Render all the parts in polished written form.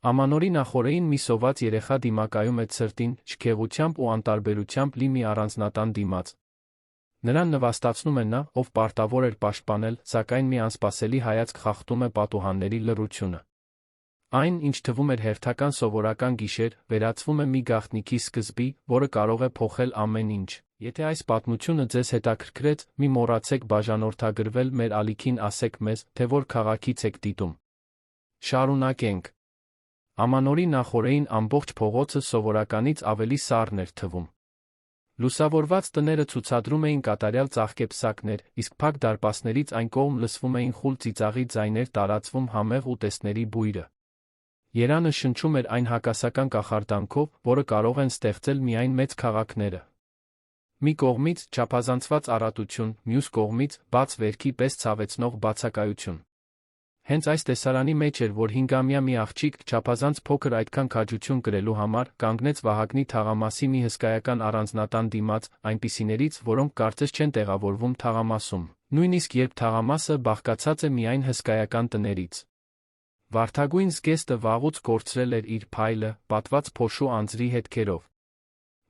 Ամանորի նախօրեին մի սոված երեխա դիմակայում է ցրտին, շքեղությամբ ու անտարբերությամբ լի մի առանձնատան դիմաց։ Նրան նվաստացնում է նա, ով պարտավոր էր պաշտպանել, սակայն մի անսպասելի հայացք խախտում է պատուհանների լռությունը։ Այն, ինչ թվում էր հերթական սովորական գիշեր, վերածվում է մի գաղտնիքի սկզբի, որը կարող է փոխել ամեն ինչ։ Եթե այս պատմությունը ձեզ հետաքրքրեց, մի մոռացեք բաժանորդագրվել մեր ալիքին, ասեք մեզ, թե որ քաղաքից եք դիտում։ Շարունակենք։ Ամանորի նախօրեին ամբողջ փողոցը սովորականից ավելի սառն էր թվում։ Լուսավորված տները ցուցադրում էին կատարյալ ծաղկեպսակներ, իսկ փակ դարպասներից այն կողմ լսվում էին խուլ ծիծաղի ձայներ, տարածվում համեղ ուտեստների բույրը։ Երանը շնչում էր այն հակասական կախարդանքով, որը կարող են ստեղծել միայն մեծ քաղաքները։ Մի կողմից չափազանցված առատություն, մյուս կողմից բաց վերքի պես ցավեցնող բացակայություն։ Հենց այս տեսարանի մեջ էր, որ 5-ամյա մի աղջիկ, չափազանց փոքր, այդքան քաջություն կրելու համար, կանգնեց Վահագնի թաղամասի մի հսկայական առանձնատան դիմաց, այնպիսիներից, որոնք կարծես չեն տեղավորվում թաղամասում, նույնիսկ երբ թաղամասը բաղկացած է միայն հսկայական տներից։ Վարդագույն զգեստը վաղուց կորցրել էր իր փայլը, պատված փոշու անձրի հետքերով։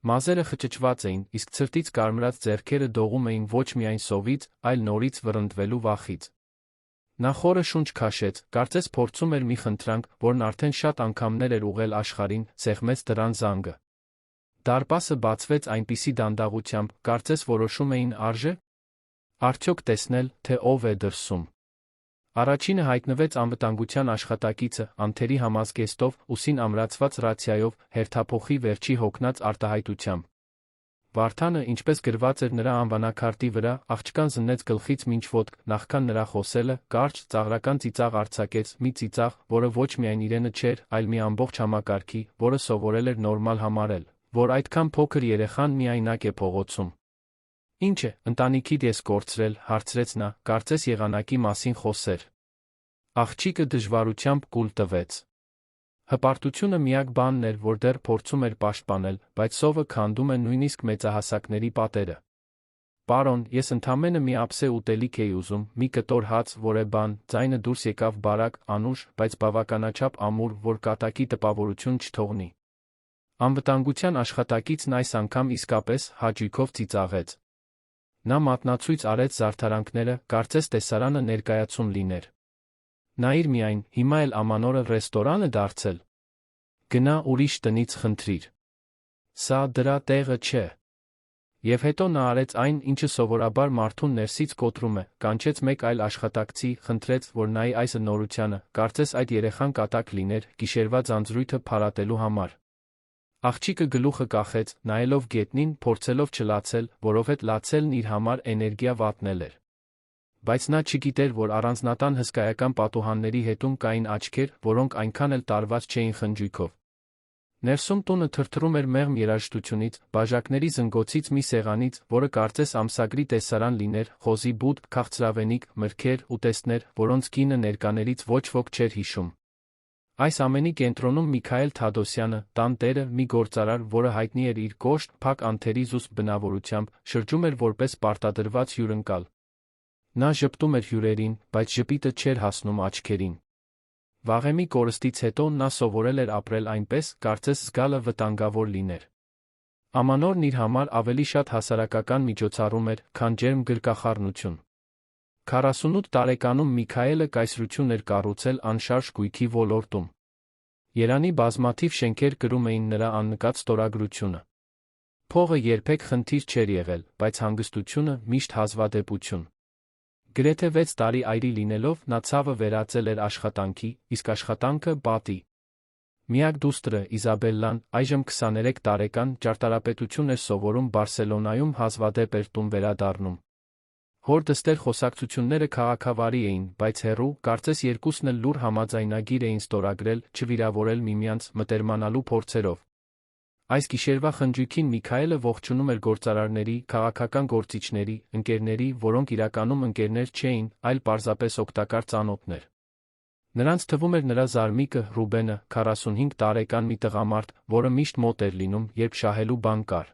Մազերը խճճված էին, իսկ ցրտից կարմրած ձեռքերը դողում էին ոչ միայն սովից, այլ նորից վռնդվելու վախից։ Նա խորը շունչ քաշեց, կարծես փորձում էր մի խնդրանք, որն արդեն շատ անգամներ էր ուղղել աշխարհին, սեղմեց դռան զանգը։ Դարպասը բացվեց այնպիսի դանդաղությամբ, կարծես որոշում էին արժե՞, արդյոք տեսնել, թե ով է դրսում։ Առաջինը հայտնվեց անվտանգության աշխատակիցը, անթերի համազգեստով, ուսին ամրացված ռացիայով, հերթափոխի վերջի հոգնած արտահայտությամբ։ Վարդանը, ինչպես գրված էր նրա անվանակարտի վրա, աղջկան զննեց գլխից մինչ ոտք, նախքան նրա խոսելը, կարճ, ծաղրական ծիծաղ արձակեց, մի ծիծաղ, որը ոչ միայն իրենը չէր, այլ մի ամբողջ համակարգի, որը սովորել էր նորմալ համարել, որ այդքան փոքր երեխան միայնակ է փողոցում։ Ինչ է, ընտանիքիդ ես կորցրել, հարցրեց նա, կարծես եղանակի մասին խոսեր։ Աղջիկը դժվարությամբ կուլ տվեց։ Հպարտությունը միակ բանն էր, որ դեռ փորձում էր պաշտպանել, բայց սովը քանդում է նույնիսկ մեծահասակների պատերը։ Պարոն, ես ընդամենը մի ափսե ուտելիք էի ուզում, մի կտոր հաց, որե բան, ձայնը դուրս եկավ բարակ, անուշ, բայց բավականաչափ ամուր, որ կատակի տպավորություն չթողնի։ Անվտանգության աշխատակիցն այս անգամ իսկապես հաճույքով ծիծաղեց։ Նա մատնացույց արեց զարդարանքները, կարծես տեսարանը ներկայացում լիներ։ Նայիր միայն, հիմա էլ Ամանորը ռեստորան է դարձել։ Գնա ուրիշ տնից խնդրիր։ Սա դրա տեղը չէ։ Եվ հետո նա արեց այն, ինչը սովորաբար մարդուն ներսից կոտրում է, կանչեց մեկ այլ աշխատակցի, խնդրեց, որ նայի այս նորությանը, կարծես այդ երեխան կատակ լիներ, գիշերվա ձանձրույթը փարատելու համար։ Աղջիկը գլուխը կախեց, նայելով գետնին, փորձելով չլացել, որովհետև լացելն իր համար էներգիա վատնել էր։ Բայց նա չգիտեր, որ առանձնատան հսկայական պատուհանների հետում կային աչքեր, որոնք այնքան էլ տարված չէին խնջույքով։ Ներսում տունը թրթռում էր մեղմ երաժշտությունից, բաժակների զնգոցից, մի սեղանից, որը կարծես ամսագրի տեսարան լիներ, խոզի բուդ, քաղցրավենիք, մրգեր, ուտեստներ, որոնց գինը ներկաներից ոչ ոք չէր հիշում։ Այս ամենի կենտրոնում Միքայել Թադոսյանը, տան տերը, մի գործարար, որը հայտնի էր իր կոշտ, փակ անթերի զուսպ բնավորությամբ, շրջում էր որպես պարտադրված հյուրընկալ։ Նա ժպտում էր հյուրերին, բայց ժպիտը չէր հասնում աչքերին։ Վաղեմի կորստից հետո նա սովորել էր ապրել այնպես, կարծես զգալը վտանգավոր լիներ։ Ամանորն իր համար ավելի շատ հասարակական միջոցառում էր, քան ջերմ գրկախառնություն։ 48 տարեկանում Միքայելը կայսրություն էր կառուցել անշարժ գույքի ոլորտում։ Երանի բազմաթիվ շենքեր կրում էին նրա աննկատ ստորագրությունը։ Փողը երբեք խնդիր չէր եղել, բայց հանգստությունը միշտ հազվադեպություն։ Գրեթե 6 տարի այրի լինելով, նա ցավը վերածել էր աշխատանքի, իսկ աշխատանքը պատի։ Միակ դուստրը, Իզաբելլան, այժմ 23 տարեկան, ճարտարապետություն էր սովորում Բարսելոնայում, հազվադեպ էր տուն վերադառնում։ Հոր դստեր խոսակցությունները քաղաքավարի էին, բայց հեռու, կարծես երկուսն էլ լուր համաձայնագիր էին ստորագրել, չվիրավորել միմյանց, մտերմանալու փորձերով։ Այս գիշերվա խնջույքին Միքայելը ողջունում էր գործարարների, քաղաքական գործիչների, ընկերների, որոնք իրականում ընկերներ չէին, այլ պարզապես օգտակար ծանոթներ։ Նրանց թվում էր նրա զարմիկը, Ռուբենը, 45 տարեկան մի տղամարդ, որը միշտ մոտ էր լինում, երբ շահելու բան կար։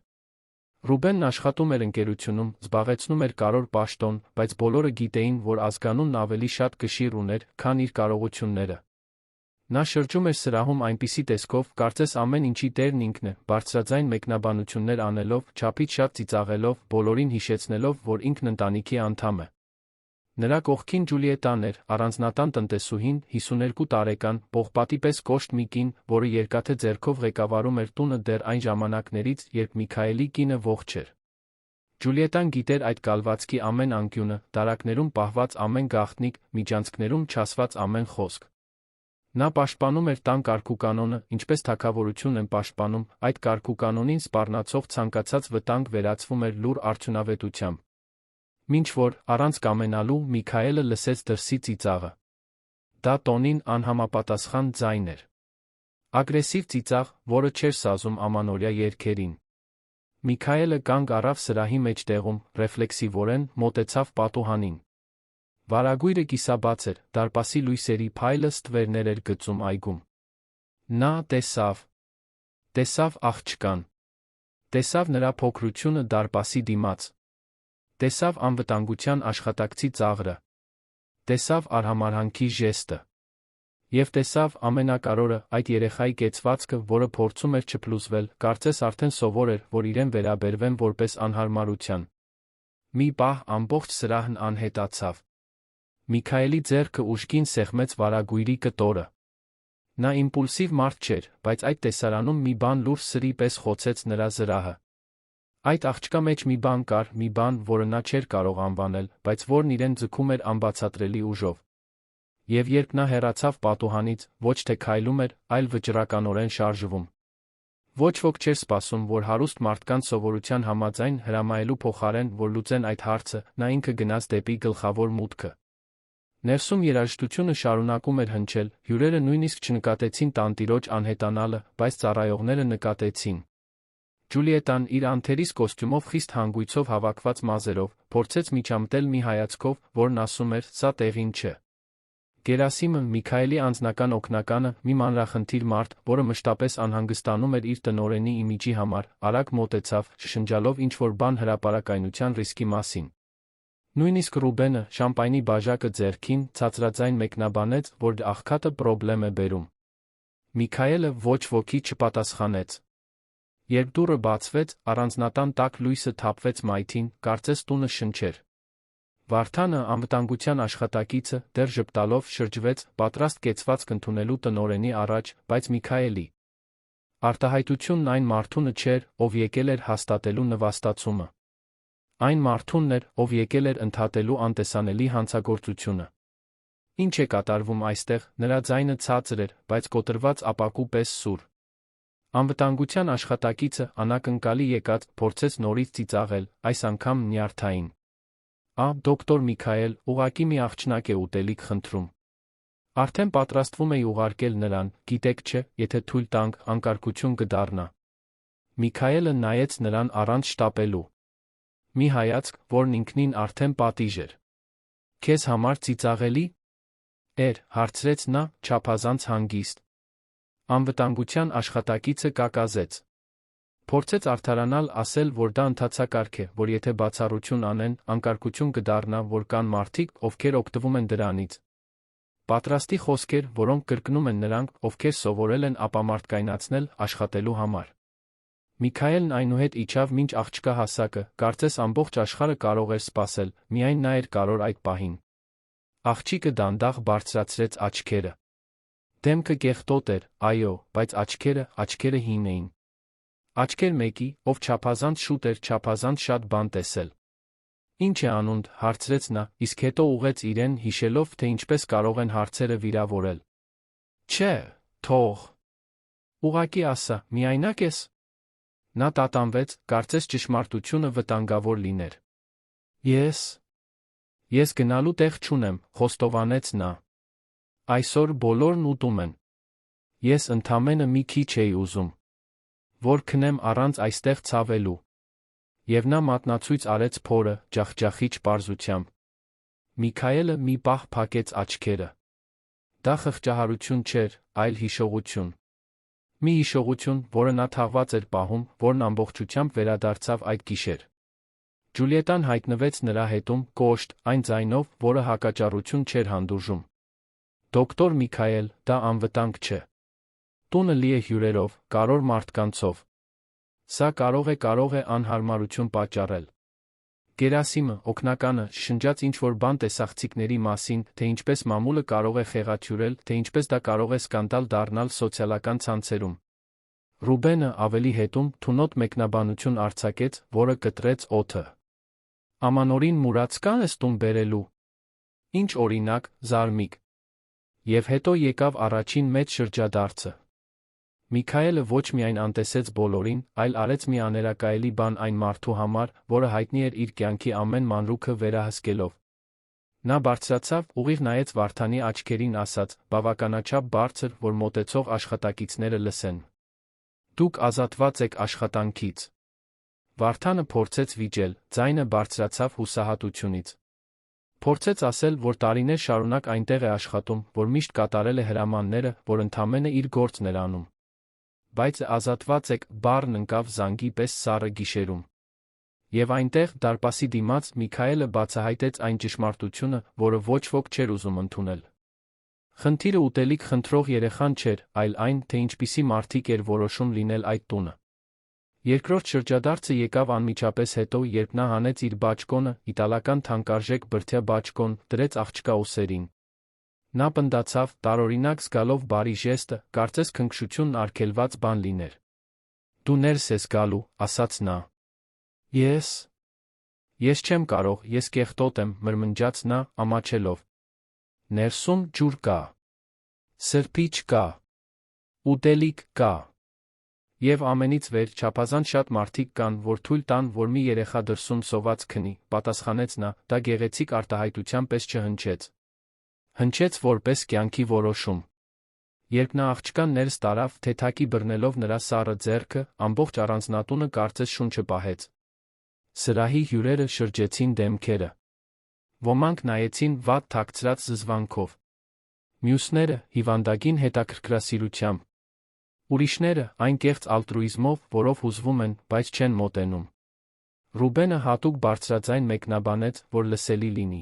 Ռուբենն աշխատում էր ընկերությունում, զբաղեցնում էր կարևոր պաշտոն, բայց բոլորը գիտեին, որ ազգանունն ավելի շատ կշիռ ուներ, քան իր կարողությունները։ Նա շրջում էր սրահում այնպիսի տեսքով, կարծես ամեն ինչի տերն ինքն է, բարձրաձայն մեկնաբանություններ անելով, չափից շատ ծիծաղելով, բոլորին հիշեցնելով, որ ինքն ընտանիքի անդամ է։ Նրա կողքին Ջուլիետան էր, առանձնատան տնտեսուհին, 52 տարեկան, պողպատի պես կոշտ մի կին, որը երկաթե ձեռքով ղեկավարում էր տունը դեռ այն ժամանակներից, երբ Միքայելի կինը ողջ էր։ Ջուլիետան գիտեր այդ կալվածքի ամեն անկյունը, դարակներում պահված ամեն գաղտնիք, միջանցքներում չասված ամեն խոսք։ Նա պաշտպանում էր տան կարգուկանոնը, ինչպես թագավորություն են պաշտպանում, այդ կարգուկանոնին սպառնացող ցանկացած վտանգ վերածվում էր լուռ արդյունավետությամբ։ Մինչ որ, առանց կամենալու, Միքայելը լսեց դրսի ծիծաղը։ Դա տոնին անհամապատասխան ձայն էր։ Ագրեսիվ ծիծաղ, որը չէր սազում ամանորյա երգերին։ Միքայելը կանգ առավ սրահի մեջտեղում, ռեֆլեքսիվորեն մոտեցավ պատուհանին։ Վարագույրը կիսաբաց էր, դարպասի լույսերի փայլը ստվերներ էր գծում այգում։ Նա տեսավ աղջկան։ Տեսավ նրա փոքրությունը դարպասի դիմաց։ Տեսավ անվտանգության աշխատակցի ծաղրը։ Տեսավ արհամարհանքի ժեստը։ Եվ տեսավ ամենակարևորը, այդ երեխայի կեցվածքը, որը փորձում էր չփլուզվել, կարծես արդեն սովոր էր, որ իրեն վերաբերվեն որպես անհարմարության։ Մի պահ ամբողջ սրահն անհետացավ։ Միքայելի ձեռքը ուժգին սեղմեց վարագույրի կտորը։ Նա իմպուլսիվ մարդ չէր, բայց այդ տեսարանում մի բան լուրջ սրի պես խոցեց նրա զրահը։ Այդ աղջկա մեջ մի բան կար, մի բան, որը նա չէր կարող անվանել, բայց որն իրեն ձգում էր անբացատրելի ուժով։ Եվ երբ նա հեռացավ պատուհանից, ոչ թե քայլում էր, այլ վճռականորեն շարժվում։ Ոչ ոք չէր սպասում, որ հարուստ մարդկանց սովորության համաձայն հրամայելու փոխարեն, որ լուծեն այդ հարցը, նա ինքը գնաց դեպի գլխավոր մուտքը։ Ներսում երաժշտությունը շարունակում էր հնչել, հյուրերը նույնիսկ չնկատեցին տանտիրոջ անհետանալը, բայց ծառայողները նկատեցին։ Ջուլիետան իր անթերիս կոստյումով խիստ հանգույցով հավաքված մազերով, փորձեց միջամտել մի հայացքով, որն ասում էր՝ սա տեղին չէ։ Գերասիմը, Միքայելի անձնական օգնականը, մի մանրախնդիր մարդ, որը մշտապես անհանգստանում էր իր տնօրենի իմիջի համար, արագ մոտեցավ, շշնջալով ինչ-որ բան հրապարակայնության ռիսկի մասին։ Նույնիսկ Ռուբենը, շամպայնի բաժակը ձեռքին, ցածրաձայն մեկնաբանեց, որ աղքատը պրոբլեմ է բերում։ Միքայելը ոչ ոքի չպատասխանեց։ Երբ դուռը բացվեց, առանձնատան տաք լույսը թափվեց մայթին, կարծես տունը շնչեր։ Վարդանը, անվտանգության աշխատակիցը, դեռ ժպտալով շրջվեց, պատրաստ կեցվածք ընդունելու տնօրենի առաջ, բայց Միքայելի արտահայտությունն այն մարդունը չէր, ով եկել էր հաստատելու նվաստացումը։ Այն մարդունն էր, ով եկել էր ընդհատելու անտեսանելի հանցագործությունը։ Ինչ է կատարվում այստեղ, նրա ձայնը ցածր էր, բայց կոտրված ապակու պես սուր։ Անվտանգության աշխատակիցը, անակնկալի եկած, փորձեց նորից ծիծաղել, այս անգամ նյարդային։ Դոկտոր Միքայել, ուղղակի մի աղջնակ է ուտելիք խնդրում։ Արդեն պատրաստվում էի ուղարկել նրան, գիտեք չէ, եթե թույլ տանք, անկարգություն կդառնա։ Միքայելը նայեց նրան առանց շտապելու։ Մի հայացք, որն ինքնին արդեն պատիժ էր։ Քեզ համար ծիծաղելի հարցրեց նա, չափազանց հանգիստ։ Անվտանգության աշխատակիցը կակազեց։ Փորձեց արդարանալ, ասել, որ դա ընթացակարգ է, որ եթե բացառություն անեն, անկարգություն կդառնա, որ կան մարդիկ, ովքեր օգտվում են դրանից։ Պատրաստի խոսքեր, որոնք կրկնում են նրանք, ովքեր սովորել են ապամարտկայնացնել, աշխատելու համար։ Միքայելն այնուհետ իջավ մինչ աղջկա հասակը, կարծես ամբողջ աշխարհը կարող էր սպասել, միայն նա էր կարող այդ պահին։ Աղջիկը դանդաղ բարձրացրեց աչքերը։ Դեմքը կեղտոտ էր, այո, բայց աչքերը հին էին։ Աչքեր մեկի, ով չափազանց շուտ էր չափազանց շատ բան տեսել։ Ինչ է անունդ, հարցրեց նա, իսկ հետո ուղեց իրեն, հիշելով, թե ինչպես կարող են հարցերը վիրավորել։ Չէ, թող։ Ուղղակի ասա, միայնակ ես։ Նա տատանվեց, կարծես ճշմարտությունը վտանգավոր լիներ։ Ես գնալու տեղ չունեմ, խոստովանեց նա։ Այսօր բոլորն ուտում են։ Ես ընդամենը մի քիչ էի ուզում, որ քնեմ առանց այստեղ ցավելու։ Եվ նա մատնացույց արեց փորը, ջախջախիչ պարզությամբ։ Միքայելը մի պահ փակեց աչքերը։ Դա խղճահարություն չէր, այլ հիշողություն։ Մի հիշողություն, որը նա թաղված էր պահում, որն ամբողջությամբ վերադարձավ այդ գիշեր։ Ջուլիետան հայտնվեց նրա հետում, կոշտ, այն ձայնով, որը հակաճառություն չէր հանդուրժում։ Դոկտոր Միքայել, դա անվտանգ չէ։ Տունը լի է հյուրերով, կարևոր մարդկանցով։ Սա կարող է անհարմարություն պատճառել։ Գերասիմը, օգնականը, շշնջաց ինչ-որ բան տեսախցիկների մասին, թե ինչպես մամուլը կարող է խեղաթյուրել, թե ինչպես դա կարող է սկանդալ դառնալ սոցիալական ցանցերում։ Ռուբենը, ավելի հետում, թունոտ մեկնաբանություն արձակեց, որը կտրեց օդը։ Ամանորին մուրաց կան ես տուն բերելու։ Ինչ օրինակ, զարմիկ։ Եվ հետո եկավ առաջին մեծ շրջադարձը։ Միքայելը ոչ միայն անտեսեց բոլորին, այլ արեց մի աներակայելի բան այն մարդու համար, որը հայտնի էր իր կյանքի ամեն մանրուքը վերահսկելով։ Նա բարձրացավ, ուղիղ նայեց Վարդանի աչքերին, ասաց, բավականաչափ բարձր, որ մոտեցող աշխատակիցները լսեն. Դուք ազատված եք աշխատանքից։ Վարդանը փորձեց վիճել, ձայնը բարձրացավ հուսահատությունից։ Փորձեց ասել, որ տարիներ շարունակ այնտեղ է աշխատում, որ միշտ կատարել է հրամանները, որ ընդամենը իր գործն էր անում։ Բայց ազատված եք բառն ընկավ զանգի պես սառը գիշերում։ Եվ այնտեղ, դարպասի դիմաց, Միքայելը բացահայտեց այն ճշմարտությունը, որը ոչ ոք չէր ուզում ընդունել։ Խնդիրը ուտելիք խնդրող երեխան չէր, այլ այն, թե ինչպիսի մարդիկ էր որոշում լինել այդ տունը։ Երկրորդ շրջադարձը եկավ անմիջապես հետո, երբ նա հանեց իր բաճկոնը, իտալական թանկարժեք բրդյա բաճկոն, դրեց աղջկա ուսերին։ Նա պնդացավ, տարօրինակ զգալով բարի ժեստը, կարծես քնքշությունն արգելված բան լիներ։ Դու ներս ես գալու, ասաց նա։ Ես չեմ կարող, ես կեղտոտ եմ, մրմնջաց նա, ամաչելով։ Ներսում ջուր կա։ Սրբիչ կա։ Ուտելիք կա։ Եվ ամենից վեր, չափազանց շատ մարդիկ կան, որ թույլ տան, որ մի երեխա դրսում սոված քնի, պատասխանեց նա, դա գեղեցիկ արտահայտության պես չհնչեց։ Հնչեց որպես կյանքի որոշում։ Երբ նա աղջկան ներս տարավ, թեթակի բռնելով նրա սառը ձեռքը, ամբողջ առանձնատունը կարծես շունչը պահեց։ Սրահի հյուրերը շրջեցին դեմքերը։ Ոմանք նայեցին վատ թաքցրած զզվանքով։ Մյուսները՝ հիվանդագին հետաքրքրասիրությամբ։ Ուրիշները՝ այն կեղծ ալտրուիզմով, որով հուզվում են, բայց չեն մոտենում։ Ռուբենը հատուկ բարձրաձայն մեկնաբանեց, որ լսելի լինի։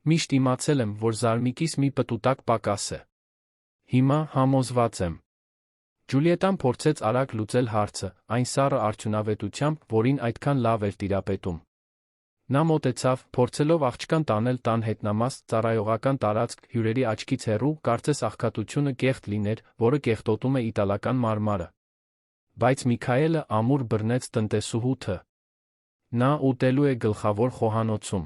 Միշտ իմացել եմ, որ զարմիկիս մի պտուտակ պակաս է։ Հիմա համոզված եմ։ Ջուլիետան փորձեց արագ լուծել հարցը, այն սառը արդյունավետությամբ, որին այդքան լավ էր տիրապետում։ Նա մոտեցավ, փորձելով աղջկան տանել տան հետնամաս, ծառայողական տարածք, հյուրերի աչքից հեռու, կարծես աղքատությունը կեղտ լիներ, որը կեղտոտում է իտալական մարմարը։ Բայց Միքայելը ամուր բռնեց տնտեսուհու թ. Նա ուտելու է գլխավոր խոհանոցում։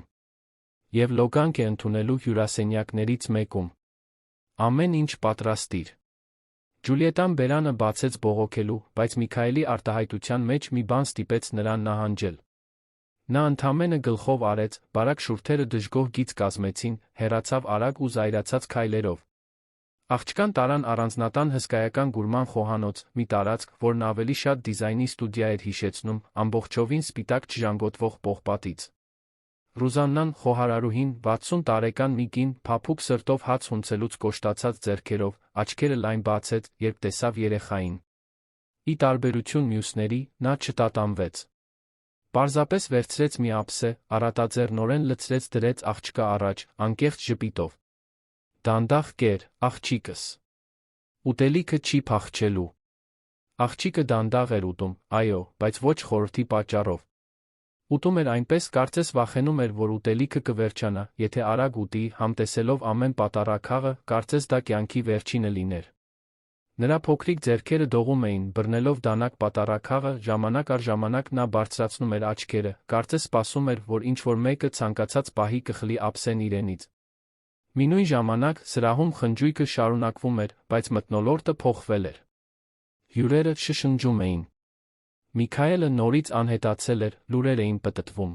Եվ լոգանք է ընդունելու հյուրասենյակներից մեկում։ Ամեն ինչ պատրաստիր։ Ջուլիետան բերանը բացեց բողոքելու, բայց Միքայելի արտահայտության մեջ մի բան ստիպեց նրան նահանջել։ Նա ընդամենը գլխով արեց, բարակ շուրթերը դժգոհ գիծ կազմեցին, հեռացավ արագ ու զայրացած քայլերով։ Աղջկան տարան առանձնատան հսկայական գուրման խոհանոց, մի տարածք, որն ավելի շատ դիզայնի ստուդիա էր հիշեցնում, ամբողջովին սպիտակ չժանգոտվող պողպատից։ Ռուզաննան, խոհարարուհին, 60 տարեկան մի կին, փափուկ սրտով հաց հունցելուց կոշտացած ձեռքերով, աչքերը լայն բացեց, երբ տեսավ երեխային։ Ի տարբերություն մյուսների, նա չտատանվեց։ Պարզապես վերցրեց մի ափսե, առատաձեռնորեն լցրեց դրեց աղջկա առաջ, անկեղծ ժպիտով։ Դանդաղ կեր, աղջիկս։ Ուտելիքը չի փախչելու։ Աղջիկը դանդաղ էր ուտում, այո, բայց ոչ խորհրդի պատճառով։ Ուտում էր այնպես, կարծես վախենում էր, որ ուտելիքը կվերջանա, եթե արագ ուտի, համտեսելով ամեն պատառաքաղը, կարծես դա կյանքի վերջինը լիներ։ Նրա փոքրիկ ձեռքերը դողում էին, բռնելով դանակ պատառաքաղը, ժամանակ առ ժամանակ նա բարձրացնում էր աչքերը, կարծես սպասում էր, որ ինչ-որ մեկը ցանկացած պահի կխլի ափսեն իրենից։ Մինույն ժամանակ սրահում խնջույքը շարունակվում էր, բայց մթնոլորտը փոխվել էր։ Հյուրերը շշնջում էին։ Միքայելը նորից անհետացել էր, լուրեր էին պտտվում։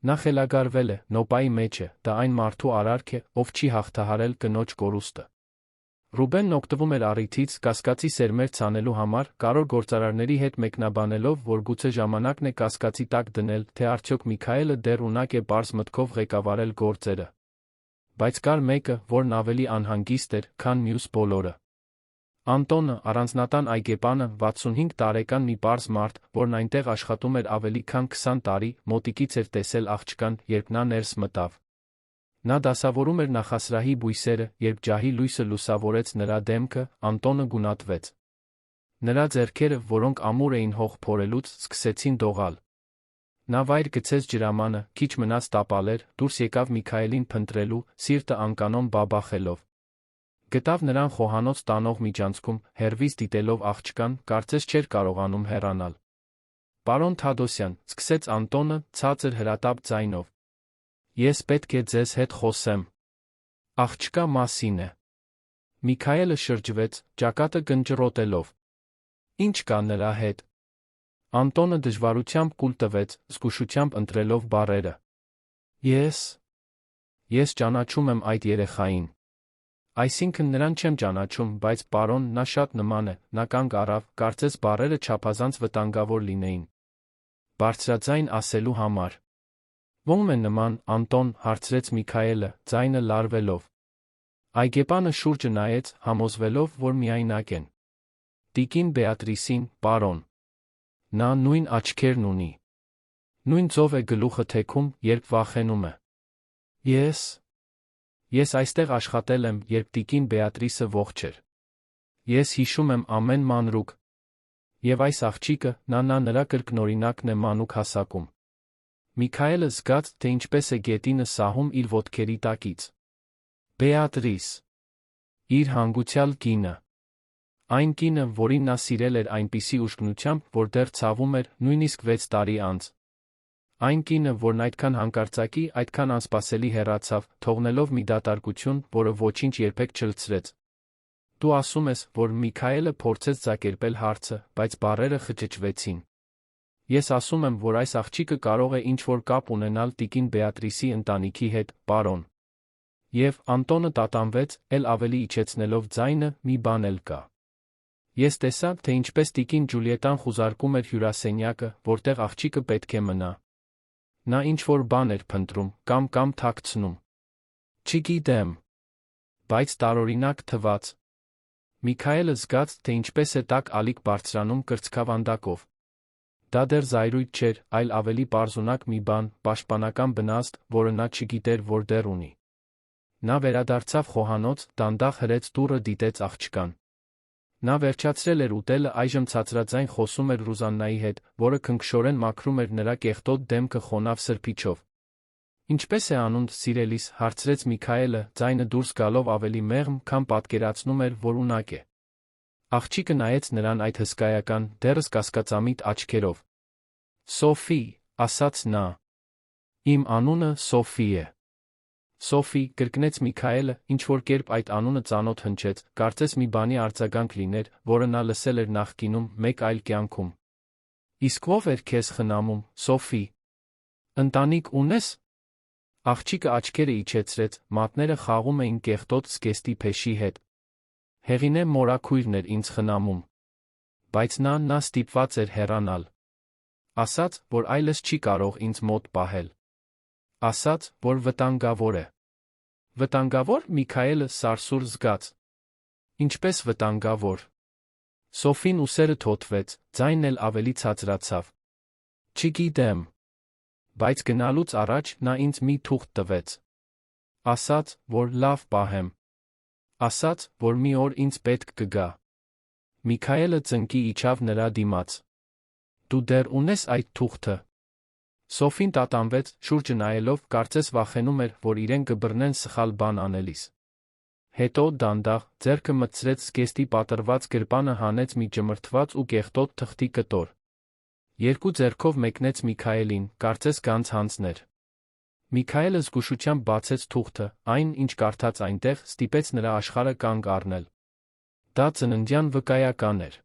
Նա խելագարվել է, նոպայի մեջ է, դա այն մարդու արարք է, ով չի հաղթահարել կնոջ կորուստը։ Ռուբենն օգտվում էր առիթից, կասկածի սերմեր ցանելու համար, կարոր գործարարների հետ մեկնաբանելով, որ գուցե ժամանակն է կասկածի տակ դնել, թե արդյոք Միքայելը դեռ ունակ է պարզ մտքով ղեկավարել գործերը։ Բայց կար մեկը, որն ավելի անհանգիստ էր, քան մյուս բոլորը։ Անտոնը, առանձնատան այգեպանը, 65 տարեկան մի պարզ մարդ, որն այնտեղ աշխատում էր ավելի քան 20 տարի, մոտիկից էր տեսել աղջկան, երբ նա ներս մտավ։ Նա դասավորում էր նախասրահի բույսերը, երբ ջահի լույսը լուսավորեց նրա դեմքը, Անտոնը գունատվեց։ Նրա ձեռքերը, որոնք ամուր էին հող փորելուց, սկսեցին դողալ։ Նա վայր գցեց ջրամանը, քիչ մնաց տապալեր, դուրս եկավ Միքայելին փնտրելու, սիրտը անկանոն բաբախելով։ Գտավ նրան խոհանոց տանող միջանցքում, հեռվից դիտելով աղջկան, կարծես չէր կարողանում հեռանալ։ Պարոն Թադոսյան, սկսեց Անտոնը, ցածր հրատապ ձայնով։ Ես պետք է ձեզ հետ խոսեմ։ Աղջկա մասին է։ Միքայելը շրջվեց, ճակատը կնճռոտելով։ Ինչ կա նրա հետ։ Անտոնը դժվարությամբ կուլ տվեց, զգուշությամբ ընտրելով բառերը։ Ես ճանաչում եմ այդ երեխային։ Այսինքն նրան չեմ ճանաչում, բայց պարոն, նա շատ նման է, նա կանգ առավ, կարծես բառերը չափազանց վտանգավոր լինեին։ Բարձրաձայն ասելու համար։ Ո՞ւմ է նման, Անտոն, հարցրեց Միքայելը, ձայնը լարվելով։ Այգեպանը շուրջը նայեց, համոզվելով, որ միայնակ են։ Տիկին Բեատրիսին, պարոն։ Նա նույն աչքերն ունի։ Նույն ծով է գլուխը թեքում, երբ վախենում է։ Ես այստեղ աշխատել եմ, երբ տիկին Բեատրիսը ողջ էր։ Ես հիշում եմ ամեն մանրուք։ Եվ այս աղջիկը, նրա կրկնօրինակն է մանուկ հասակում։ Միքայելը զգաց, թե ինչպես է գետինը սահում իր ոտքերի տակից։ Բեատրիս։ Իր հանգուցյալ կինը։ Այն կինը, որին նա սիրել էր այնպիսի ուժգնությամբ, որ դեռ ցավում էր, նույնիսկ 6 տարի անց։ Այն կինը, որն այդքան հանկարծակի, այդքան անսպասելի հեռացավ, թողնելով մի դատարկություն, որը ոչինչ երբեք չլցրեց։ Դու ասում ես, որ Միքայելը փորձեց ձակերպել հարցը, բայց բառերը խճճվեցին։ Ես ասում եմ, որ այս աղջիկը կարող է ինչ-որ կապ ունենալ տիկին Բեատրիսի ընտանիքի հետ, պարոն։ Եվ Անտոնը տատանվեց, էլ ավելի իջեցնելով ձայնը, մի բան էլ կա։ Ես տեսա, թե ինչպես տիկին Ջուլիետան խուզարկում էր հյուրասենյակը, որտեղ աղջիկը պետք է մնա։ Նա ինչ-որ բան էր փնտրում, կամ թաքցնում։ Չգիտեմ։ Բայց տարօրինակ թվաց։ Միքայելը զգաց, թե ինչպես է տաք ալիք բարձրանում կրծքավանդակով։ Դա դեռ զայրույթ չէր, այլ ավելի պարզունակ մի բան, պաշտպանական բնաստ, որը նա չգիտեր, որ դեռ ունի։ Նա վերադարձավ խոհանոց, դանդաղ հրեց դուռը, դիտեց աղջկան։ Նա վերջացրել էր ուտելը, այժմ ցածրաձայն խոսում էր Ռուզաննայի հետ, որը քնքշորեն մաքրում էր նրա կեղտոտ դեմքը խոնավ սրբիչով։ Ինչպես է անում, սիրելիս, հարցրեց Միքայելը, ձայնը դուրս գալով ավելի մեղմ, քան պատկերացնում էր, որ ունակ է։ Աղջիկը նայեց նրան այդ հսկայական, դեռս կասկածամիտ աչքերով։ Սոֆի, ասաց նա։ Իմ անունը Սոֆի է։ Սոֆի, կրկնեց Միքայելը, ինչ-որ կերպ այդ անունը ծանոթ հնչեց, կարծես մի բանի արձագանք լիներ, որը նա լսել էր նախկինում, մեկ այլ կյանքում։ Իսկ ով էր քեզ խնամում, Սոֆի։ Ընտանիք ունես։ Աղջիկը աչքերը իջեցրեց, մատները խաղում էին կեղտոտ զգեստի փեշի հետ։ Հեղինե մորաքույրն էր ինձ խնամում։ Բայց նա ստիպված էր հեռանալ։ Ասաց, որ այլս չի կարող ինձ մոտ պահել։ Ասաց, որ վտանգավոր է։ Վտանգավոր, Միքայելը սարսուռ զգաց։ Ինչպես վտանգավոր։ Սոֆին ուսերը թոթվեց, ձայնն էլ ավելի ցածրացավ։ Չգիտեմ։ Բայց գնալուց առաջ նա ինձ մի թուղթ տվեց։ Ասաց, որ լավ պահեմ։ Ասաց, որ մի օր ինձ պետք կգա։ Միքայելը ծնկի իջավ նրա դիմաց։ Դու դեռ ունես այդ թուղթը։ Սոֆին տատանվեց, շուրջը նայելով, կարծես վախենում էր, որ իրեն կբռնեն սխալ բան անելիս։ Հետո դանդաղ, ձեռքը մտցրեց զգեստի պատրված գրպանը, հանեց մի ճմրթված ու կեղտոտ թղթի կտոր։ Երկու ձեռքով մեկնեց Միքայելին, կարծես գանձ հանձներ։ Միքայելը զգուշությամբ բացեց թուղթը, այն, ինչ կարդաց այնտեղ, ստիպեց նրա աշխարհը կանգ առնել։ Դա ծննդյան վկայական էր։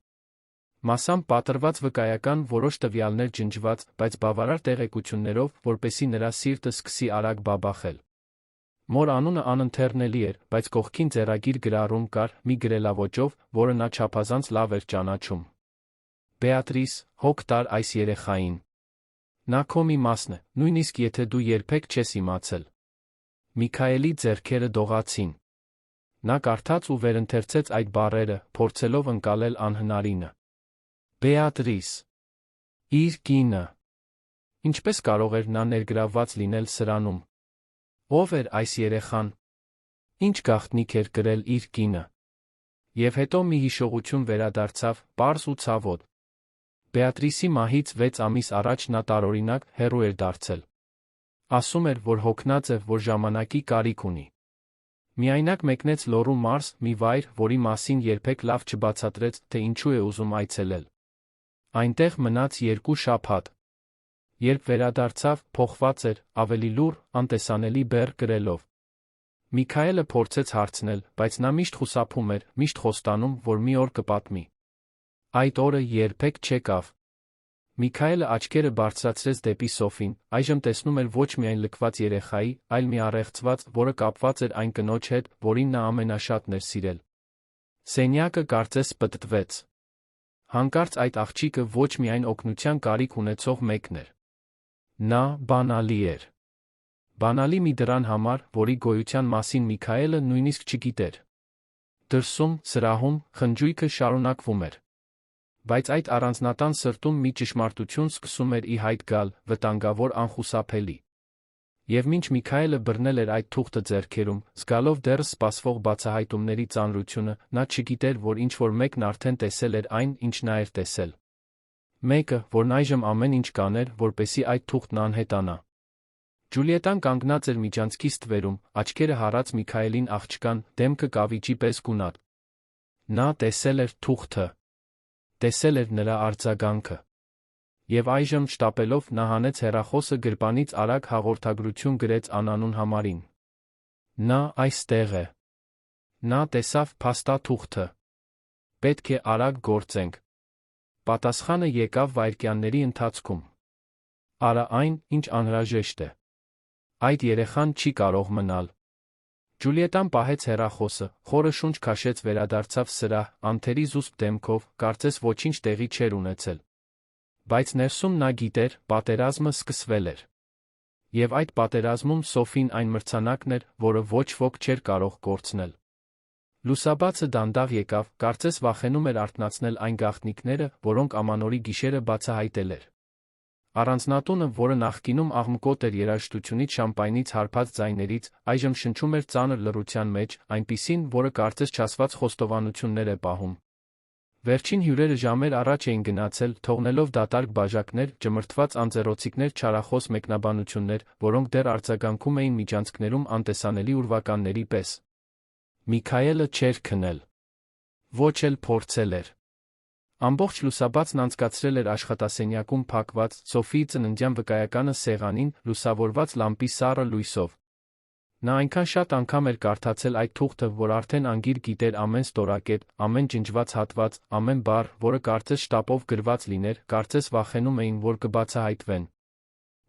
Մասամբ պատրված վկայական, որոշ տվյալներ ջնջված, բայց բավարար տեղեկություններով, որպեսզի նրա սիրտը սկսի արագ բաբախել։ Մոր անունը անընթեռնելի էր, բայց կողքին ձեռագիր գրառում կար, մի գրելաոճով, որը նա չափազանց լավ էր ճանաչում։ Բեատրիս, հոգ տար այս երեխային։ Նա քո մի մասն է, նույնիսկ եթե դու երբեք չես իմացել։ Միքայելի ձեռքերը դողացին։ Նա կարդաց ու վերընթերցեց այդ բառերը, փորձելով ընկալել անհնարինը։ Բեատրիս։ Իր կինը։ Ինչպես կարող էր նա ներգրավված լինել սրանում։ Ով էր այս երեխան։ Ինչ գաղտնիք էր կրել իր կինը։ Եվ հետո մի հիշողություն վերադարձավ, պարզ ու ցավոտ։ Բեատրիսի մահից 6 ամիս առաջ նա տարօրինակ հեռու էր դարձել։ Ասում էր, որ հոգնած է, որ ժամանակի կարիք ունի։ Միայնակ մեկնեց լոռու մարզ, մի վայր, որի մասին երբեք լավ չբացատրեց, թե ինչու է ուզում այցելել։ Այնտեղ մնաց 2 շաբաթ։ Երբ վերադարձավ, փոխված էր, ավելի լուռ, անտեսանելի բեռ կրելով։ Միքայելը փորձեց հարցնել, բայց նա միշտ խուսափում էր, միշտ խոստանում, որ մի օր կպատմի։ Այդ օրը երբեք չեկավ։ Միքայելը աչքերը բարձրացրեց դեպի Սոֆին, այժմ տեսնում էր ոչ միայն լքված երեխայի, այլ մի առեղծված, որը կապված էր այն կնոջ հետ, որին նա ամենաշատն էր սիրել։ Սենյակը կարծես պտտվեց։ Հանկարծ այդ աղջիկը ոչ միայն օգնության կարիք ունեցող մեկն էր։ Նա բանալի էր։ Բանալի մի դրան համար, որի գոյության մասին Միքայելը նույնիսկ չգիտեր։ Դրսում, սրահում, խնջույքը շարունակվում էր։ Բայց այդ առանձնատան սրտում մի ճշմարտություն սկսում էր ի հայտ գալ, վտանգավոր, անխուսափելի։ Եվ մինչ Միքայելը բռնել էր այդ թուղթը ձեռքերում, զգալով դեռ սպասվող բացահայտումների ծանրությունը, նա չգիտեր, որ ինչ-որ մեկն արդեն տեսել էր այն, ինչ նա էր տեսել։ Մեկը, որն այժմ ամեն ինչ կաներ, որպեսզի այդ թուղթն անհետանա։ Ջուլիետան կանգնած էր միջանցքի ստվերում, աչքերը հառած Միքայելին աղջկան, դեմքը կավիճի պես գունատ։ Նա տեսել էր թուղթը։ Տեսել էր նրա արձագանքը։ Եվ այժմ շտապելով նա հանեց հեռախոսը գրպանից արագ հաղորդագրություն գրեց անանուն համարին։ Նա այստեղ է։ Նա տեսավ փաստաթուղթը։ Պետք է արագ գործենք։ Պատասխանը եկավ վայրկյանների ընթացքում։ Արա այն, ինչ անհրաժեշտ է։ Այդ երեխան չի կարող մնալ։ Ջուլիետան պահեց հեռախոսը, խորը շունչ քաշեց, վերադարձավ սրահ, անթերի զուսպ դեմքով, կարծես ոչինչ տեղի չէր ունեցել։ Բայց ներսում նա գիտեր, պատերազմը սկսվել էր։ Եվ այդ պատերազմում Սոֆին այն մրցանակն էր, որը ոչ ոք չէր կարող կորցնել։ Լուսաբացը դանդաղ եկավ, կարծես վախենում էր արթնացնել այն գաղտնիքները, որոնք ամանորի գիշերը բացահայտել էր։ Առանձնատունը, որը նախկինում աղմկոտ էր երաժշտությունից, շամպայնից, հարբած ձայներից, այժմ շնչում էր ծանր լռության մեջ, այնպիսին, որը կարծես չասված խոստովանություններ է պահում։ Վերջին հյուրերը ժամեր առաջ էին գնացել, թողնելով դատարկ բաժակներ, ճմրթված անձեռոցիկներ, չարախոս մեկնաբանություններ, որոնք դեռ արձագանքում էին միջանցքներում անտեսանելի ուրվականների պես։ Միքայելը չէր քնել։ Ոչ էլ փորձել էր։ Ամբողջ լուսաբացն անցկացրել էր աշխատասենյակում փակված, Սոֆիի ծննդյան վկայականը սեղանին, լուսավորված լամպի սառը լույսով։ Նա այնքան շատ անգամ էր կարդացել այդ թուղթը, որ արդեն անգիր գիտեր ամեն ստորակետ, ամեն ջնջված հատված, ամեն բառ, որը կարծես շտապով գրված լիներ, կարծես վախենում էին, որ կբացահայտվեն։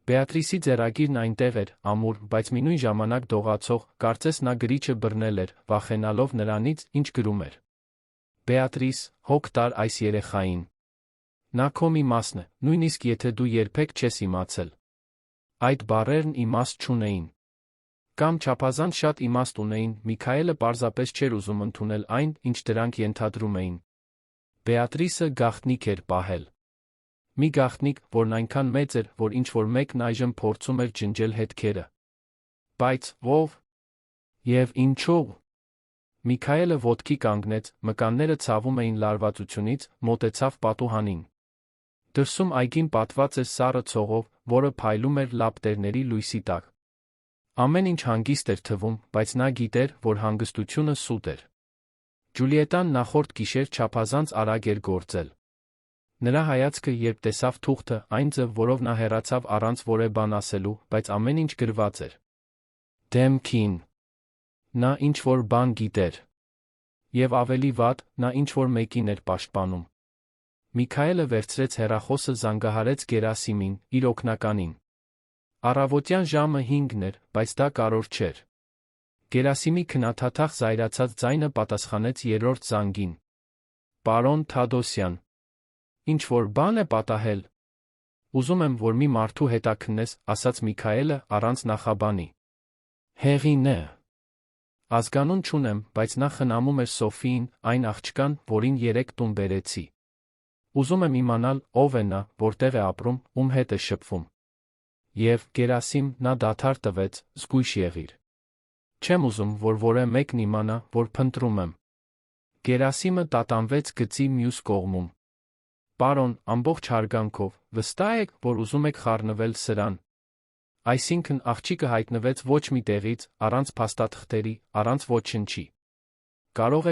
Բեատրիսի ձեռագիրն այնտեղ էր, ամուր, բայց մինույն ժամանակ դողացող, կարծես նա գրիչը բռնել էր, վախենալով նրանից, ինչ գրում էր։ Բեատրիս, հոգ տար այս երեխային։ Նա քո մի մասն է, նույնիսկ եթե դու երբեք չես իմացել։ Այդ բառերն իմաստ չունեին։ Կամ չափազանց շատ իմաստ ունեին, Միքայելը պարզապես չէր ուզում ընդունել այն, ինչ դրանք ենթադրում էին։ Բեատրիսը գաղտնիք էր պահել։ Մի գաղտնիք, որն այնքան մեծ էր, որ ինչ-որ մեկն այժմ փորձում էր ջնջել հետքերը։ Բայց ո՞վ։ Եվ ինչու։ Միքայելը ոտքի կանգնեց, մկանները ցավում էին լարվածությունից, մոտեցավ պատուհանին։ Դրսում այգին պատված էր սառը ցողով, որը փայլում էր լապտերների լույսի տակ։ Ամեն ինչ հանգիստ էր թվում, բայց նա գիտեր, որ հանգստությունը սուտ էր։ Ջուլիետան նախորդ գիշեր չափազանց արագ էր գործել։ Նրա հայացքը, երբ տեսավ թուղթը, այն ձև, որով նա հեռացավ առանց որևէ բան ասելու, բայց ամեն ինչ գրված էր։ Դեմքին։ Նա ինչ-որ բան գիտեր։ Եվ ավելի վատ, նա ինչ-որ մեկին էր պաշտպանում։ Միքայելը վերցրեց հեռախոսը, զանգահարեց Գերասիմին, իր օգնականին։ Առավոտյան ժամը 5-ն էր, բայց դա կարևոր չէր։ Գերասիմի քնաթաթախ զայրացած ձայնը պատասխանեց երրորդ զանգին։ Պարոն Թադոսյան։ Ինչ-որ բան է պատահել։ Ուզում եմ, որ մի մարդու հետաքննես, ասաց Միքայելը, առանց նախաբանի։ Հեղին է։ Ազգանուն չունեմ, բայց նա խնամում էր Սոֆիին, այն աղջկան, որին երեկ տուն բերեցի։ Ուզում եմ իմանալ, ով է նա, որտեղ է ապրում, ում հետ է շփվում։ Եվ Գերասիմ, նա դադար տվեց, զգույշ եղիր։ Չեմ ուզում, որ որե մեկն իմանա, որ փնտրում եմ։ Գերասիմը տատանվեց գծի մյուս կողմում։ Պարոն, ամբողջ հարգանքով, վստահ եք, որ ուզում եք խառնվել սրան։ Այսինքն աղջիկը հայտնվեց ոչ մի տեղից, առանց փաստաթղթերի, առանց ոչնչի։ Կարող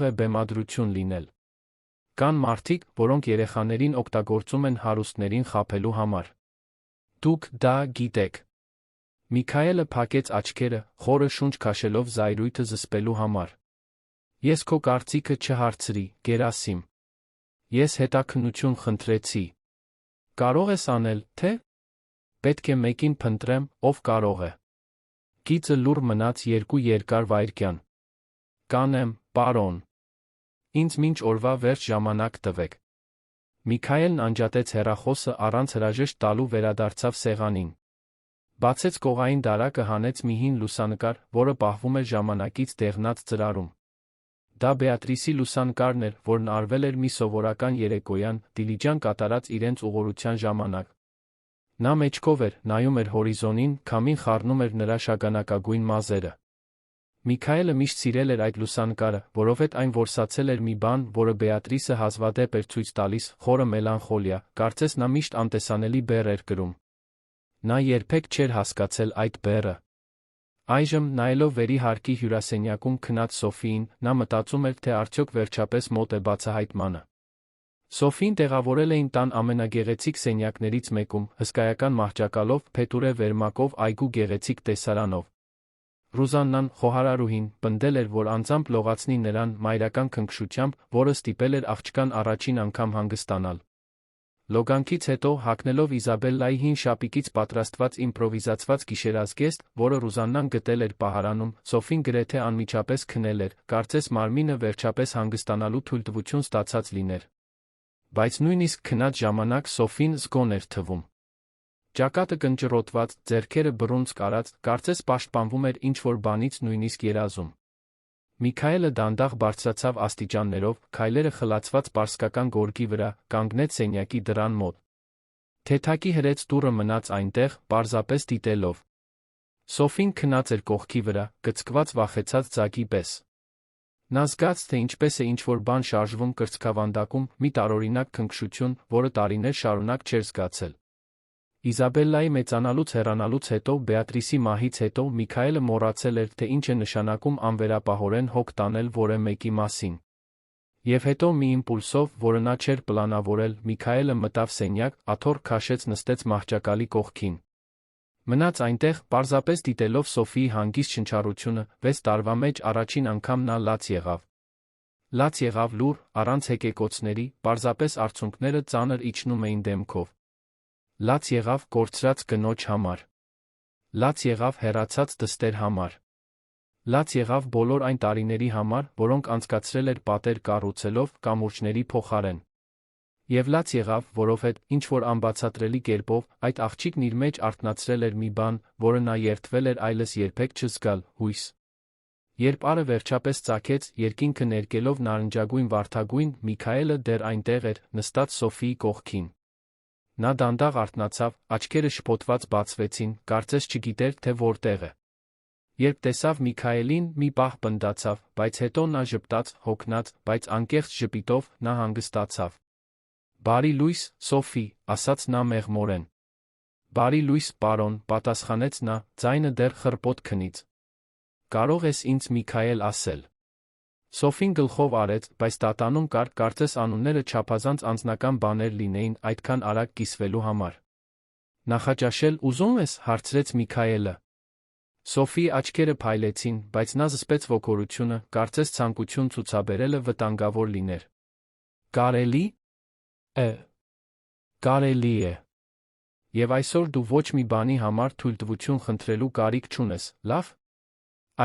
է բեմադրություն լինել։ Կան մարդիկ, որոնք երեխաներին օգտագործում են հարուստներին խաբելու համար։ Դուք դա գիտեք։ Միքայելը փակեց աչքերը, խորը շունչ քաշելով զայրույթը զսպելու համար։ Ես քո կարծիքը չհարցրի, Գերասիմ։ Ես հետաքննություն խնդրեցի։ Կարող ես անել, թե։ Պետք է մեկին փնտրեմ, ով կարող է։ Գիծը լուռ մնաց 2 երկար վայրկյան։ Կանեմ, պարոն։ Ինձ մինչ օրվա վերջ ժամանակ տվեք։ Միքայելն անջատեց հեռախոսը առանց հրաժեշտ տալու վերադարձավ սեղանին։ Բացեց կողային դարակը, հանեց մի հին լուսանկար, որը պահվում էր ժամանակից դեղնած ծրարում։ Դա Բեատրիսի լուսանկարն էր, որն արվել էր մի սովորական երեկոյան, Դիլիջան կատարած իրենց ուղղորության ժամանակ։ Նա մեջքով էր, նայում էր հորիզոնին, քամին խառնում էր նրա շագանակագույն մազերը։ Միքայելը միշտ սիրել էր այդ լուսանկարը, որովհետև այն որսացել էր մի բան, որը Բեատրիսը հազվադեպ էր ցույց տալիս, խորը մելանխոլիա, կարծես նա միշտ անտեսանելի բեռ էր կրում։ Նա երբեք չէր հասկացել այդ բեռը։ Այժմ, նայելով վերի հարկի հյուրասենյակում քնած Սոֆիին, նա մտածում էր, թե արդյոք վերջապես մոտ է բացահայտմանը։ Սոֆին տեղավորել էին տան ամենագեղեցիկ սենյակներից մեկում, հսկայական մահճակալով, փետուրե վերմակով, այգու գեղեցիկ տեսարանով։ Ռուզաննան, խոհարարուհին, պնդել էր, որ անձամբ լողացնի նրան մայրական քնքշությամբ, որը ստիպել էր աղջկան առաջին անգամ հանգստանալ։ Լոգանքից հետո, հագնելով Իզաբելլայի հին շապիկից պատրաստված իմպրովիզացված գիշերազգեստ, որը Ռուզաննան գտել էր պահարանում, Սոֆին գրեթե անմիջապես քնել էր, կարծես մարմինը վերջապես հանգստանալու թույլտվություն ստացած լիներ։ Բայց նույնիսկ քնած ժամանակ Սոֆին զգոն էր թվում։ Ճակատը կնճռոտված, ձեռքերը բռունցք արած, կարծես պաշտպանվում էր ինչ-որ բանից, նույնիսկ երազում։ Միքայելը դանդաղ բարձրացավ աստիճաններով, քայլերը խլացված պարսկական գորգի վրա, կանգնեց սենյակի դռան մոտ։ Թեթակի հրեց դուռը մնաց այնտեղ, պարզապես դիտելով։ Սոֆին քնած էր կողքի վրա, կծկված վախեցած ձագի պես։ Նա զգաց, թե ինչպես է ինչ-որ բան շարժվում կրծքավանդակում, մի տարօրինակ քնքշություն, որը տարիներ շարունակ չէր զգացել։ Իզաբելլայի մեծանալուց հեռանալուց հետո, Բեատրիսի մահից հետո, Միքայելը մոռացել էր, թե ինչ է նշանակում անվերապահորեն հոգ տանել որե մեկի մասին։ Եվ հետո մի իմպուլսով, որը նա չէր պլանավորել, Միքայելը մտավ սենյակ, աթոռ քաշեց, նստեց մահճակալի կողքին։ Մնաց այնտեղ, պարզապես դիտելով Սոֆիի հանգիստ շնչառությունը, 6 տարվա մեջ առաջին անգամ նա լաց եղավ։ Լաց եղավ լուռ, առանց հեկեկոցների, պարզապես արցունքները ծանր իջնում էին դեմքով։ Լաց եղավ կորցրած կնոջ համար։ Լաց եղավ հեռացած դստեր համար։ Լաց եղավ բոլոր այն տարիների համար, որոնք անցկացրել էր պատեր կառուցելով, կամուրջների փոխարեն։ Եվ լաց եղավ, որովհետև ինչ-որ անբացատրելի կերպով, այդ աղջիկն իր մեջ արթնացրել էր մի բան, որը նա երդվել էր այլս երբեք չզգալ՝ հույս։ Երբ առը վերջապես ծագեց, երկինքը ներկելով նարնջագույն վարդագույն, Միքայելը դեռ այնտեղ էր, նստած Սոֆիի կողքին։ Նա դանդաղ արթնացավ, աչքերը շփոթված բացվեցին, կարծես չգիտեր, թե որտեղ է։ Երբ տեսավ Միքայելին, մի պահ պնդացավ, բայց հետո նա ժպտաց, հոգնած, բայց անկեղծ ժպիտով, նա հանգստացավ։ «Բարի լույս, Սոֆի», ասաց նա մեղմորեն։ «Բարի լույս, պարոն», պատասխանեց նա, ձայնը դեռ խռպոտ քնից։ «Կարող ես ինձ Միքայել ասել»։ Սոֆին գլխով արեց, բայց տատանում կար, կարծես անունները չափազանց անձնական բաներ լինեին այդքան արագ կիսվելու համար։ «Նախաճաշել ուզում ես», հարցրեց Միքայելը։ Սոֆիի աչքերը փայլեցին, բայց նա զսպեց ոգորությունը, կարծես ցանկություն ցուցաբերելը վտանգավոր լիներ։ «Կարելի է»։ «Կարելի է»։ Եվ այսօր դու ոչ մի բանի համար թույլտվություն խնդրելու կարիք չունես, լավ։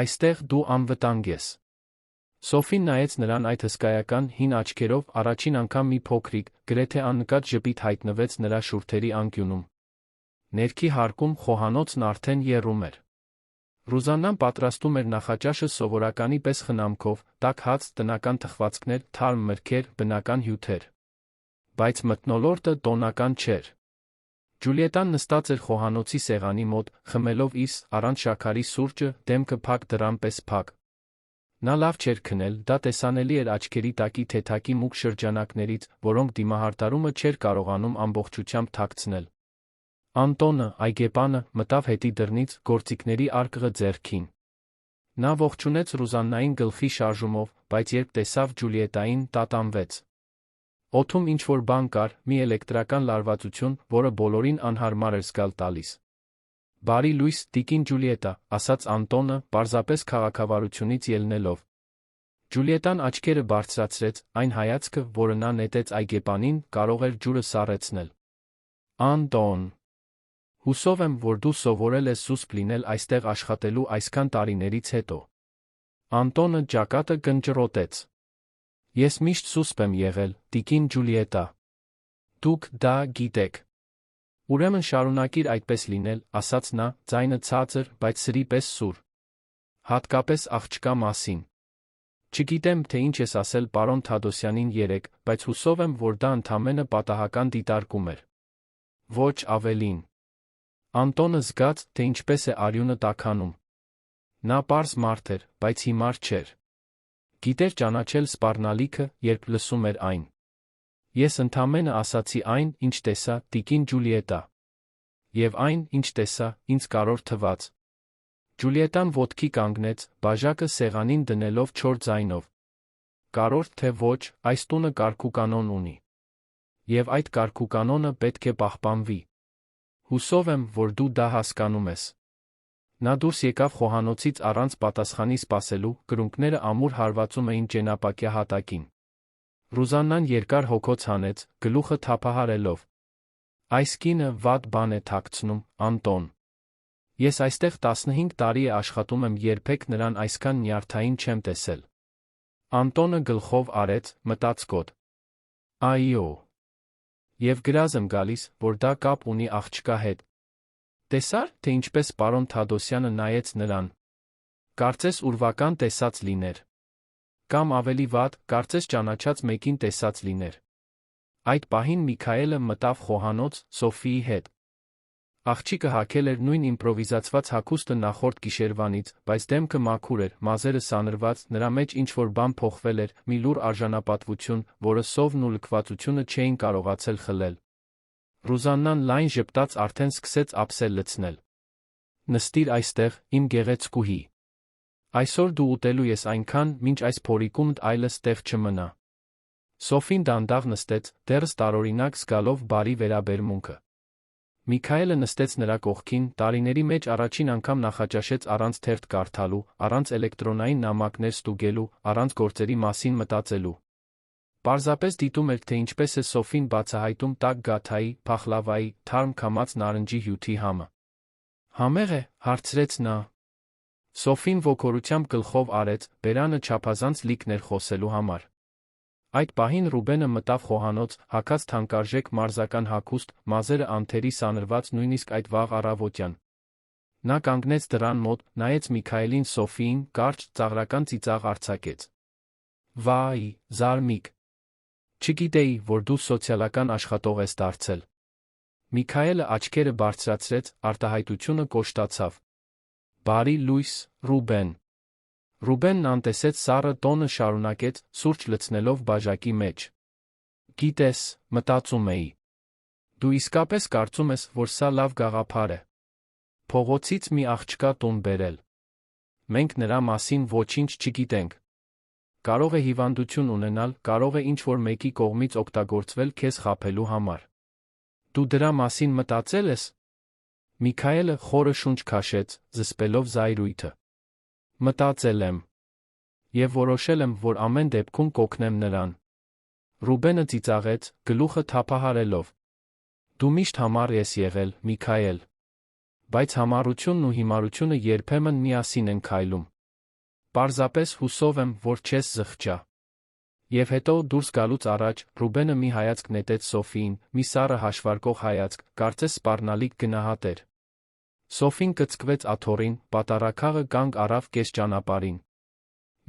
Այստեղ դու անվտանգ ես։ Սոֆին նայեց նրան այդ հսկայական, հին աչքերով, առաջին անգամ մի փոքրիկ, գրեթե աննկատ ժպիտ հայտնվեց նրա շուրթերի անկյունում։ Ներքի հարկում խոհանոցն արդեն եռում էր։ Ռուզաննան պատրաստում էր նախաճաշը սովորականի պես խնամքով, տաք հաց, տնական թխվածքներ, թարմ մրգեր, բնական հյութեր։ Բայց մթնոլորտը տոնական չէր։ Ջուլիետան նստած էր խոհանոցի սեղանի մոտ, խմելով իր առանց շաքարի սուրճը, դեմքը փակ դռան պես փակ։ Նա լավ չէր քնել, դա տեսանելի էր աչքերի տակի թեթակի մուգ շրջանակներից, որոնք դիմահարդարումը չէր կարողանում ամբողջությամբ թաքցնել։ Անտոնը, այգեպանը, մտավ հետի դռնից, գործիքների արկղը ձեռքին։ Նա ողջունեց Ռուզաննային գլխի շարժումով, բայց երբ տեսավ Ջուլիետային, տատանվեց։ Օդում ինչ-որ բան կար, մի էլեկտրական լարվածություն, որը բոլորին անհարմար էր զգալ տալիս։ «Բարի լույս, տիկին Ջուլիետա», ասաց Անտոնը, պարզապես քաղաքավարությունից ելնելով։ Ջուլիետան աչքերը բարձրացրեց, այն հայացքը, որը նա նետեց այգեպանին, կարող էր ջուրը սառեցնել։ «Անտոն, հուսով եմ, որ դու սովորել ես զուսպ լինել այստեղ աշխատելու այսքան տարիներից հետո»։ Անտոնը ճակատը կնճռոտեց։ «Ես միշտ զուսպ եմ եղել, տիկին Ջուլիետա։ Դուք դա գիտեք։ Ուրեմն շարունակիր այդպես լինել», ասաց նա, ձայնը ցածր, բայց սրի պես սուր։ «Հատկապես աղջկա մասին։ Չգիտեմ, թե ինչ ես ասել պարոն Թադոսյանին երեկ, բայց հուսով եմ, որ դա ընդամենը պատահական դիտարկում էր։ Ոչ ավելին»։ Անտոնը զգաց, թե ինչպես է արյունը տաքանում։ Նա պարզ մարդ էր, բայց հիմար չէր։ Գիտեր ճանաչել սպառնալիքը, երբ լսում էր այն։ «Ես ընդամենը ասացի այն, ինչ տեսա, տիկին Ջուլիետա։ Եվ այն, ինչ տեսա, ինձ կարևոր թվաց»։ Ջուլիետան ոտքի կանգնեց, բաժակը սեղանին դնելով չոր ձայնով։ «Կարևոր թե ոչ, այս տունը կարգուկանոն ունի։ Եվ այդ կարգուկանոնը պետք է պահպանվի։ Հուսով եմ, որ դու դա հասկանում ես»։ Նա դուրս եկավ խոհանոցից առանց պատասխանի սպասելու, կրունկները ամուր հարվածում էին ճենապակյա հատակին։ Ռուզաննան երկար հոգոց հանեց, գլուխը թափահարելով։ «Այս կինը վատ բան է թաքցնում, Անտոն։ Ես այստեղ 15 տարի է աշխատում եմ, երբեք նրան այսքան նյարդային չեմ տեսել»։ Անտոնը գլխով արեց, մտածկոտ։ «Այո։ Եվ գրազ եմ գալիս, որ դա կապ ունի աղջկա հետ։ Տեսա՞ր, թե ինչպես պարոն Թադոսյանը նայեց նրան։ Կարծես ուրվական տեսած լիներ։ Կամ ավելի վատ, կարծես ճանաչած մեկին տեսած լիներ»։ Այդ պահին Միքայելը մտավ խոհանոց, Սոֆիի հետ։ Աղջիկը հագել էր նույն իմպրովիզացված հագուստը նախորդ գիշերվանից, բայց դեմքը մաքուր էր, մազերը սանրված, նրա մեջ ինչ-որ բան փոխվել էր, մի լուռ արժանապատվություն, որը սովն ու լքվածությունը չէին կարողացել խլել։ Ռուզաննան լայն ժպտաց արդեն սկսեց ափսել լցնել։ «Նստիր այստեղ, իմ գեղեցկուհի։ Այսօր դու ուտելու ես այնքան, մինչ այս փորիկումդ այլս տեղ չմնա»։ Սոֆին դանդաղ նստեց, դեռս տարօրինակ զգալով բարի վերաբերմունքը։ Միքայելը նստեց նրա կողքին, տարիների մեջ առաջին անգամ նախաճաշեց առանց թերթ կարդալու, առանց էլեկտրոնային նամակներ ստուգելու, առանց գործերի մասին մտածելու։ Պարզապես դիտում էր, թե ինչպես է Սոֆին բացահայտում տաք գաթայի, փախլավայի, թարմ քամած նարնջի հյութի համը։ «Համե՞ղ է», հարցրեց նա։ Սոֆին ոգորությամբ գլխով արեց, բերանը չափազանց լիքն էր խոսելու համար։ Այդ պահին Ռուբենը մտավ խոհանոց, հագած թանկարժեք մարզական հագուստ, մազերը անթերի սանրված նույնիսկ այդ վաղ առավոտյան։ Նա կանգնեց դռան մոտ, նայեց Միքայելին, Սոֆիին, կարճ, ծաղրական ծիծաղ արձակեց։ «Վայ, զարմիկ։ Չգիտեի, որ դու սոցիալական աշխատող ես դարձել»։ Միքայելը աչքերը բարձրացրեց, արտահայտությունը կոշտացավ։ «Բարի լույս, Ռուբեն»։ Ռուբենն անտեսեց սառը տոնը շարունակեց, սուրճ լցնելով բաժակի մեջ։ «Գիտես, մտածում էի։ Դու իսկապես կարծում ես, որ սա լավ գաղափար է։ Փողոցից մի աղջկա տուն բերել։ Մենք նրա մասին ոչինչ չգիտենք։ Կարող է հիվանդություն ունենալ, կարող է ինչ-որ մեկի կողմից օգտագործվել քեզ խաբելու համար։ Դու դրա մասին մտածել ես»։ Միքայելը խորը շունչ քաշեց, զսպելով զայրույթը։ «Մտածել եմ։ Եվ որոշել եմ, որ ամեն դեպքում կօգնեմ նրան»։ Ռուբենը ծիծաղեց, գլուխը թափահարելով։ «Դու միշտ համառ ես եղել, Միքայել։ Բայց համառությունն ու հիմարությունը երբեմն միասին են քայլում։ Պարզապես հուսով եմ, որ չես զղջա»։ Եվ հետո, դուրս գալուց առաջ, Ռուբենը մի հայացք նետեց Սոֆիին, մի սառը հաշվարկող հայացք, կարծես սպառնալիք գնահատեր։ Սոֆին կծկվեց աթոռին, պատառաքաղը կանգ առավ կես ճանապարհին։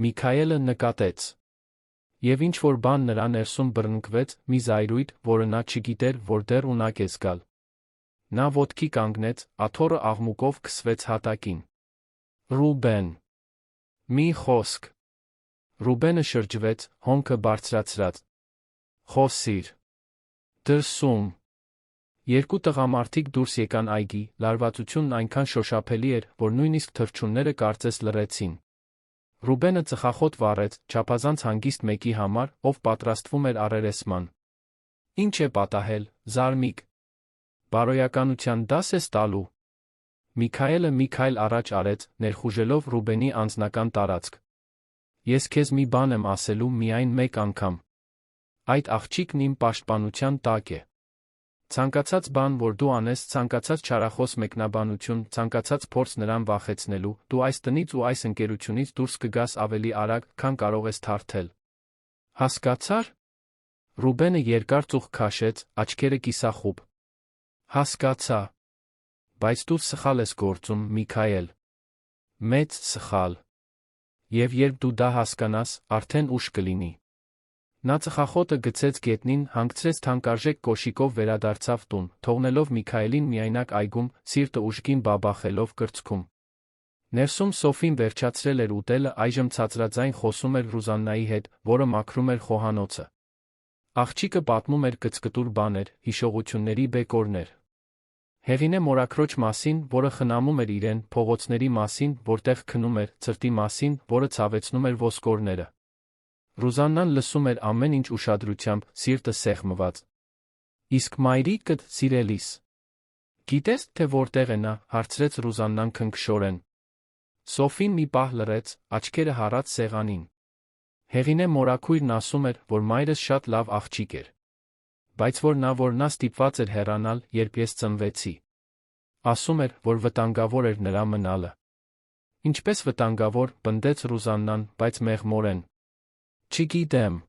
Միքայելը նկատեց։ Եվ ինչ-որ բան նրա ներսում բռնկվեց, մի զայրույթ, որը նա չգիտեր, որ դեռ ունակ է զգալ։ Նա ոտքի կանգնեց, աթոռը աղմուկով քսվեց հատակին։ Ռուբեն։ Մի խոսք։ Ռուբենը շրջվեց, հոնքը բարձրացրած։ Խոսիր։ Դրսում։ Երկու տղամարդիկ դուրս եկան այգի, լարվածությունն այնքան շոշափելի էր, որ նույնիսկ թռչունները կարծես լռեցին։ Ռուբենը ծխախոտ վառեց, չափազանց հանգիստ մեկի համար, ով պատրաստվում էր առերեսման։ Ինչ է պատահել, զարմիկ։ Բարոյականության դաս ես տալու։ Միքայելը մի քայլ առաջ արեց, ներխուժելով Ռուբենի անձնական տարածք։ Ես քեզ մի բան եմ ասելու միայն մեկ անգամ։ Այդ աղջիկն իմ պաշտպանության տակ է։ Ցանկացած բան, որ դու անես, ցանկացած չարախոս մեկնաբանություն, ցանկացած փորձ նրան վախեցնելու, դու այս տնից ու այս ընկերությունից դուրս կգաս ավելի արագ, քան կարող ես թարթել։ Հասկացա՞ր։ Ռուբենը երկար ծուխ քաշեց, աչքերը կիսախուբ։ Հասկացա։ Բայց դու սխալ ես գործում, Միքայել։ Մեծ սխալ։ Եվ երբ դու դա հասկանաս, արդեն ուշ կլինի։ Նա ծխախոտը գցեց գետնին, հանգցրեց թանկարժեք կոշիկով վերադարձավ տուն, թողնելով Միքայելին միայնակ այգում, սիրտը ուժգին բաբախելով կրծքում։ Ներսում Սոֆին վերջացրել էր ուտելը, այժմ ցածրաձայն խոսում էր Ռուզաննայի հետ, որը մաքրում էր խոհանոցը։ Աղջիկը պատմում էր կծկտուր բաներ, հիշողությունների բեկորներ։ Հեղինե մորաքրոջ մասին, որը խնամում էր իրեն, փողոցների մասին, որտեղ քնում էր, ցրտի մասին, որը ցավեցնում էր ոսկորները։ Ռուզաննան լսում էր ամեն ինչ ուշադրությամբ, սիրտը սեղմված։ Իսկ մայրիկդ, սիրելիս։ Գիտես, թե որտեղ է նա, հարցրեց Ռուզաննան քնքշորեն։ Սոֆին մի պահ լռեց, աչքերը հառած սեղանին։ Հեղինե մորաքույրն ասում էր, որ մայրս շատ լավ աղջիկ էր։ Բայց որ նա ստիպված էր հեռանալ, երբ ես ծնվեցի։ Ասում էր, որ վտանգավոր էր նրա մնալը։ Ինչպես վտանգավոր, պնդեց Ռուզաննան, բայց մեղմորեն։ Չգիտեմ։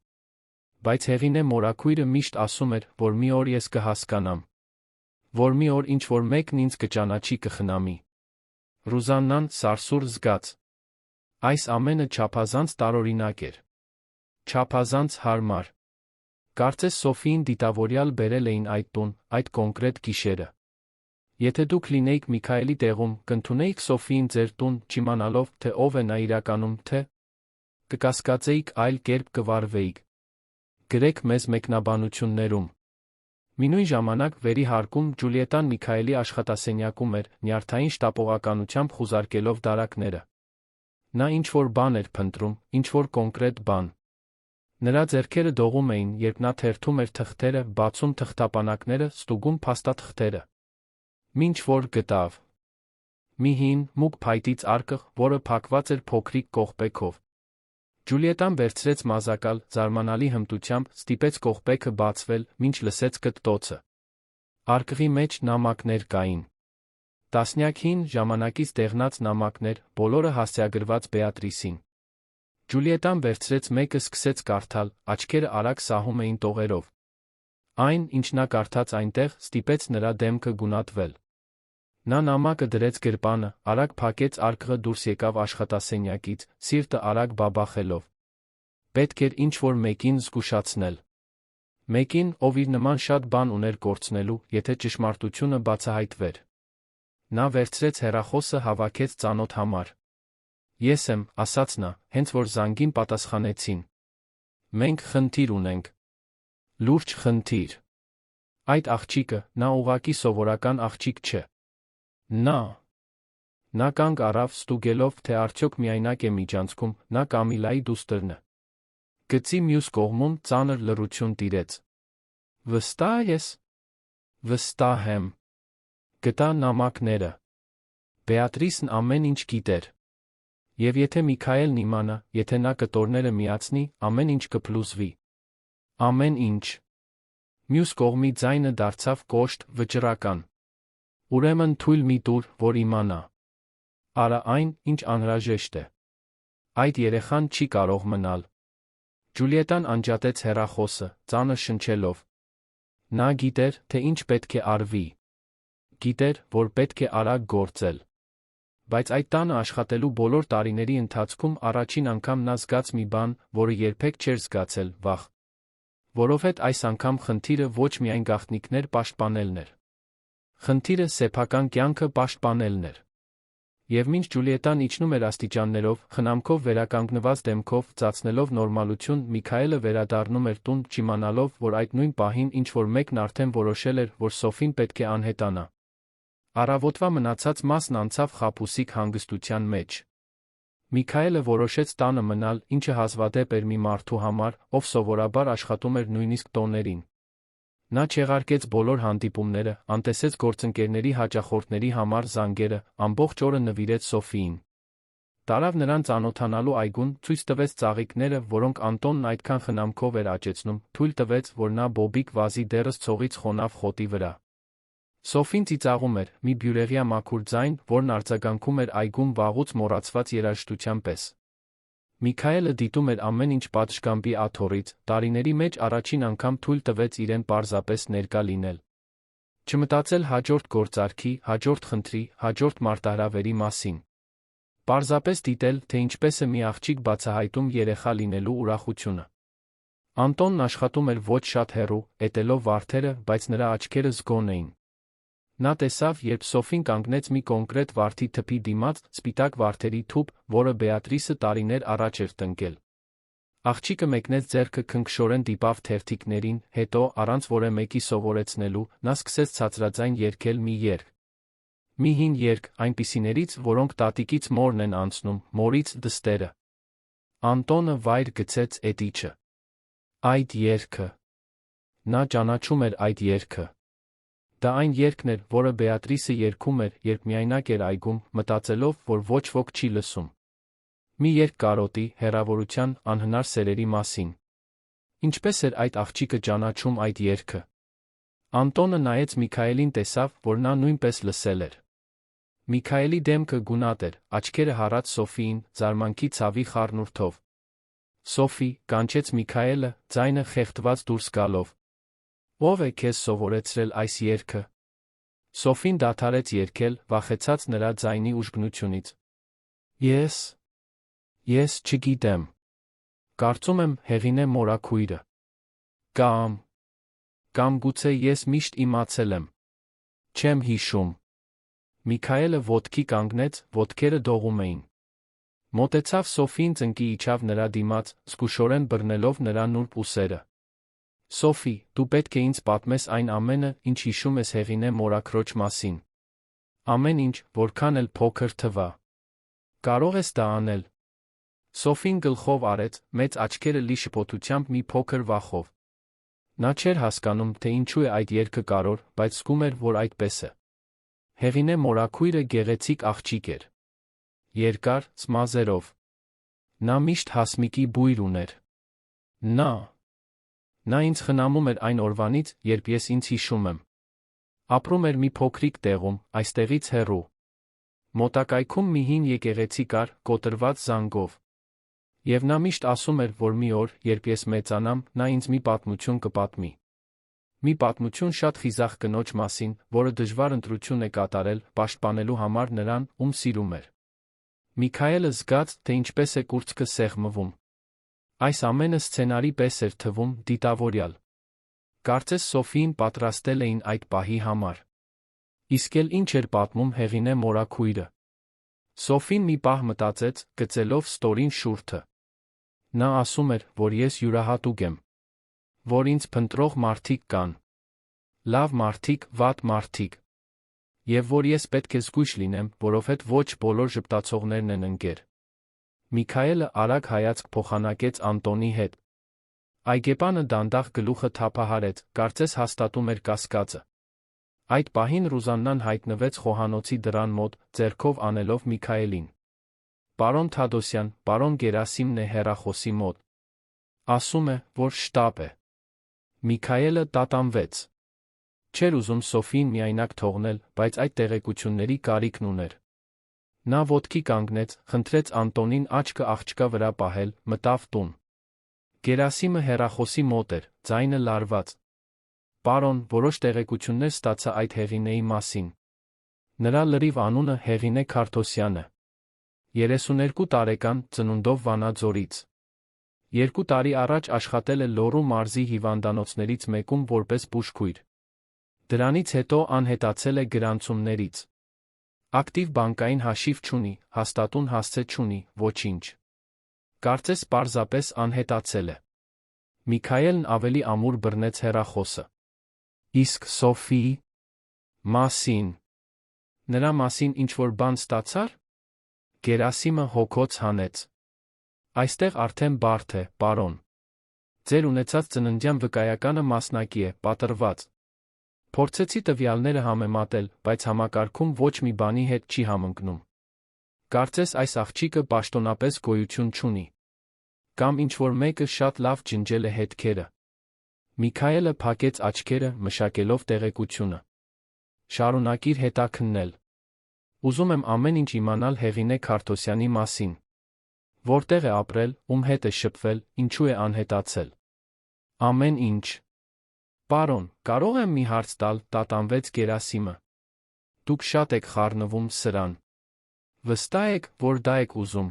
Բայց հեղինե մորաքույրը միշտ ասում էր, որ մի օր ես կհասկանամ։ Որ մի օր ինչ-որ մեկն ինձ կճանաչի կխնամի։ Ռուզաննան սարսուռ զգաց։ Այս ամենը չափազանց տարօրինակ էր։ Չափազանց հարմար։ Կարծես Սոֆիին դիտավորյալ բերել էին այդ տուն, այդ կոնկրետ գիշերը։ Եթե դուք լինեիք Միքայելի տեղում, կընդունեիք Սոֆիին ձեր տուն, չիմանալով, թե ով է նա իրականում, թե կկասկածեիք, այլ կերպ կվարվեիք։ Գրեք մեզ մեկնաբանություններում։ Մինույն ժամանակ վերի հարկում Ջուլիետան Միքայելի աշխատասենյակում էր, նյարդային շտապողականությամբ խուզարկելով դարակները։ Նա ինչ-որ բան էր փնտրում, ինչ-որ կոնկրետ բան։ Նրա ձեռքերը դողում էին, երբ նա թերթում էր թղթերը, բացում թղթապանակները, ստուգում փաստաթղթերը։ Մինչ որ գտավ մի հին, մուգ փայտից արկղ, որը փակված էր փոքրիկ կողպեքով։ Ջուլիետան վերցրեց մազակալ, զարմանալի հմտությամբ, ստիպեց կողպեքը բացվել, մինչ լսեց կտտոցը։ Արկղի մեջ նամակներ կային։ Տասնյակ հին, ժամանակից դեղնած նամակներ, բոլորը հասցեագրված Բեատրիսին։ Ջուլիետան վերցրեց մեկը, սկսեց կարդալ, աչքերը արագ սահում էին տողերով։ Այն, ինչ նա կարդաց այնտեղ, ստիպեց նրա դեմքը գունատվել։ Նա նամակը դրեց գրպանը, արագ փակեց արկղը, դուրս եկավ աշխատասենյակից, սիրտը արագ բաբախելով։ Պետք էր ինչ-որ մեկին զգուշացնել։ Մեկին, ով իր նման շատ բան ուներ կորցնելու, եթե ճշմարտությունը բացահայտվեր։ Նա վերցրեց հեռախոսը, հավաքեց ծանոթ համար։ Ես եմ, ասաց նա, հենց որ զանգին պատասխանեցին։ Մենք խնդիր ունենք։ Լուրջ խնդիր։ Այդ աղջիկը, նա ուղղակի սովորական աղջիկ չէ։ Նա կանգ առավ, ստուգելով, թե արդյոք միայնակ է միջանցքում, նա Կամիլայի դուստրն է։ Գծի մյուս կողմում ծանր լռություն տիրեց։ Վստահ ես։ Վստահ եմ։ Գտա նամակները։ Բեատրիսն ամեն ինչ գիտեր։ Եվ եթե Միքայելն իմանա, եթե նա կտորները միացնի, ամեն ինչ կփլուզվի։ Ամեն ինչ։ Մյուս կողմի ձայնը դարձավ կոշտ, վճռական։ Ուրեմն թույլ մի տուր, որ իմանա։ Արա այն, ինչ անհրաժեշտ է։ Այդ երեխան չի կարող մնալ։ Ջուլիետան անջատեց հեռախոսը, ծանր շնչելով։ Նա գիտեր, թե ինչ պետք է արվի։ Գիտեր, որ պետք է արագ գործել։ Բայց այդ տանը աշխատելու բոլոր տարիների ընթացքում առաջին անգամ նա զգաց մի բան, որը երբեք չէր զգացել՝ վախ։ Որովհետև այս անգամ խնդիրը ոչ միայն գաղտնիքներ պաշտպանելն էր։ Խնդիրը սեփական կյանքը պաշտպանելն էր։ Եվ մինչ Ջուլիետան իջնում էր աստիճաններով, խնամքով վերականգնված դեմքով, ծածնելով նորմալություն, Միքայելը վերադառնում էր տուն, չիմանալով, որ այդ նույն պահին ինչ-որ մեկն արդեն որոշել էր, որ Սոֆին պետք է անհետանա։ Առավոտվա մնացած մասն անցավ խաբուսիկ հանգստության մեջ։ Միքայելը որոշեց տանը մնալ, ինչը հազվադեպ էր մի մարդու համար, ով սովորաբար աշխատում էր նույնիսկ տոներին։ Նա չեղարկեց բոլոր հանդիպումները, անտեսեց գործընկերների հաճախորդների համար զանգերը, ամբողջ օրը նվիրեց Սոֆիին։ Տարավ նրան ծանոթանալու այգուն, ցույց տվեց ծաղիկները, որոնք Անտոնն այդքան խնամքով էր աճեցնում, թույլ տվեց, որ նա բոբիկ վազի դեռս ցողից խոնավ խոտի վրա։ Սոֆին ծիծաղում էր, մի բյուրեղյա մաքուր ձայն, որն արձագանքում էր այգում վաղուց մոռացված երաժշտության պես։ Միքայելը դիտում էր ամեն ինչ պատշգամբի աթոռից, տարիների մեջ առաջին անգամ թույլ տվեց իրեն պարզապես ներկա լինել։ Չմտածել հաջորդ գործարքի, հաջորդ խնդրի, հաջորդ մարտահրավերի մասին։ Պարզապես դիտել, թե ինչպես է մի աղջիկ բացահայտում երեխա լինելու ուրախությունը։ Անտոնն աշխատում էր ոչ շատ հեռու, էտելով վարդերը, բայց նրա աչքերը զգոն էին։ Նա տեսավ, երբ Սոֆին կանգնեց մի կոնկրետ վարդի թփի դիմաց, սպիտակ վարդերի թուփ, որը Բեատրիսը տարիներ առաջ էր տնկել։ Աղջիկը մեկնեց ձեռքը քնքշորեն դիպավ թերթիկներին, հետո, առանց որե մեկի սովորեցնելու, նա սկսեց ցածրաձայն երգել մի երգ։ Մի հին երգ, այնպիսիներից, որոնք տատիկից մորն են անցնում, մորից դստերը։ Անտոնը վայր գցեց էտիչը։ Այդ երգը։ Նա ճանաչում էր այդ երգը։ Դա այն երգն էր, որը Բեատրիսը երգում էր, երբ միայնակ էր այգում, մտածելով, որ ոչ ոք չի լսում։ Մի երգ կարոտի, հեռավորության, անհնար սերերի մասին։ Ինչպես էր այդ աղջիկը ճանաչում այդ երգը։ Անտոնը նայեց Միքայելին, տեսավ, որ նա նույնպես լսել էր։ Միքայելի դեմքը գունատ էր, աչքերը հառած Սոֆիին, զարմանքի ցավի խառնուրդով։ Սոֆի, կանչեց Միքայելը, ձայնը խեղդված դուրս գալով։ Ո՞վ է քեզ սովորեցրել այս երգը։ Սոֆին դադարեց երգել, վախեցած նրա ձայնի ուժգնությունից։ Ես չգիտեմ։ Կարծում եմ, հեղին է մորաքույրը։ Կամ գուցե ես միշտ իմացել եմ։ Չեմ հիշում։ Միքայելը ոտքի կանգնեց, ոտքերը դողում էին։ Մոտեցավ Սոֆիին, ծնկի իջավ նրա դիմաց, զգուշորեն բռնելով նրա նուրբ ուսերը։ Սոֆի, դու պետք է ինձ պատմես այն ամենը, ինչ հիշում ես հեղինե մորաքրոջ մասին։ Ամեն ինչ, որքան էլ փոքր թվա։ Կարող ես դա անել։ Սոֆին գլխով արեց, մեծ աչքերը լի շփոթությամբ մի փոքր վախով։ Նա չէր հասկանում, թե ինչու է այդ երգը կարևոր, բայց զգում էր, որ այդպես է։ Հեղինե մորաքույրը գեղեցիկ աղջիկ էր։ Երկար, ծմազերով։ Նա միշտ հասմիկի բույր ուներ։ Նա ինձ խնամում էր այն օրվանից, երբ ես ինձ հիշում եմ։ Ապրում էր մի փոքրիկ տեղում, այստեղից հեռու։ Մոտակայքում մի հին եկեղեցի կար, կոտրված զանգով։ Եվ նա միշտ ասում էր, որ մի օր, երբ ես մեծանամ, նա ինձ մի պատմություն կպատմի։ Մի պատմություն շատ խիզախ կնոջ մասին, որը դժվար ընտրություն է կատարել, պաշտպանելու համար նրան, ում սիրում էր։ Միքայելը զգաց, թե ինչպես է կուրծքը սեղմվում։ Այս ամենը սցենարի պես էր թվում, դիտավորյալ։ Կարծես Սոֆիին պատրաստել էին այդ պահի համար։ Իսկ էլ ինչ էր պատմում հեղինե մորաքույրը։ Սոֆին մի պահ մտածեց, գծելով ստորին շուրթը։ Նա ասում էր, որ ես յուրահատուկ եմ։ Որ ինձ փնտրող մարդիկ կան։ Լավ մարդիկ, վատ մարդիկ։ Եվ որ ես պետք է զգույշ լինեմ, որովհետև ոչ բոլոր ժպտացողներն են ընկեր։ Միքայելը արագ հայացք փոխանակեց Անտոնի հետ։ Այգեպանը դանդաղ գլուխը թափահարեց, կարծես հաստատում էր կասկածը։ Այդ պահին Ռուզաննան հայտնվեց խոհանոցի դռան մոտ, ձեռքով անելով Միքայելին։ Պարոն Թադոսյան, պարոն Գերասիմն է հեռախոսի մոտ։ Ասում է, որ շտապ է։ Միքայելը տատանվեց։ Չէր ուզում Սոֆիին միայնակ թողնել, բայց այդ տեղեկությունների կարիքն ուներ։ Նա ոտքի կանգնեց, խնդրեց Անտոնին աչքը աղջկա վրա պահել, մտավ տուն։ Գերասիմը հեռախոսի մոտ էր, ձայնը լարված։ Պարոն, որոշ տեղեկություններ ստացա այդ հեղինեի մասին։ Նրա լրիվ անունը Հեղինե Քարթոսյանը։ 32 տարեկան, ծնունդով Վանաձորից։ 2 տարի առաջ աշխատել է Լոռու մարզի հիվանդանոցներից մեկում որպես բուժքույր։ Դրանից հետո անհետացել է գրանցումներից։ Ակտիվ բանկային հաշիվ չունի, հաստատուն հասցե չունի, ոչինչ։ Կարծես պարզապես անհետացել է։ Միքայելն ավելի ամուր բռնեց հեռախոսը։ Իսկ Սոֆիի մասին։ Նրա մասին ինչ-որ բան ստացա՞ր։ Գերասիմը հոգոց հանեց։ Այստեղ արդեն բարդ է, պարոն։ Ձեր ունեցած ծննդյան վկայականը մասնակի է, պատրված։ Փորձեցի տվյալները համեմատել, բայց համակարգում ոչ մի բանի հետ չի համընկնում։ Կարծես այս աղջիկը պաշտոնապես գոյություն չունի։ Կամ ինչ-որ մեկը շատ լավ ջնջել է հետքերը։ Միքայելը փակեց աչքերը, մշակելով տեղեկությունը։ Շարունակիր հետաքննել։ Ուզում եմ ամեն ինչ իմանալ Հեղինե Քարթոսյանի մասին։ Որտեղ է ապրել, ում հետ է շփվել, ինչու է անհետացել։ Ամեն ինչ։ Պարոն, կարող եմ մի հարց տալ, տատանվեց Գերասիմը։ Դուք շատ եք խառնվում սրան։ Վստահ եք, որ դա եք ուզում։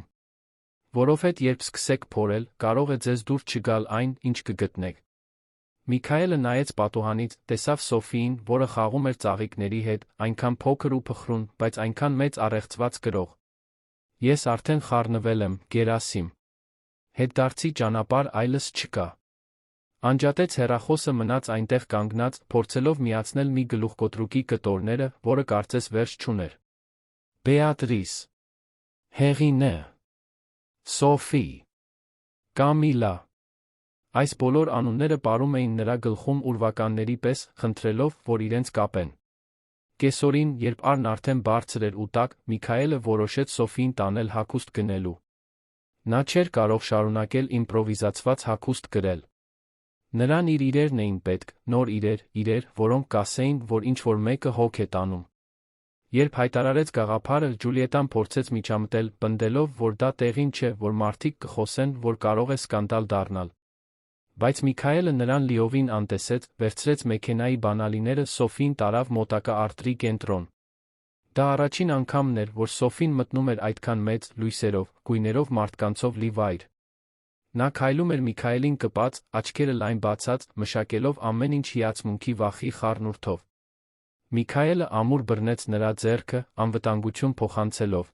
Որովհետև երբ սկսեք փորել, կարող է ձեզ դուր չգալ այն, ինչ կգտնեք։ Միքայելը նայեց պատուհանից, տեսավ Սոֆիին, որը խաղում էր ծաղիկների հետ, այնքան փոքր ու փխրուն, բայց այնքան մեծ առեղծված գրող։ Ես արդեն խառնվել եմ, Գերասիմ։ Հետդարձի ճանապարհ այլս չկա։ Անջատեց հեռախոսը, մնաց այնտեղ կանգնած, փորձելով միացնել մի գլուխկոտրուկի կտորները, որը կարծես վերջ չուներ։ Բեատրիս։ Հեղինե։ Սոֆի։ Կամիլա։ Այս բոլոր անունները պարում էին նրա գլխում ուրվականների պես, խնդրելով, որ իրենց կապեն։ Կեսօրին, երբ առն արդեն բարձր էր ու տաք, Միքայելը որոշեց Սոֆիին տանել հագուստ գնելու։ Նա չէր կարող շարունակել իմպրովիզացված հագուստ գրել։ Նրան իր իրերն էին պետք, նոր իրեր, որոնք կասեին, որ ինչ-որ մեկը հոգ է տանում։ Երբ հայտարարեց գաղափարը, Ջուլիետան փորձեց միջամտել, պնդելով, որ դա տեղին չէ, որ մարդիկ կխոսեն, որ կարող է սկանդալ դառնալ։ Բայց Միքայելը նրան լիովին անտեսեց, վերցրեց մեքենայի բանալիները, Սոֆիին տարավ մոտակա արտրի կենտրոն։ Դա առաջին անգամն էր, որ Սոֆին մտնում էր այդքան մեծ, լույսերով, գույներով մարդկանցով լի վայր։ Նա քայլում էր Միքայելին կպած, աչքերը լայն բացած, մշակելով ամեն ինչ հիացմունքի վախի խառնուրդով։ Միքայելը ամուր բռնեց նրա ձեռքը, անվտանգություն փոխանցելով։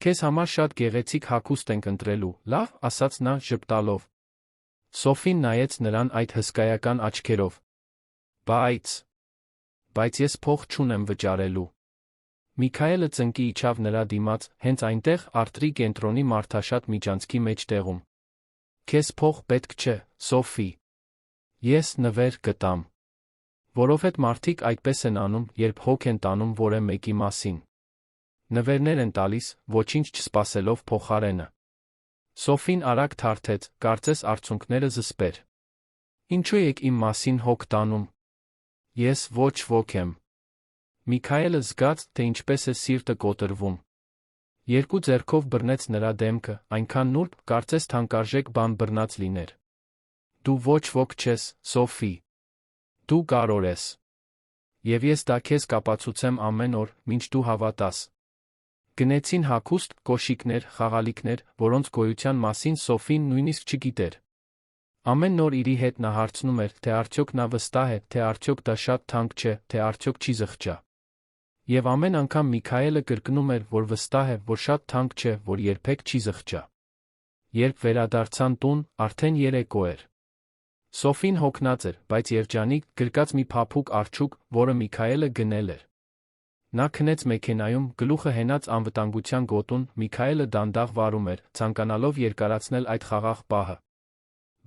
Քեզ համար շատ գեղեցիկ հագուստ ենք ընտրելու, լավ, ասաց նա, ժպտալով։ Սոֆին նայեց նրան այդ հսկայական աչքերով։ Բայց ես փող չունեմ վճարելու։ Միքայելը ծնկի իջավ նրա դիմաց, հենց այնտեղ, արտրի կենտրոնի մարդաշատ միջանցքի մեջտեղում։ Քեզ փող պետք չէ, Սոֆի։ Ես նվեր կտամ։ Որովհետև մարդիկ այդպես են անում, երբ հոգ են տանում որևէ մեկի մասին։ Նվերներ են տալիս, ոչինչ չսպասելով փոխարենը։ Սոֆին արագ թարթեց, կարծես արցունքները զսպեր։ Ինչու եք իմ մասին հոգ տանում։ Ես ոչ ոք եմ։ Միքայելը զգաց, թե ինչպես է սիրտը կոտրվում։ Երկու ձեռքով բռնեց նրա դեմքը, այնքան նուրբ, կարծես թանկարժեք բան բռնած լիներ։ Դու ոչ ոք չես, Սոֆի։ Դու կարոր ես։ Եվ ես դա քեզ կապացուցեմ ամեն օր, մինչ դու հավատաս։ Գնեցին հագուստ, կոշիկներ, խաղալիքներ, որոնց գոյության մասին Սոֆին նույնիսկ չգիտեր։ Ամեն նոր իրի հետ նա հարցնում էր, թե արդյոք նա վստահ է, թե արդյոք դա շատ թանկ չէ, թե արդյոք չի զղջա։ Եվ ամեն անգամ Միքայելը կրկնում էր, որ վստահ է, որ շատ թանկ չէ, որ երբեք չի զղջա։ Երբ վերադարձան տուն, արդեն երեկո էր։ Սոֆին հոգնած էր, բայց երջանիկ, գրկած մի փափուկ արջուկ, որը Միքայելը գնել էր։ Նա քնեց մեքենայում, գլուխը հենած անվտանգության գոտուն, Միքայելը դանդաղ վարում էր, ցանկանալով երկարացնել այդ խաղաղ պահը։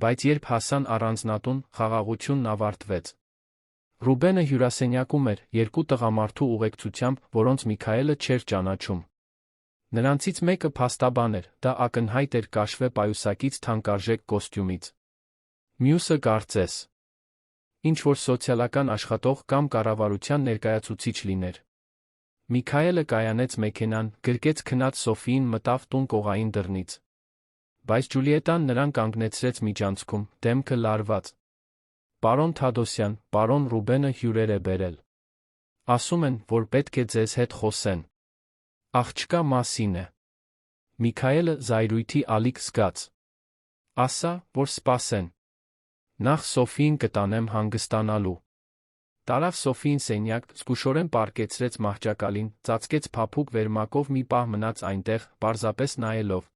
Բայց երբ հասան առանձնատուն, խաղաղությունն ավարտվեց։ Ռուբենը հյուրասենյակում էր, երկու տղամարդու ուղեկցությամբ, որոնց Միքայելը չէր ճանաչում։ Նրանցից մեկը փաստաբան էր, դա ակնհայտ էր կաշվե պայուսակից թանկարժեք կոստյումից։ Մյուսը կարծես ինչ-որ սոցիալական աշխատող կամ կառավարության ներկայացուցիչ լիներ։ Միքայելը կայանեց մեքենան, գրկեց քնած Սոֆիին, մտավ տուն կողային դռնից։ Բայց Ջուլիետան նրան կանգնեցրեց միջանցքում, դեմքը լարված։ Պարոն Թադոսյան, պարոն Ռուբենը հյուրեր է բերել։ Ասում են, որ պետք է ձեզ հետ խոսեն։ Աղջկա մասին է։ Միքայելը զայրույթի ալիք զգաց։ Ասա, որ սպասեն։ Նախ Սոֆիին կտանեմ հանգստանալու։ Տարավ Սոֆիին սենյակ, զգուշորեն պառկեցրեց մահճակալին, ծածկեց փափուկ վերմակով մի պահ մնաց այնտեղ, պարզապես նայելով։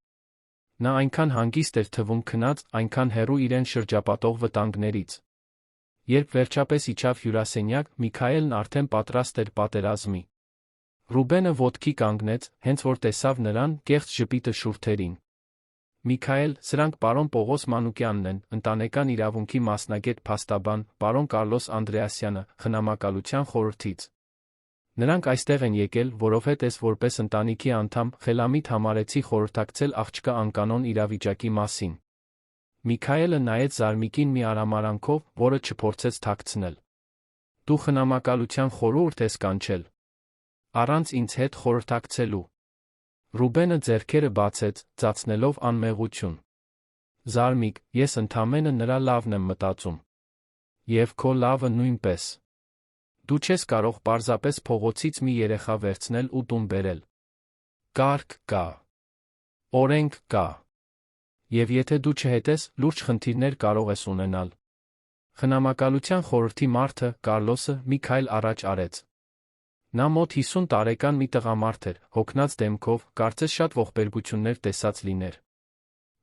Նա այնքան հանգիստ էր թվում քնած, այնքան հեռու իրեն շրջապատող վտանգներից։ Երբ վերջապես իջավ հյուրասենյակ, Միքայելն արդեն պատրաստ էր պատերազմի։ Ռուբենը ոտքի կանգնեց, հենց որ տեսավ նրան, կեղծ ժպիտը շուրթերին։ Միքայել, սրանք պարոն Պողոս Մանուկյանն են, ընտանեկան իրավունքի մասնագետ փաստաբան, պարոն Կարլոս Անդրեասյանը, խնամակալության խորհրդից։ Նրանք այստեղ են եկել, որովհետև ես որպես ընտանիքի անդամ խելամիտ համարեցի խորհրդակցել աղջկա անկանոն իրավիճակի մասին։ Միքայելը նայեց Զարմիկին մի արամարանքով, որը չփորձեց թաքցնել։ Դու խնամակալության խորհուրդ ես կանչել։ Առանց ինձ հետ խորհրդակցելու։ Ռուբենը ձեռքերը բացեց, ծածնելով անմեղություն։ Զարմիկ, ես ընդամենը նրա լավն եմ մտածում։ Եվ քո լավը նույնպես։ Դու չես կարող պարզապես փողոցից մի երեխա վերցնել ու տուն բերել։ Կարգ կա։ Օրենք կա։ Եվ եթե դու չհետես, լուրջ խնդիրներ կարող ես ունենալ։ Խնամակալության խորհրդի մարդը, Կարլոսը, մի քայլ առաջ արեց։ Նա մոտ 50 տարեկան մի տղամարդ էր, հոգնած դեմքով, կարծես շատ ողբերգություններ տեսած լիներ։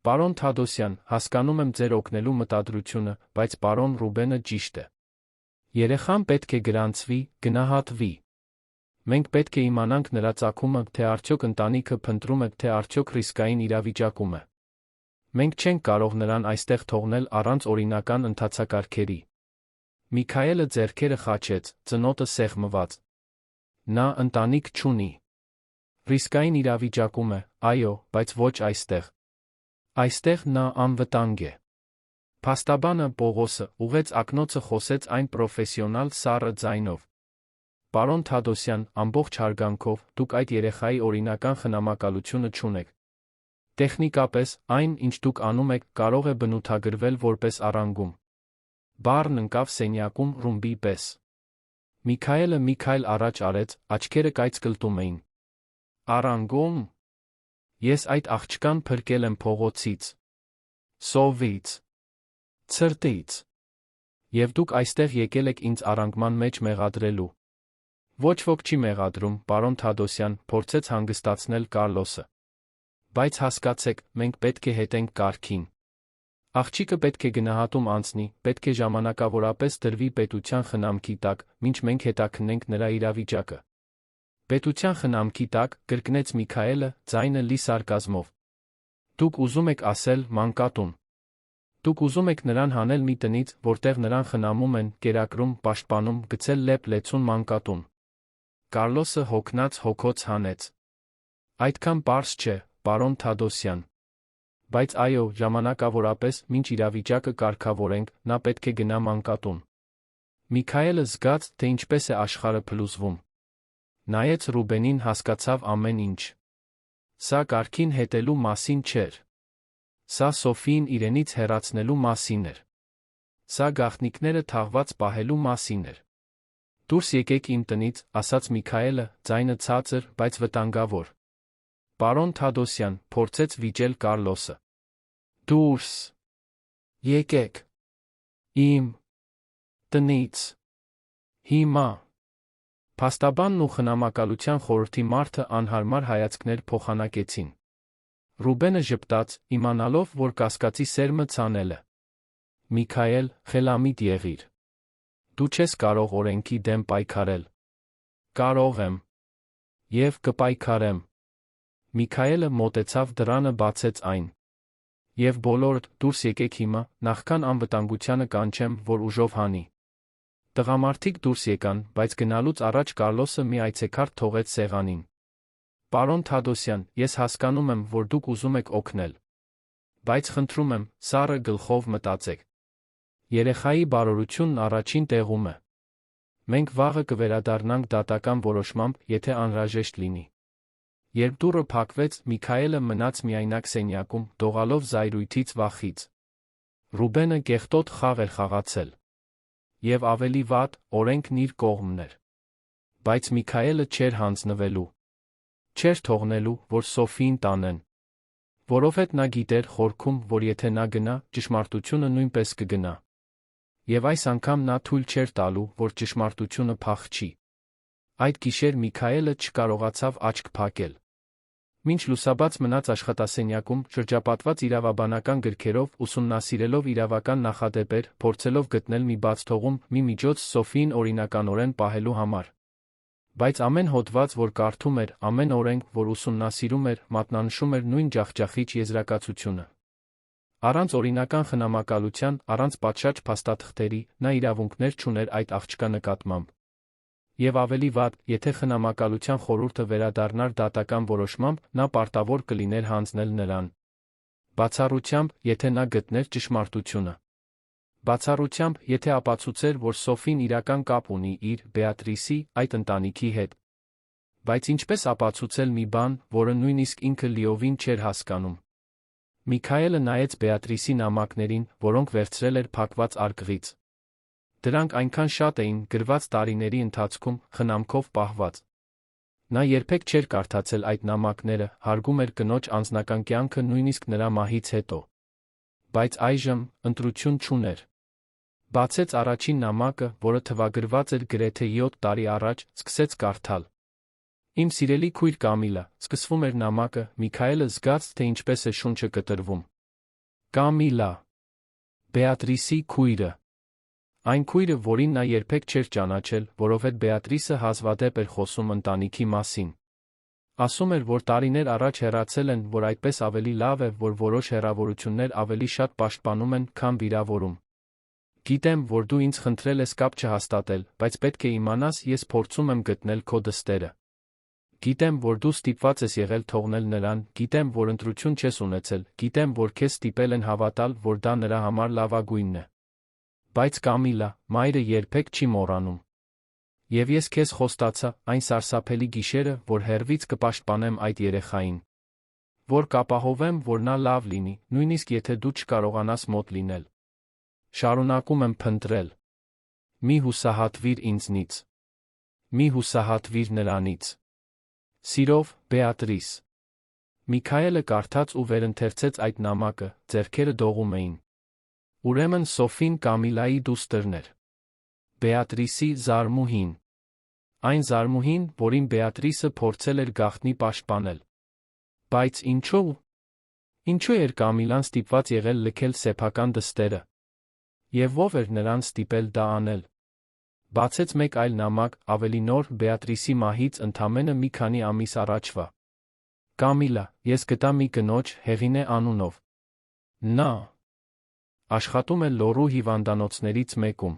Պարոն Թադոսյան, հասկանում եմ ձեր օգնելու մտադրությունը, բայց պարոն Ռուբենը ճիշտ է։ Երեխան պետք է գրանցվի, գնահատվի։ Մենք պետք է իմանանք նրա ծագումը, թե արդյոք ընտանիքը փնտրում է, թե արդյոք ռիսկային իրավիճակում է։ Մենք չենք կարող նրան այստեղ թողնել առանց օրինական ընթացակարգերի։ Միքայելը ձեռքերը խաչեց, ծնոտը սեղմված։ Նա ընտանիք չունի։ Ռիսկային իրավիճակում է, այո, բայց ոչ այստեղ։ Այստեղ նա անվտանգ է։ Փաստաբանը Պողոսը ուղեց ակնոցը խոսեց այն պրոֆեսիոնալ սառը ձայնով։ Պարոն Թադոսյան, ամբողջ հարգանքով, դուք այդ երեխայի օրինական խնամակալությունը չունեք։ Տեխնիկապես, այն, ինչ դուք անում եք, կարող է բնութագրվել որպես առանգում։ Բառն ընկավ սենյակում ռումբի պես։ Միքայելը մի քայլ առաջ արեց, աչքերը կայծկլտում էին։ Առանգում։ Ես այդ աղջկան փրկել եմ փողոցից։ Սովից։ Ցրտից։ Եվ դուք այստեղ եկել եք ինձ առանգման մեջ մեղադրելու։ Ոչ ոք չի մեղադրում, պարոն Թադոսյան, փորձեց հանգստացնել Կարլոսը։ Բայց հասկացեք, մենք պետք է հետենք կարգին։ Աղջիկը պետք է գնահատում անցնի, պետք է ժամանակավորապես դրվի պետության խնամքի տակ, մինչ մենք հետաքննենք նրա իրավիճակը։ Պետության խնամքի տակ, կրկնեց Միքայելը, ձայնը լի սարկազմով։ Դուք ուզում եք ասել մանկատուն։ Դուք ուզում եք նրան հանել մի տնից, որտեղ նրան խնամում են, կերակրում, պաշտպանում, գցել լեփ-լեցուն մանկատուն։ Կարլոսը հոգնած հոգոց հանեց։ Այդքան պարզ չէ, պարոն Թադոսյան։ Բայց այո, ժամանակավորապես, մինչ իրավիճակը կարգավորենք, նա պետք է գնա մանկատուն։ Միքայելը զգաց, թե ինչպես է աշխարհը փլուզվում։ Նայեց Ռուբենին, հասկացավ ամեն ինչ։ Սա կարգին հետելու մասին չէր։ Սա Սոֆիին իրենից հեռացնելու մասին էր։ Սա գաղտնիքները թաղված պահելու մասին էր։ Դուրս եկեք իմ տնից, ասաց Միքայելը, ձայնը ցածր, բայց վտանգավոր։ Պարոն Թադոսյան, փորձեց վիճել Կարլոսը։ Դուրս եկեք իմ տնից հիմա։ Փաստաբանն ու խնամակալության խորհրդի մարդը անհարմար հայացքներ փոխանակեցին։ Ռուբենը ժպտաց, իմանալով, որ կասկածի սերմը ցանել է։ Միքայել, խելամիտ եղիր։ Դու չես կարող օրենքի դեմ պայքարել։ Կարող եմ։ Եվ կպայքարեմ։ Միքայելը մոտեցավ դռանը բացեց այն։ Եվ բոլորդ, դուրս եկեք հիմա, նախքան անվտանգությանը կանչեմ, որ ուժով հանի։ Տղամարդիկ դուրս եկան, բայց գնալուց առաջ Կարլոսը մի այցեքարտ թողեց սեղանին։ Պարոն Թադոսյան, ես հասկանում եմ, որ դուք ուզում եք օգնել։ Բայց խնդրում եմ, սառը գլխով մտածեք։ Երեխայի բարօրությունն առաջին տեղում է։ Մենք վաղը կվերադառնանք դատական որոշմամբ, եթե անհրաժեշտ լինի։ Երբ դուռը փակվեց, Միքայելը մնաց միայնակ սենյակում, դողալով զայրույթից վախից։ Ռուբենը կեղտոտ խաղ էր խաղացել։ Եվ ավելի վատ, օրենքն իր կողմն էր։ Բայց Միքայելը չէր հանձնվելու։ Չէր թողնելու, որ Սոֆիին տանեն։ Որովհետև նա գիտեր խորքում, որ եթե նա գնա, ճշմարտությունը նույնպես կգնա։ Եվ այս անգամ նա թույլ չէր տալու, որ ճշմարտությունը փախչի։ Այդ գիշեր Միքայելը չկարողացավ աչք փակել։ Մինչ լուսաբաց մնաց աշխատասենյակում, շրջապատված իրավաբանական գրքերով, ուսումնասիրելով իրավական նախադեպեր, փորձելով գտնել մի բացթողում, մի միջոց Սոֆիին օրինականորեն պահելու համար։ Բայց ամեն հոդված, որ կարդում էր, ամեն օրենք, որ ուսումնասիրում էր, մատնանշում էր նույն ջախջախիչ եզրակացությունը։ Առանց օրինական խնամակալության, առանց պատշաճ փաստաթղթերի, նա իրավունքներ չուներ այդ աղջկա նկատմամբ։ Եվ ավելի վատ, եթե խնամակալության խորհուրդը վերադառնար դատական որոշմամբ, նա պարտավոր կլիներ հանձնել նրան։ Բացառությամբ, եթե նա գտներ ճշմարտությունը։ Բացառությամբ, եթե ապացուցեր, որ Սոֆին իրական կապ ունի իր, Բեատրիսի, այդ ընտանիքի հետ։ Բայց ինչպես ապացուցել մի բան, որը նույնիսկ ինքը լիովին չէր հասկանում։ Միքայելը նայեց Բեատրիսի նամակներին, որոնք վերցրել էր փակված արկղից։ Դրանք այնքան շատ էին, գրված տարիների ընթացքում, խնամքով պահված։ Նա երբեք չէր կարդացել այդ նամակները, հարգում էր կնոջ անձնական կյանքը նույնիսկ նրա մահից հետո։ Բայց այժմ, ընտրություն չուներ։ Բացեց առաջին նամակը, որը թվագրված էր գրեթե 7 տարի առաջ, սկսեց կարդալ։ Իմ սիրելի քույր Կամիլա, սկսվում էր նամակը, Միքայելը զգաց, թե ինչպես է շունչը կտրվում։ Կամիլա։ Բեատրիսի քույրը։ Այն քույրը, որին նա երբեք չէր ճանաչել, որովհետև Բեատրիսը հազվադեպ էր խոսում ընտանիքի մասին։ Ասում էր, որ տարիներ առաջ հեռացել են, որ այդպես ավելի լավ է, որ որոշ հեռավորություններ ավելի շատ պաշտպանում են, քան վիրավորում։ Գիտեմ, որ դու ինձ խնդրել ես կապ չհաստատել, բայց պետք է իմանաս, ես փորձում եմ գտնել քո դստերը։ Գիտեմ, որ դու ստիպված ես եղել թողնել նրան, գիտեմ, որ ընտրություն չես ունեցել, գիտեմ, որ քեզ ստիպել են հավատալ, որ դա նրա համար լավագույնն է։ Բայց Կամիլա, մայրը երբեք չի մոռանում։ Եվ ես քեզ խոստացա, այն սարսափելի գիշերը, որ հեռվից կպաշտպանեմ այդ երեխային։ Որ կապահովեմ, որ նա լավ լինի, նույնիսկ եթե դու չկարողանաս մոտ լինել։ Շարունակում եմ փնտրել։ Մի հուսահատվիր ինձնից։ Մի հուսահատվիր նրանից։ Սիրով, Բեատրիս։ Միքայելը կարդաց ու վերընթերցեց այդ նամակը, ձեռքերը դողում էին։ Ուրեմն Սոֆին Կամիլայի դուստրն էր։ Բեատրիսի զարմուհին։ Այն զարմուհին, որին Բեատրիսը փորձել էր գաղտնի պաշտպանել։ Բայց ինչու՞։ Ինչու էր Կամիլան ստիպված եղել լքել սեփական դստերը։ Եվ ով էր նրան ստիպել դա անել։ Բացեց մեկ այլ նամակ, ավելի նոր, Բեատրիսի մահից ընդամենը մի քանի ամիս առաջվա։ Կամիլա, ես գտա մի կնոջ, Հեղինե անունով։ Նա աշխատում է Լոռու հիվանդանոցներից մեկում։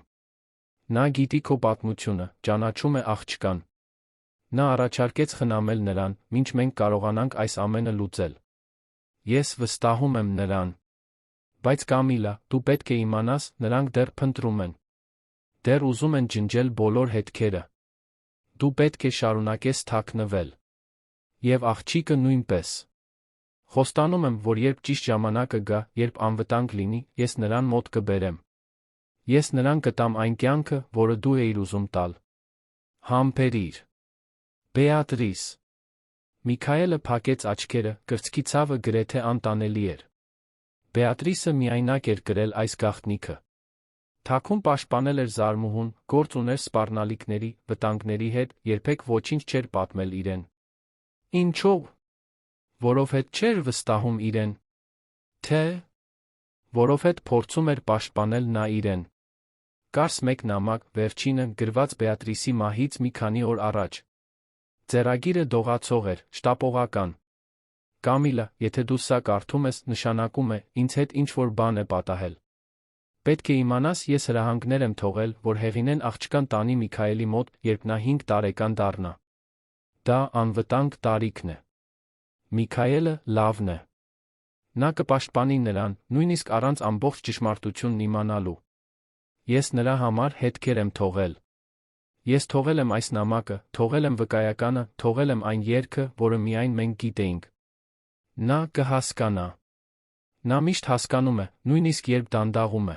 Նա գիտի քո պատմությունը, ճանաչում է աղջկան։ Նա առաջարկեց խնամել նրան, մինչ մենք կարողանանք այս ամենը լուծել։ Ես վստահում եմ նրան։ Բայց Կամիլա, դու պետք է իմանաս, նրանք դեռ փնտրում են։ Դեռ ուզում են ջնջել բոլոր հետքերը։ Դու պետք է շարունակես թաքնվել։ Եվ աղջիկը նույնպես։ Խոստանում եմ, որ երբ ճիշտ ժամանակը գա, երբ անվտանգ լինի, ես նրան մոտ կբերեմ։ Ես նրան կտամ այն կյանքը, որը դու էիր ուզում տալ։ Համբերիր։ Բեատրիս։ Միքայելը փակեց աչքերը, կրծքի ցավը գրեթե անտանելի էր։ Բեատրիսը միայնակ էր կրել այս գաղտնիքը։ Թաքուն պաշտպանել էր զարմուհուն, գործ ուներ սպառնալիքների, վտանգների հետ, երբեք ոչինչ չէր պատմել իրեն։ Ինչո՞վ։ Որովհետև չէր վստահում իրեն։ Թե։ Որովհետև փորձում էր պաշտպանել նա իրեն։ Կարս մեկ նամակ, վերջինը, գրված Բեատրիսի մահից մի քանի օր առաջ։ Ձեռագիրը դողացող էր, շտապողական։ Կամիլա, եթե դու սա կարդում ես, նշանակում է, ինձ հետ ինչ-որ բան է պատահել։ Պետք է իմանաս, ես հրահանգներ եմ թողել, որ Հեղինեն աղջկան տանի Միքայելի մոտ, երբ նա 5 տարեկան դառնա։ Դա անվտանգ տարիքն է։ Միքայելը լավն է։ Նա կպաշտպանի նրան, նույնիսկ առանց ամբողջ ճշմարտությունն իմանալու։ Ես նրա համար հետքեր եմ թողել։ Ես թողել եմ այս նամակը, թողել եմ վկայականը, թողել եմ այն երգը, որը միայն մենք գիտեինք։ Նա կհասկանա։ Նա միշտ հասկանում է, նույնիսկ երբ դանդաղում է։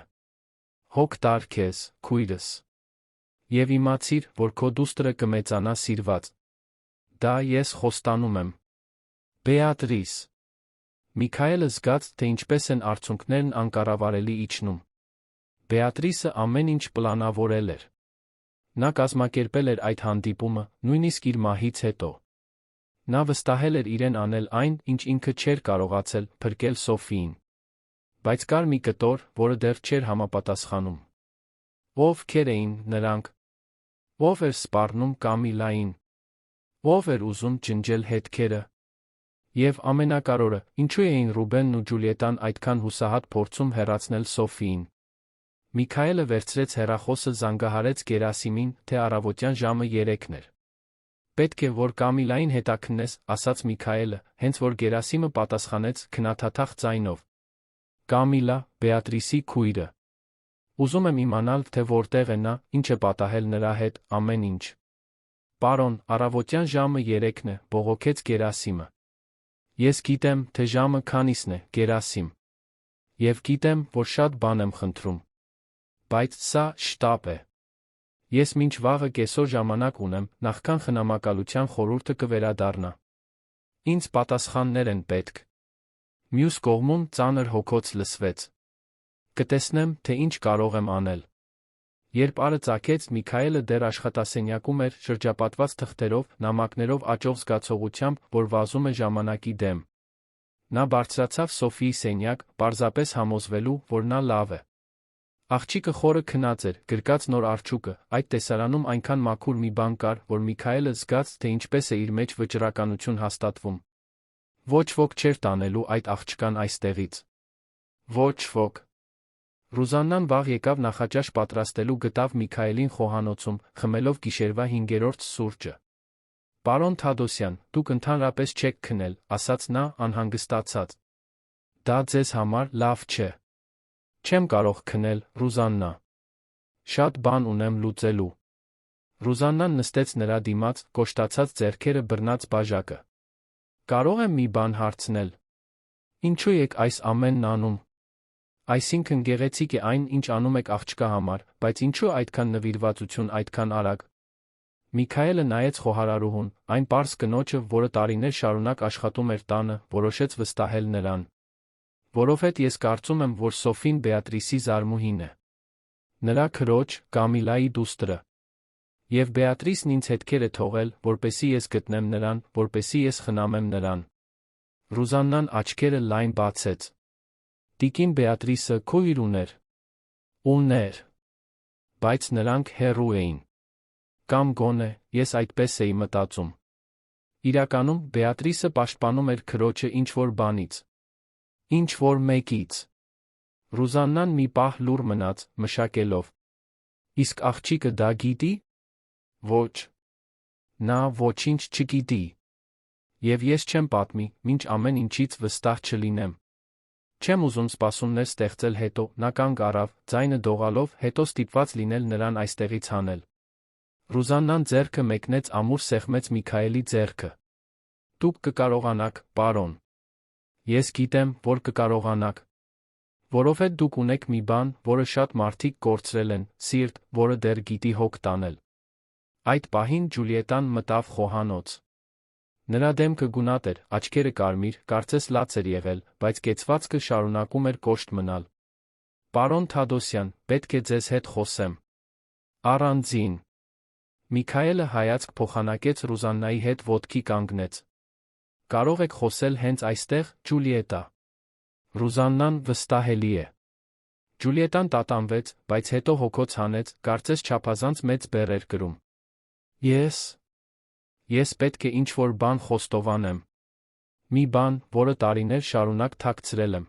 Հոգ տար քեզ, քույրս։ Եվ իմացիր, որ քո դուստրը կմեծանա սիրված։ Դա ես խոստանում եմ։ Բեատրիս։ Միքայելը զգաց, թե ինչպես են արցունքներն անկառավարելի իջնում։ Բեատրիսը ամեն ինչ պլանավորել էր։ Նա կազմակերպել էր այդ հանդիպումը, նույնիսկ իր մահից հետո։ Նա վստահել էր իրեն անել այն, ինչ ինքը չէր կարողացել փրկել Սոֆիին։ Բայց կար մի կտոր, որը դեռ չէր համապատասխանում։ Ովքեր էին նրանք։ Ով էր սպառնում Կամիլային։ Ով էր ուզում ջնջել հետքերը։ Եվ ամենակարևորը, ինչու էին Ռուբենն ու Ջուլիետան այդքան հուսահատ փորձում հեռացնել Սոֆիին։ Միքայելը վերցրեց հեռախոսը, զանգահարեց Գերասիմին, թե առավոտյան ժամը 3-ն էր։ Պետք է, որ Կամիլային հետաքննես, ասաց Միքայելը, հենց որ Գերասիմը պատասխանեց քնաթաթախ ձայնով։ Կամիլա, Բեատրիսի քույրը։ Ուզում եմ իմանալ, թե որտեղ է նա, ինչ է պատահել նրա հետ, ամեն ինչ։ Պարոն, առավոտյան ժամը 3-ն է, բողոքեց Գերասիմը։ Ես գիտեմ, թե ժամը քանիսն է, Գերասիմ։ Եվ գիտեմ, որ շատ բան եմ խնդրում։ Բայց սա շտապ է։ Ես մինչ վաղը կեսօր ժամանակ ունեմ, նախքան խնամակալության խորհուրդը կվերադառնա։ Ինձ պատասխաններ են պետք։ Մյուս կողմում ծանր հոգոց լսվեց։ Կտեսնեմ, թե ինչ կարող եմ անել։ Երբ արը ծագեց, Միքայելը դեռ աշխատասենյակում էր, շրջապատված թղթերով, նամակներով, աճող զգացողությամբ, որ վազում է ժամանակի դեմ։ Նա բարձրացավ Սոֆիի սենյակ, պարզապես համոզվելու, որ նա լավ է։ Աղջիկը խորը քնած էր, գրկած նոր արջուկը, այդ տեսարանում այնքան մաքուր մի բան կար, որ Միքայելը զգաց, թե ինչպես է իր մեջ վճռականություն հաստատվում։ Ոչ ոք չէր տանելու այդ աղջկան այստեղից։ Ոչ ոք։ Ռուզաննան վաղ եկավ նախաճաշ պատրաստելու, գտավ Միքայելին խոհանոցում, խմելով գիշերվա 5-րդ սուրճը։ Պարոն Թադոսյան, դուք ընդհանրապես չեք քնել, ասաց նա, անհանգստացած։ Դա ձեզ համար լավ չէ։ Չեմ կարող քնել, Ռուզաննա։ Շատ բան ունեմ լուծելու։ Ռուզաննան նստեց նրա դիմաց, կոշտացած ձեռքերը բռնած բաժակը։ Կարող եմ մի բան հարցնել։ Ինչու եք այս ամենն անում։ Այսինքն գեղեցիկ է այն, ինչ անում եք աղջկա համար, բայց ինչու այդքան նվիրվածություն, այդքան արագ։ Միքայելը նայեց խոհարարուհուն, այն պարզ կնոջը, որը տարիներ շարունակ աշխատում էր տանը, որոշեց վստահել նրան։ Որովհետև ես կարծում եմ, որ Սոֆին Բեատրիսի զարմուհին է։ Նրա քրոջ, Կամիլայի դուստրը։ Եվ Բեատրիսն ինձ հետքեր է թողել, որպեսզի ես գտնեմ նրան, որպեսզի ես խնամեմ նրան։ Ռուզաննան աչքերը լայն բացեց։ Տիկին Բեատրիսը քույր ուներ։ Ուներ։ Բայց նրանք հեռու էին։ Կամ գոնե, ես այդպես էի մտածում։ Իրականում, Բեատրիսը պաշտպանում էր քրոջը ինչ-որ բանից։ Ինչ-որ մեկից։ Ռուզաննան մի պահ լուռ մնաց, մշակելով։ Իսկ աղջիկը դա գիտի։ Ոչ։ Նա ոչինչ չգիտի։ Եվ ես չեմ պատմի, մինչ ամեն ինչից վստահ չլինեմ։ Չեմ ուզում սպասումներ ստեղծել, հետո նա կանգ առավ, ձայնը դողալով, հետո ստիպված լինել նրան այստեղից հանել։ Ռուզաննան ձեռքը մեկնեց, ամուր սեղմեց Միքայելի ձեռքը։ Դուք կկարողանաք, պարոն։ Ես գիտեմ, որ կկարողանաք։ Որովհետև դուք ունեք մի բան, որը շատ մարդիկ կորցրել են, սիրտ, որը դեռ գիտի հոգ տանել։ Այդ պահին Ջուլիետան մտավ խոհանոց։ Նրա դեմքը գունատ էր, աչքերը կարմիր, կարծես լաց էր եղել, բայց կեցվածքը շարունակում էր կոշտ մնալ։ Պարոն Թադոսյան, պետք է ձեզ հետ խոսեմ։ Առանձին։ Միքայելը հայացք փոխանակեց Ռուզաննայի հետ, ոտքի կանգնեց։ Կարող եք խոսել հենց այստեղ, Ջուլիետա։ Ռուզաննան վստահելի է։ Ջուլիետան տատանվեց, բայց հետո հոգոց հանեց, կարծես չափազանց մեծ բեռ էր կրում։ Ես պետք է ինչ-որ բան խոստովանեմ։ Մի բան, որը տարիներ շարունակ թաքցրել եմ։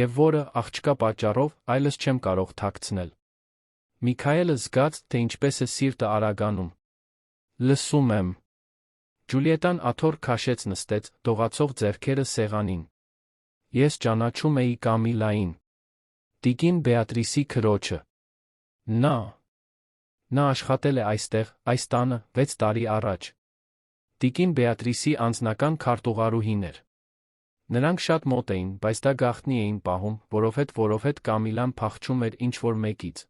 Եվ որը, աղջկա պատճառով, այլս չեմ կարող թաքցնել։ Միքայելը զգաց, թե ինչպես է սիրտը արագանում։ Լսում եմ։ Ջուլիետան աթոռ քաշեց, նստեց, դողացող ձեռքերը սեղանին։ Ես ճանաչում էի Կամիլային։ Տիկին Բեատրիսի քրոջը։ Նա աշխատել է այստեղ, այս տանը, 6 տարի առաջ։ Տիկին Բեատրիսի անձնական քարտուղարուհին էր։ Նրանք շատ մոտ էին, բայց դա գաղտնի էին պահում, որովհետև Կամիլան փախչում էր ինչ-որ մեկից։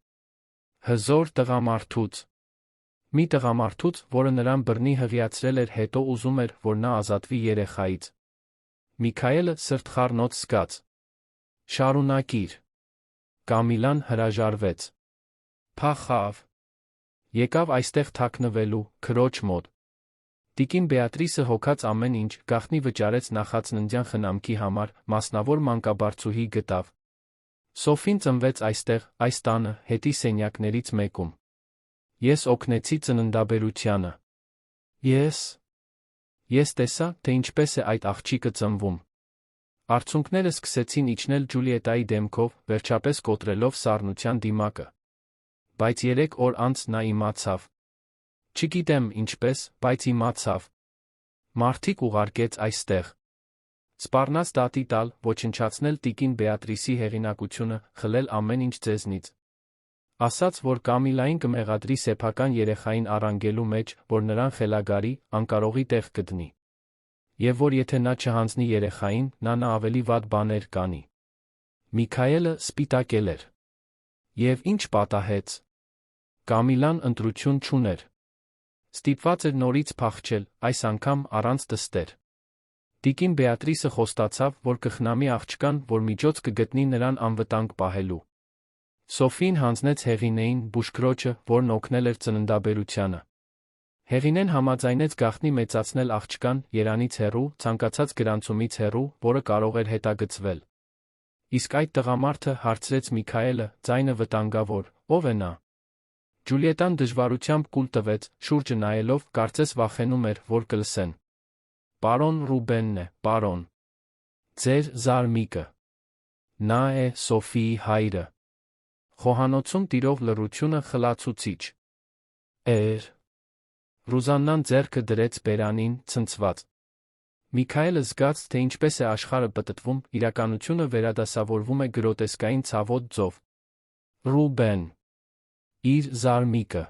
Հզոր տղամարդուց։ Մի տղամարդուց, որը նրան բռնի հղիացրել էր, հետո ուզում էր, որ նա ազատվի երեխայից։ Միքայելը սրտխառնոց զգաց։ Շարունակիր։ Կամիլան հրաժարվեց։ Փախավ։ Եկավ այստեղ թաքնվելու, քրոջ մոտ։ Տիկին Բեատրիսը հոգած ամեն ինչ, գաղտնի վճարեց նախածննդյան խնամքի համար, մասնավոր մանկաբարձուհի գտավ։ Սոֆին ծնվեց այստեղ, այս տանը, հետի սենյակներից մեկում։ Ես օգնեցի ծննդաբերությանը։ Ես տեսա, թե ինչպես է այդ աղջիկը ծնվում։ Արցունքները սկսեցին իջնել Ջուլիետայի դեմքով, վերջապես կոտրելով սառնության դիմակը։ Բայց 3 օր անց նա իմացավ։ Չգիտեմ ինչպես, բայց իմացավ։ Մարդիկ ուղարկեց այստեղ։ Սպառնաց դատի տալ, ոչնչացնել տիկին Բեատրիսի հեղինակությունը, խլել ամեն ինչ ձեզնից։ Ասաց, որ Կամիլային կմեղադրի սեփական երեխային առանգելու մեջ, որ նրան խելագարի, անկարողի տեղ կդնի։ Եվ որ եթե նա չհանձնի երեխային, նա ավելի վատ բաներ կանի։ Միքայելը սպիտակել էր։ Եվ ինչ պատահեց։ Կամիլան ընտրություն չուներ։ Ստիպված էր նորից փախչել, այս անգամ առանց դստեր։ Տիկին Բեատրիսը խոստացավ, որ կխնամի աղջկան, որ միջոց կգտնի նրան անվտանգ պահելու։ Սոֆին հանձնեց Հեղինեին, բուժքրոջը, որն օգնել էր ծննդաբերությանը։ Հեղինեն համաձայնեց գաղտնի մեծացնել աղջկան, երանից հեռու, ցանկացած գրանցումից հեռու, որը կարող էր հետագծվել։ Իսկ այդ տղամարդը, հարցրեց Միքայելը, ձայնը վտանգավոր, ո՞վ է նա։ Ջուլիետան դժվարությամբ կուլ տվեց, շուրջը նայելով, կարծես վախենում էր, որ կլսեն։ Պարոն Ռուբենն է, պարոն։ Ձեր զարմիկը։ Նա է Սոֆիի հայրը։ Խոհանոցում տիրող լռությունը խլացուցիչ էր։ Ռուզաննան ձեռքը դրեց բերանին, ցնցված։ Միքայելը զգաց, թե ինչպես է աշխարհը պտտվում, իրականությունը վերադասավորվում է գրոտեսկային ցավոտ ձով։ Ռուբեն։ Իր զարմիկը։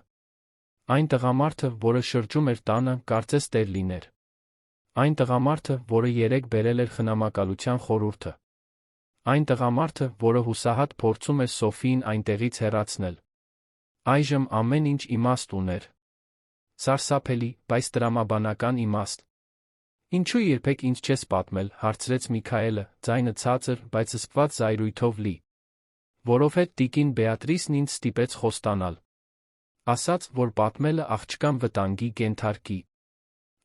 Այն տղամարդը, որը շրջում էր տանը, կարծես տեր լիներ։ Այն տղամարդը, որը երեկ բերել էր խնամակալության խորհուրդը։ Այն տղամարդը, որը հուսահատ փորձում էր Սոֆիին այնտեղից հեռացնել։ Այժմ ամեն ինչ իմաստ ուներ։ Սարսափելի, բայց տրամաբանական իմաստ։ Ինչու երբեք ինձ չես պատմել, հարցրեց Միքայելը, ձայնը ցածր, բայց զսպված զայրույթով լի։ Որովհետև տիկին Բեատրիսն ինձ ստիպեց խոստանալ։ Ասաց, որ պատմելը աղջկան վտանգի կենթարկի։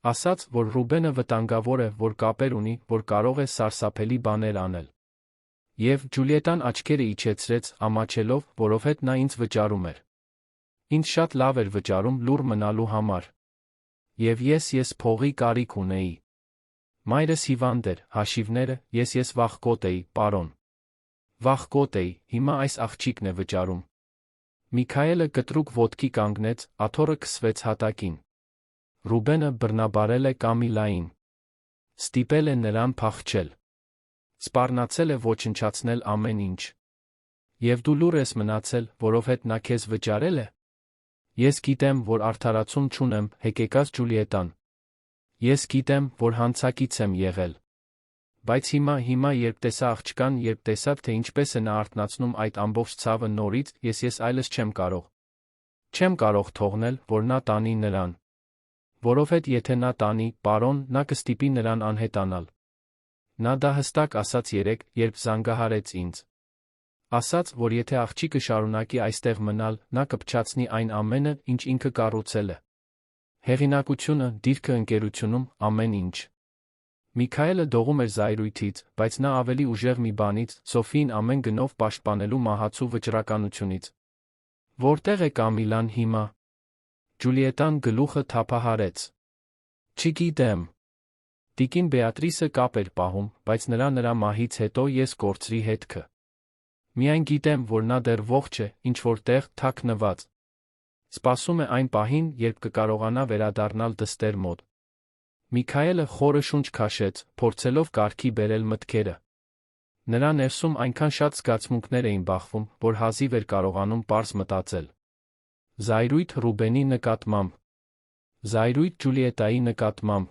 Ասաց, որ Ռուբենը վտանգավոր է, որ կապեր ունի, որ կարող է սարսափելի բաներ անել։ Եվ Ջուլիետան աչքերը իջեցրեց, ամաչելով, որովհետև նա ինձ վճարում էր։ Ինձ շատ լավ էր վճարում լուռ մնալու համար։ Եվ ես փողի կարիք ունեի։ Մայրս հիվանդ էր, հաշիվները, ես վախկոտ էի, պարոն։ Վախկոտ էի, հիմա այս աղջիկն է վճարում։ Միքայելը կտրուկ ոտքի կանգնեց, աթոռը քսվեց հատակին։ Ռուբենը բռնաբարել է Կամիլային։ Ստիպել է նրան փախչել։ Սպառնացել է ոչնչացնել ամեն ինչ։ Եվ դու լուռ ես մնացել, որովհետև նա քեզ վճարել է։ Ես գիտեմ, որ արդարացում չունեմ, հեկեկաց Ջուլիետան։ Ես գիտեմ, որ հանցակից եմ եղել։ Բայց հիմա երբ տեսա աղջկան, երբ տեսա, թե ինչպես է նա արթնացնում այդ ամբողջ ցավը նորից, ես այլս չեմ կարող։ Չեմ կարող թողնել, որ նա տանի նրան։ Որովհետև եթե նա տանի, պարոն, նա կստիպի նրան անհետանալ։ Նա դա հստակ ասաց երեկ, երբ զանգահարեց ինձ։ Ասաց, որ եթե աղջիկը շարունակի այստեղ մնալ, նա կփչացնի այն ամենը, ինչ ինքը կառուցել է։ Հեղինակությունը, դիրքը ընկերությունում, ամեն ինչ։ Միքայելը դողում էր զայրույթից, բայց նա ավելի ուժեղ մի բանից, Սոֆիին ամեն գնով պաշտպանելու մահացու վճռականությունից։ Որտեղ է Կամիլան հիմա։ Ջուլիետան գլուխը թափահարեց։ Չգիտեմ։ Տիկին Բեատրիսը կապ էր պահում, բայց նրա մահից հետո ես կորցրի հետքը։ Միայն գիտեմ, որ նա դեռ ողջ է, ինչ-որ տեղ, թաքնված։ Սպասում է այն պահին, երբ կկարողանա վերադառնալ դստեր մոտ։ Միքայելը խորը շունչ քաշեց, փորձելով կարգի բերել մտքերը։ Նրա ներսում այնքան շատ զգացմունքներ էին բախվում, որ հազիվ էր կարողանում պարզ մտածել։ Զայրույթ Ռուբենի նկատմամբ։ Զայրույթ Ջուլիետայի նկատմամբ։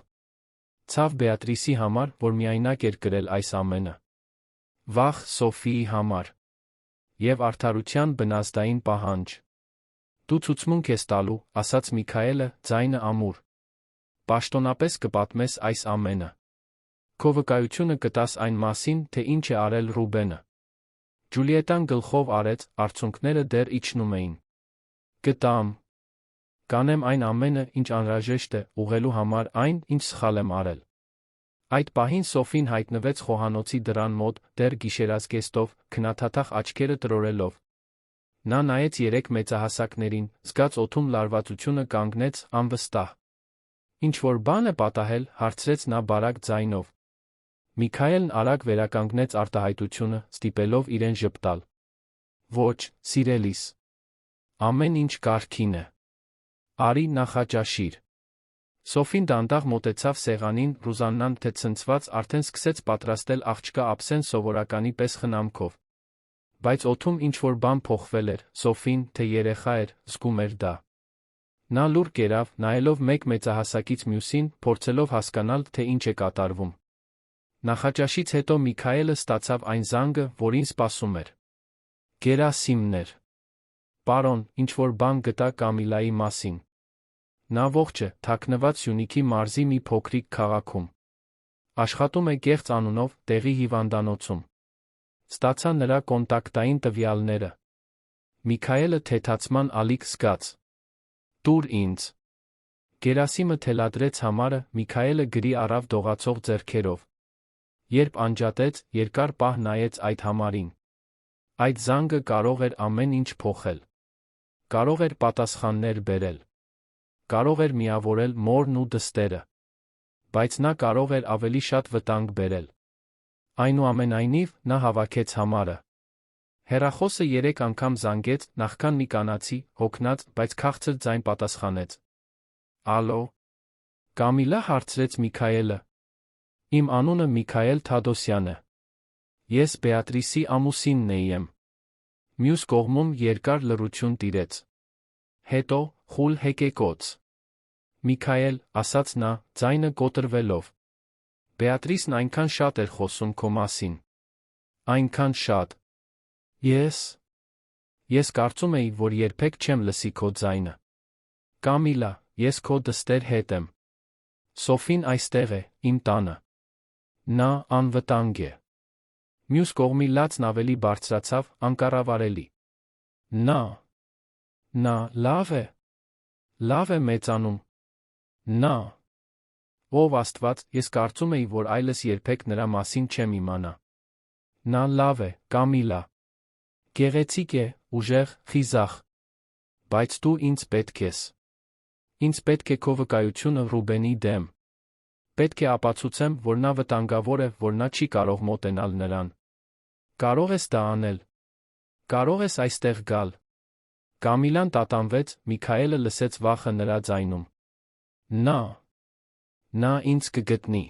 Ցավ Բեատրիսի համար, որ միայնակ էր կրել այս ամենը։ Վախ Սոֆիի համար։ Եվ արդարության բնազդային պահանջ։ Դու ցուցմունք ես տալու, ասաց Միքայելը, ձայնը ամուր։ Պաշտոնապես կպատմես այս ամենը։ Քո վկայությունը կտաս այն մասին, թե ինչ է արել Ռուբենը։ Ջուլիետան գլխով արեց, արցունքները դեռ իջնում էին։ Կտամ։ Կանեմ այն ամենը, ինչ անհրաժեշտ է, ուղղելու համար այն, ինչ սխալ եմ արել։ Այդ պահին Սոֆին հայտնվեց խոհանոցի դռան մոտ, դեռ գիշերազգեստով, քնաթաթախ աչքերը տրորելով։ Նա նայեց երեք մեծահասակներին, զգաց օդում լարվածությունը, կանգնեց, անվստահ։ Ինչ-որ բան է պատահել, հարցրեց նա բարակ ձայնով։ Միքայելն արագ վերականգնեց արտահայտությունը, ստիպելով իրեն ժպտալ։ Ոչ, սիրելիս։ Ամեն ինչ կարգին է։ Արի նախաճաշիր։ Սոֆին դանդաղ մոտեցավ սեղանին, Ռուզաննան թե ցնցված արդեն սկսեց պատրաստել աղջկա ափսեն սովորականի պես խնամքով։ Բայց օդում ինչ-որ բան փոխվել էր, Սոֆին, թե երեխա էր, զգում էր դա։ Նա լուր կերավ, նայելով մեկ մեծահասակից մյուսին, փորձելով հասկանալ, թե ինչ է կատարվում։ Նախաճաշից հետո Միքայելը ստացավ այն զանգը, որին սպասում էր։ Գերասիմներ։ Պարոն, ինչ-որ բան գտա Կամիլայի մասին։ Նա ողջ է, թաքնված Սյունիքի մարզի մի փոքրիկ քաղաքում։ Աշխատում է Գեղձ անունով, տեղի հիվանդանոցում։ Ստացա նրա կոնտակտային տվյալները։ Միքայելը թեթացման ալիք զգաց։ Տուր ինձ։ Գերասիմը թելադրեց համարը, Միքայելը գրի առավ դողացող ձեռքերով։ Երբ անջատեց, երկար պահ նայեց այդ համարին։ Այդ զանգը կարող էր ամեն ինչ փոխել։ Կարող էր պատասխաններ բերել։ Կարող էր միավորել մորն ու դստերը։ Բայց նա կարող էր ավելի շատ վտանգ բերել։ Այնուամենայնիվ, նա հավաքեց համարը։ Հեռախոսը 3 անգամ զանգեց, նախքան մի կանացի, հոգնած, բայց քաղցր ձայն պատասխանեց։ Ալո։ Կամիլա, հարցրեց Միքայելը։ Իմ անունը Միքայել Թադոսյան է։ Ես Բեատրիսի ամուսինն եմ։ Մյուս կողմում երկար լռություն տիրեց։ Հետո, խուլ հեկեկոց։ Միքայել, ասաց նա, ձայնը կոտրվելով։ Բեատրիսն այնքան շատ էր խոսում քո մասին։ Այնքան շատ։ Ես կարծում էի, որ երբեք չեմ լսի քո ձայնը։ Կամիլա, ես քո դստեր հետ եմ։ Սոֆին այստեղ է, իմ տանը։ Նա անվտանգ է։ Մյուս կողմի լացն ավելի բարձրացավ, անկառավարելի։ Նա լավ է մեծանում։ Նա։ Ով Աստված, ես կարծում էի, որ այլս երբեք նրա մասին չեմ իմանա։ Նա լավ է, Կամիլա։ Գեղեցիկ է, ուժեղ, խիզախ։ Բայց դու ինձ պետք ես։ Ինձ պետք է քո վկայությունը Ռուբենի դեմ։ Պետք է ապացուցեմ, որ նա վտանգավոր է, որ նա չի կարող մոտենալ նրան։ Կարող ես դա անել։ Կարող ես այստեղ գալ։ Կամիլան տատանվեց, Միքայելը լսեց վախը նրա ձայնում։ Նա ինձ կգտնի։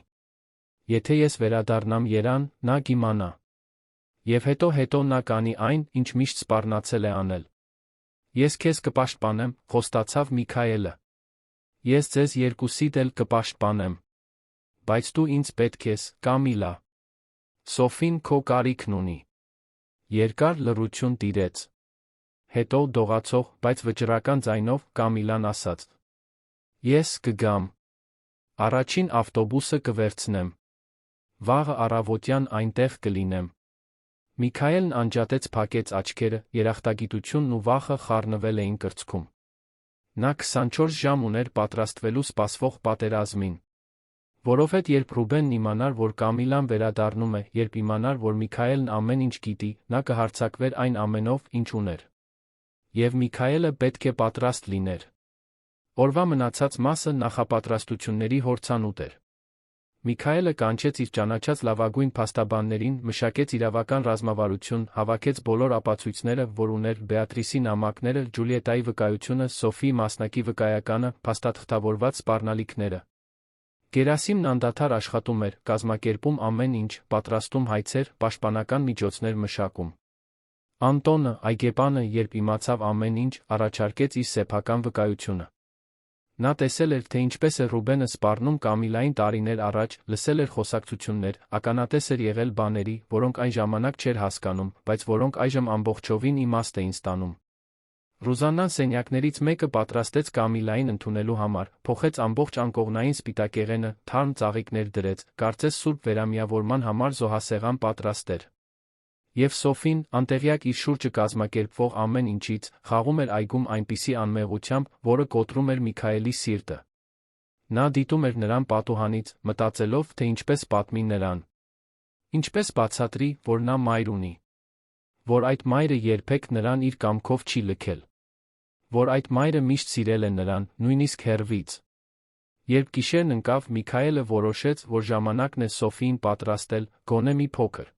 Եթե ես վերադառնամ երան, նա կիմանա։ Եվ հետո նա կանի այն, ինչ միշտ սպառնացել է անել։ Ես քեզ կպաշտպանեմ, խոստացավ Միքայելը։ Ես ձեզ երկուսիդ էլ կպաշտպանեմ։ Բայց դու ինձ պետք ես, Կամիլա։ Սոֆին քո կարիքն ունի։ Երկար լռություն տիրեց։ Հետո դողացող, բայց վճռական ձայնով Կամիլան ասաց. Ես կգամ։ Առաջին ավտոբուսը կվերցնեմ։ Վաղը առավոտյան այնտեղ կլինեմ։ Միքայելն անջատեց, փակեց աչքերը, երախտագիտությունն ու վախը խառնվել էին կրծքում։ Նա 24 ժամ ուներ պատրաստվելու սպասվող պատերազմին։ Որովհետև երբ Ռուբենն իմանար, որ Կամիլան վերադառնում է, երբ իմանար, որ Միքայելն ամեն ինչ գիտի, նա կհարձակվեր այն ամենով, ինչ ուներ։ Եվ Միքայելը պետք է պատրաստ լիներ։ Օրվա մնացած մասը նախապատրաստությունների հորցանուտ էր։ Միքայելը կանչեց իր ճանաչած լավագույն փաստաբաններին, մշակեց իրավական ռազմավարություն, հավաքեց բոլոր ապացույցները, որ ուներ, Բեատրիսի նամակները, Ջուլիետայի վկայությունը, Սոֆիի մասնակի վկայականը, փաստաթղթավորված սպառնալիքները։ Գերասիմն անդադար աշխատում էր, կազմակերպում ամեն ինչ, պատրաստում հայցեր, պաշտպանական միջոցներ մշակում։ Անտոնը, այգեպանը, երբ իմացավ ամեն ինչ, առաջարկեց իր սեփական վկայությունը։ Նա տեսել էր, թե ինչպես է Ռուբենը սպառնում Կամիլային տարիներ առաջ, լսել էր խոսակցություններ, ականատես էր եղել բաների, որոնք այն ժամանակ չէր հասկանում, բայց որոնք այժմ ամբողջովին իմաստ էին ստանում։ Ռուզաննան սենյակներից մեկը պատրաստեց Կամիլային ընդունելու համար, փոխեց ամբողջ անկողնային սպիտակեղենը, թարմ ծաղիկներ դրեց, կարծես սուրբ վերամիավորման համար զոհասեղան պատրաստեր։ Եվ Սոֆին, անտեղյակ իր շուրջը կազմակերպվող ամեն ինչից, խաղում էր այգում այնպիսի անմեղությամբ, որը կոտրում էր Միքայելի սիրտը։ Նա դիտում էր նրան պատուհանից, մտածելով, թե ինչպես պատմի նրան։ Ինչպես բացատրի, որ նա մայր ունի։ Որ այդ մայրը երբեք նրան իր կամքով չի լքել։ Որ այդ մայրը միշտ սիրել է նրան, նույնիսկ հեռվից։ Երբ գիշերն ընկավ, Միքայելը որոշեց, որ ժամանակն է Սոֆիին պատրաստել, գոնե մի փոքր։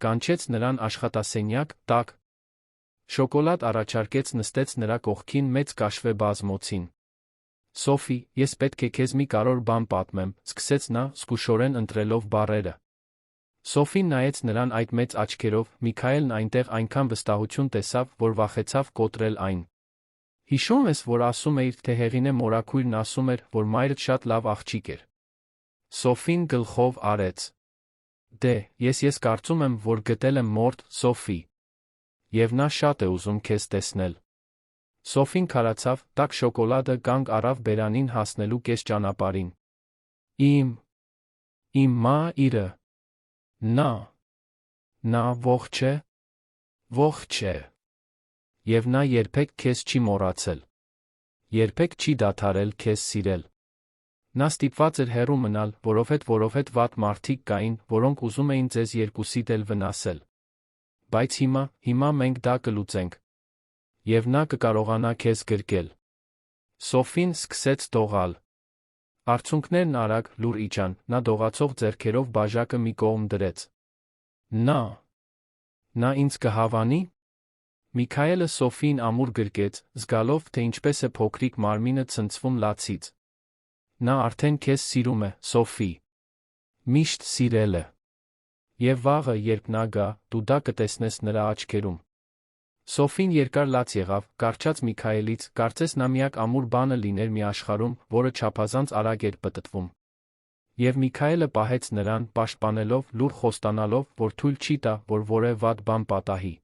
Կանչեց նրան աշխատասենյակ, տաք շոկոլադ առաջարկեց, նստեց նրա կողքին մեծ կաշվե բազմոցին։ Սոֆի, ես պետք է քեզ մի կարևոր բան պատմեմ, սկսեց նա, զգուշորեն ընտրելով բառերը։ Սոֆին նայեց նրան այդ մեծ աչքերով, Միքայելն այնտեղ այնքան վստահություն տեսավ, որ վախեցավ կոտրել այն։ Հիշում ես, որ ասում էիր, թե Հեղինե մորաքույրն ասում էր, որ մայրդ շատ լավ աղջիկ էր։ Սոֆին գլխով արեց։ Դե, ես կարծում եմ, որ գտել եմ մորթ, Սոֆի։ Եվ նա շատ է ուզում քեզ տեսնել։ Սոֆին քարացավ, տաք շոկոլադը կանգ առավ բերանին հասնելու կես ճանապարհին։ Իմ մայրը։ Նա ողջ է։ Ողջ է։ Եվ նա երբեք քեզ չի մոռացել։ Երբեք չի դադարել քեզ սիրել։ Նա ստիպված էր հեռու մնալ, որովհետև վատ մարդիկ կային, որոնք ուզում էին ձեզ երկուսիդ էլ վնասել։ Բայց հիմա մենք դա կլուծենք։ Եվ նա կկարողանա քեզ գրկել։ Սոֆին սկսեց դողալ։ Արցունքներն արագ, լուր իջան, նա դողացող ձեռքերով բաժակը մի կողմ դրեց։ Նա ինձ կհավանի։ Միքայելը Սոֆիին ամուր գրկեց, զգալով, թե ինչպես է փոքրիկ մարմինը ցնցվում լացից։ Նա արդեն քեզ սիրում է, Սոֆի։ Միշտ սիրել է։ Եվ վաղը, երբ նա գա, դու դա կտեսնես նրա աչքերում։ Սոֆին երկար լաց եղավ, կառչած Միքայելից, կարծես նա միակ ամուր բանը լիներ մի աշխարհում, որը չափազանց արագ էր պտտվում։ Եվ Միքայելը պահեց նրան, պաշտպանելով, լուր խոստանալով, որ թույլ չի տա, որ որևէ վատ բան պատահի։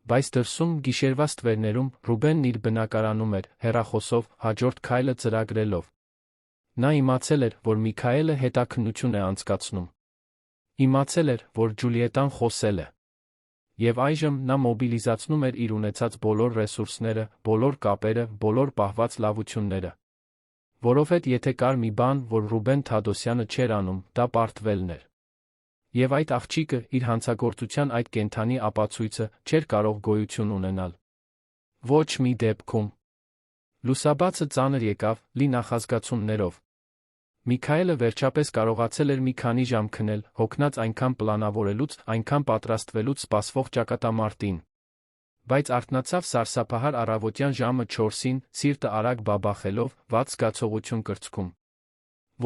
Բայց դրսում, գիշերվա ստվերներում, Ռուբենն իր բնակարանում էր, հեռախոսով, հաջորդ քայլը ծրագրելով։ Նա իմացել էր, որ Միքայելը հետաքննություն է անցկացնում։ Իմացել էր, որ Ջուլիետան խոսել է։ Եվ այժմ նա մոբիլիզացնում էր իր ունեցած բոլոր ռեսուրսները, բոլոր կապերը, բոլոր պահված լավությունները։ Որովհետև եթե կար մի բան, որ Ռուբեն Թադոսյանը չէր անում, դա պարտվելն էր։ Եվ այդ աղջիկը, իր հանցագործության այդ կենդանի ապացույցը, չէր կարող գոյություն ունենալ։ Ոչ մի դեպքում։ Լուսաբացը ծանր եկավ, լի նախազգացումներով։ Միքայելը վերջապես կարողացել էր մի քանի ժամ քնել, հոգնած այնքան պլանավորելուց, այնքան պատրաստվելուց սպասվող ճակատամարտին։ Բայց արթնացավ սարսափահար առավոտյան ժամը 4-ին, սիրտը արագ բաբախելով, վատ զգացողություն կրծքում։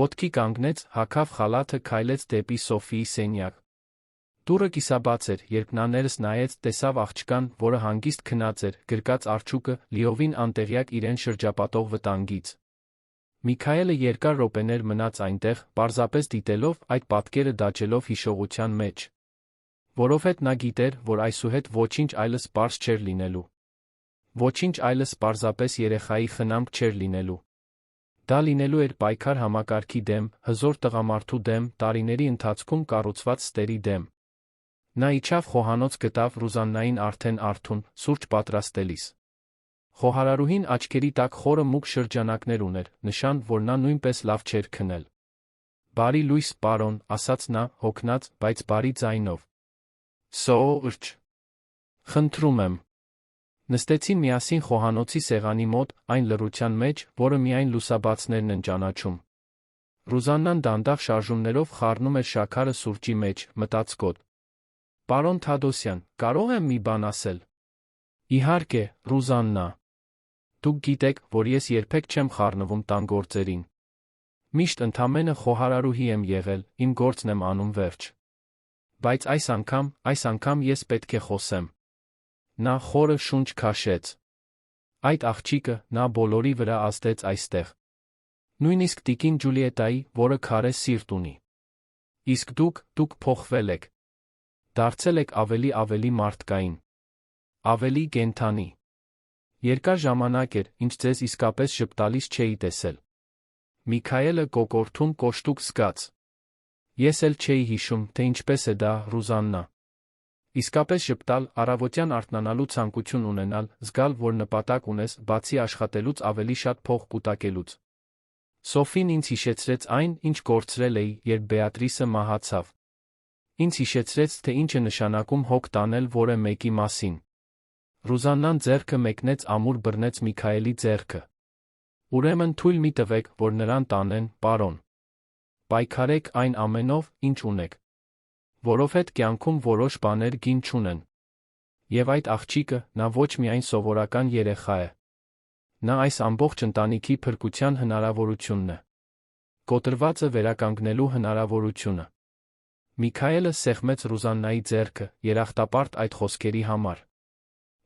Ոտքի կանգնեց, հագավ խալաթը, քայլեց դեպի Սոֆիի սենյակ։ Դուռը կիսաբաց էր, երբ նա ներս նայեց, տեսավ աղջկան, որը հանգիստ քնած էր, գրկած արջուկը, լիովին անտեղյակ իրեն շրջապատող վտանգից։ Միքայելը երկար րոպեներ մնաց այնտեղ, պարզապես դիտելով, այդ պատկերը դաջելով հիշողության մեջ։ Որովհետև նա գիտեր, որ այսուհետ ոչինչ այլս պարզ չէր լինելու։ Ոչինչ այլս պարզապես երեխայի խնամք չէր լինելու։ Դա լինելու էր պայքար համակարգի դեմ, հզոր տղամարդու դեմ, տարիների ընթացքում կառուցված ստերի դեմ։ Նա իջավ խոհանոց, գտավ Ռուզաննային արդեն արթուն, սուրճ պատրաստելիս։ Խոհարարուհին աչքերի տակ խորը մուգ շրջանակներ ուներ, նշան, որ նա նույնպես լավ չէր քնել։ Բարի լույս, պարոն, ասաց նա, հոգնած, բայց բարի ձայնով։ Սուրճ։ Խնդրում եմ։ Նստեցին միասին խոհանոցի սեղանի մոտ, այն լռության մեջ, որը միայն լուսաբացներն են ճանաչում։ Ռուզաննան դանդաղ շարժումներով խառնում էր շաքարը սուրճի մեջ, մտածկոտ։ Պարոն Թադոսյան, կարող եմ մի բան ասել։ Իհարկե, Ռուզաննա։ Դուք գիտեք, որ ես երբեք չեմ խառնվում տան գործերին։ Միշտ ընդամենը խոհարարուհի եմ եղել, իմ գործն եմ անում, վերջ։ Բայց այս անգամ ես պետք է խոսեմ։ Նա խորը շունչ քաշեց։ Այդ աղջիկը, նա բոլորի վրա ազդեց այստեղ։ Նույնիսկ տիկին Ջուլիետայի, որը քարե սիրտ ունի։ Իսկ դուք փոխվել եք։ Դարձել եք ավելի մարդկային։ Ավելի կենդանի։ Երկար ժամանակ էր, ինչ ձեզ իսկապես ժպտալից չէի տեսել։ Միքայելը կոկորդում կոշտուկ զգաց։ Ես էլ չէի հիշում, թե ինչպես է դա, Ռուզաննա։ Իսկապես ժպտալ, առավոտյան արթնանալու ցանկություն ունենալ, զգալ, որ նպատակ ունես, բացի աշխատելուց ավելի շատ փող կուտակելուց։ Սոֆին ինձ հիշեցրեց այն, ինչ կորցրել էի, երբ Բեատրիսը մահացավ։ Ինձ հիշեցրեց, թե ինչ է նշանակում հոգ տանել որևէ մեկի մասին։ Ռուզաննան ձեռքը մեկնեց ամուր բռնեց Միքայելի ձեռքը։ Ուրեմն թույլ մի տվեք, որ նրան տանեն, պարոն։ Պայքարեք այն ամենով, ինչ ունեք։ Որովհետև կյանքում որոշ բաներ գին չունեն։ Եվ այդ աղջիկը, նա ոչ միայն սովորական երեխա է։ Նա այս ամբողջ ընտանիքի փրկության հնարավորությունն է։ Կոտրվածը վերականգնելու հնարավորությունը։ Միքայելը սեղմեց Ռուզաննայի ձեռքը, երախտապարտ այդ խոսքերի համար։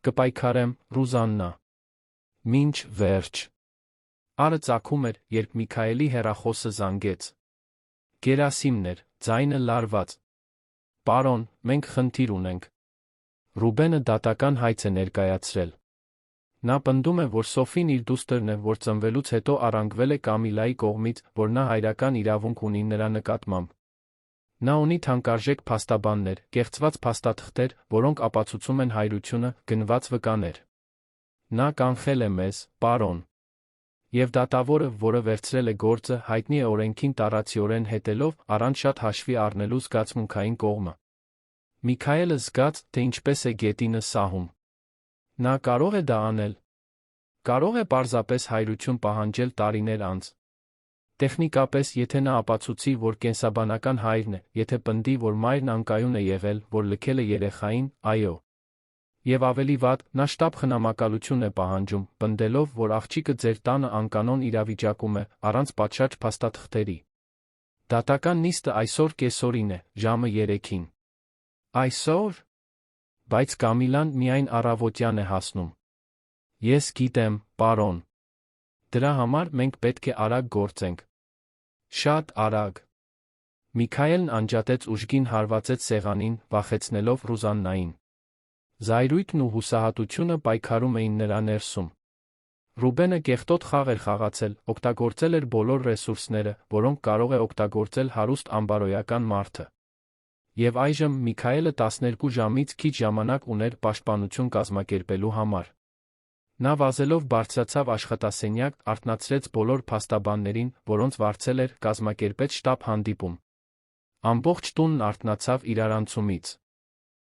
Կպայքարեմ, Ռուզաննա։ Մինչ վերջ։ Արը ծագում էր, երբ Միքայելի հեռախոսը զանգեց։ Գերասիմն էր, ձայնը լարված։ Պարոն, մենք խնդիր ունենք։ Ռուբենը դատական հայց է ներկայացրել։ Նա պնդում է, որ Սոֆին իր դուստրն է, որ ծնվելուց հետո առանգվել է Կամիլայի կողմից, որ նա հայրական իրավունք ունի նրա նկատմամբ։ Նա ունի թանկարժեք փաստաբաններ, կեղծված փաստաթղթեր, որոնք ապացուցում են հայրությունը, գնված վկաներ։ Նա կանխել է մեզ, պարոն։ Եվ դատավորը, որը վերցրել է գործը, հայտնի է օրենքին տառացիորեն հետելով, առանց շատ հաշվի առնելու զգացմունքային կողմը։ Միքայելը զգաց, թե ինչպես է գետինը սահում։ Նա կարող է դա անել։ Կարող է պարզապես հայրություն պահանջել տարիներ անց։ Տեխնիկապես, եթե նա ապացուցի, որ կենսաբանական հայրն է, եթե պնդի, որ մայրն անկայուն է եղել, որ լքել է երեխային, այո։ Եվ ավելի վատ, նա շտապ խնամակալություն է պահանջում, պնդելով, որ աղջիկը ձեր տանը անկանոն իրավիճակում է, առանց պատշաճ փաստաթղթերի։ Դատական նիստը այսօր կեսօրին է, ժամը 3-ին։ Այսօր։ Բայց Կամիլան միայն առավոտյան է հասնում։ Ես գիտեմ, պարոն։ Դրա համար մենք պետք է արագ գործենք։ Շատ արագ։ Միքայելն անջատեց ուժգին հարվածեց սեղանին, վախեցնելով Ռուզաննային։ Զայրույթն ու հուսահատությունը պայքարում էին նրա ներսում։ Ռուբենը կեղտոտ խաղ էր խաղացել, օգտագործել էր բոլոր ռեսուրսները, որոնք կարող է օգտագործել հարուստ ամբարոյական մարդը։ Եվ այժմ Միքայելը 12 ժամից քիչ ժամանակ ուներ պաշտպանություն կազմակերպելու համար։ Նա վազելով բարձրացավ աշխատասենյակ, արթնացրեց բոլոր փաստաբաններին, որոնց վարձել էր, կազմակերպեց շտապ հանդիպում։ Ամբողջ տունն արթնացավ իրարանցումից։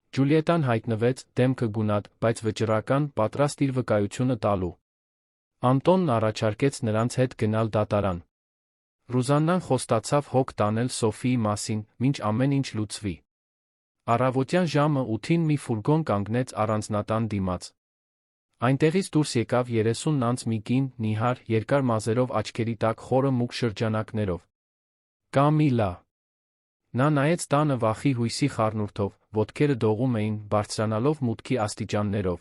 Ջուլիետան հայտնվեց, դեմքը գունատ, բայց վճռական, պատրաստ իր վկայությունը տալու։ Անտոնն առաջարկեց նրանց հետ գնալ դատարան։ Ռուզաննան խոստացավ հոգ տանել Սոֆիի մասին, մինչ ամեն ինչ լուծվի։ Առավոտյան ժամը 8-ին մի ֆուրգոն կանգնեց առանձնատան դիմաց։ Այնտեղից դուրս եկավ 30 անց մի կին, նիհար, երկար մազերով աչքերի տակ խորը մուգ շրջանակներով։ Կամիլա։ Նա նայեց տանը վախի հույսի խառնուրդով, ոտքերը դողում էին, բարձրանալով մուտքի աստիճաններով։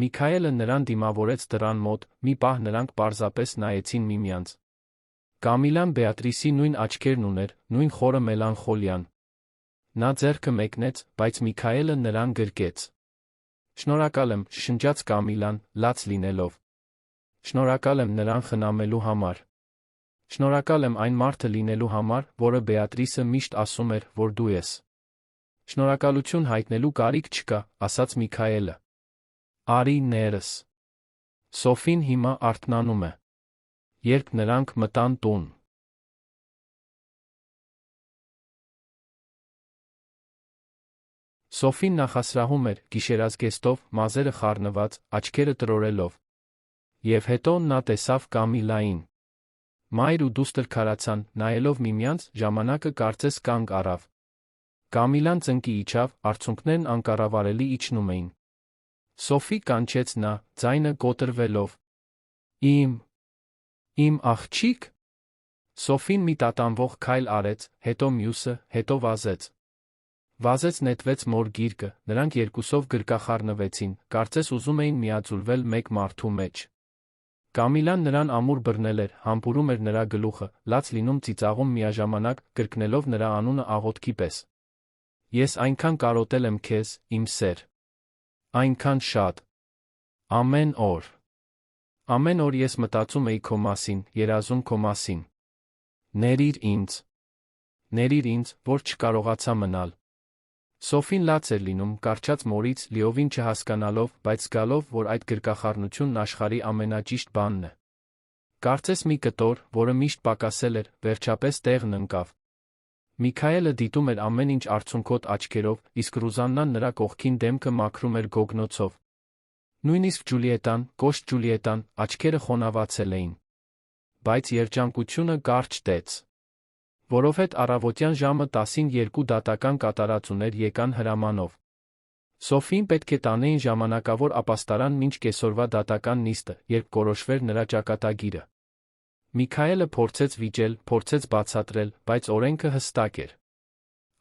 Միքայելը նրան դիմավորեց դռան մոտ, մի պահ նրանք պարզապես նայեցին միմյանց։ Կամիլան Բեատրիսի նույն աչքերն ուներ, նույն խորը մելանխոլիան։ Նա ձեռքը մեկնեց, բայց Միքայելը նրան գրկեց։ Շնորհակալ եմ, շշնջաց Կամիլան, լաց լինելով։ Շնորհակալ եմ նրան խնամելու համար։ Շնորհակալ եմ այն մարդը լինելու համար, որը Բեատրիսը միշտ ասում էր, որ դու ես։ Շնորհակալություն հայտնելու կարիք չկա, ասաց Միքայելը։ Արի ներս։ Սոֆին հիմա արթնանում է։ Երբ նրանք մտան տուն։ Սոֆին նախասրահում էր, գիշերազգեստով, մազերը խառնված, աչքերը տրորելով։ Եվ հետո նա տեսավ Կամիլային։ Մայր ու դուստր քարացան, նայելով միմյանց, ժամանակը կարծես կանգ առավ։ Կամիլան ծնկի իջավ, արցունքներն անկառավարելի իջնում էին։ Սոֆի կանչեց նա, ձայնը կոտրվելով։ Իմ աղջիկ։ Սոֆին մի տատանվող քայլ արեց, հետո մյուսը, հետո վազեց։ Վազեց նետվեց մոր գիրկը, նրանք երկուսով գրկախառնվեցին, կարծես ուզում էին միաձուլվել մեկ մարդու մեջ։ Կամիլան նրան ամուր բռնել էր, համբուրում էր նրա գլուխը, լաց լինում ծիծաղում միաժամանակ, կրկնելով նրա անունը աղոթքի պես։ Ես այնքան կարոտել եմ քեզ, իմ սեր։ Այնքան շատ։ Ամեն օր։ Ամեն օր ես մտածում էի քո մասին, երազում քո մասին։ Ներիր ինձ, որ չկարողացա մնալ։ Սոֆին լաց էր լինում կարճած մորից լիովին չհասկանալով, բայց զգալով, որ այդ գրկախառնությունն աշխարհի ամենաճիշտ բանն է։ Կարծես մի կտոր, որը միշտ պակասել էր, վերջապես տեղն ընկավ։ Միքայելը դիտում էր ամեն ինչ արցունքոտ աչքերով, իսկ Ռուզաննան նրա կողքին դեմքը մաքրում էր գոգնոցով։ Նույնիսկ Ջուլիետան, կոշտ Ջուլիետան, աչքերը խոնավացել էին։ Բայց երջանկությունը կարճ տեց։ Որովհետև առավոտյան ժամը 10-ին 2 դատական կատարածուներ եկան հրամանով։ Սոֆիին պետք է տանեին ժամանակավոր ապաստարան մինչ կեսօրվա դատական նիստը, երբ կորոշվեր նրա ճակատագիրը։ Միքայելը փորձեց վիճել, փորձեց բացատրել, բայց օրենքը հստակ էր։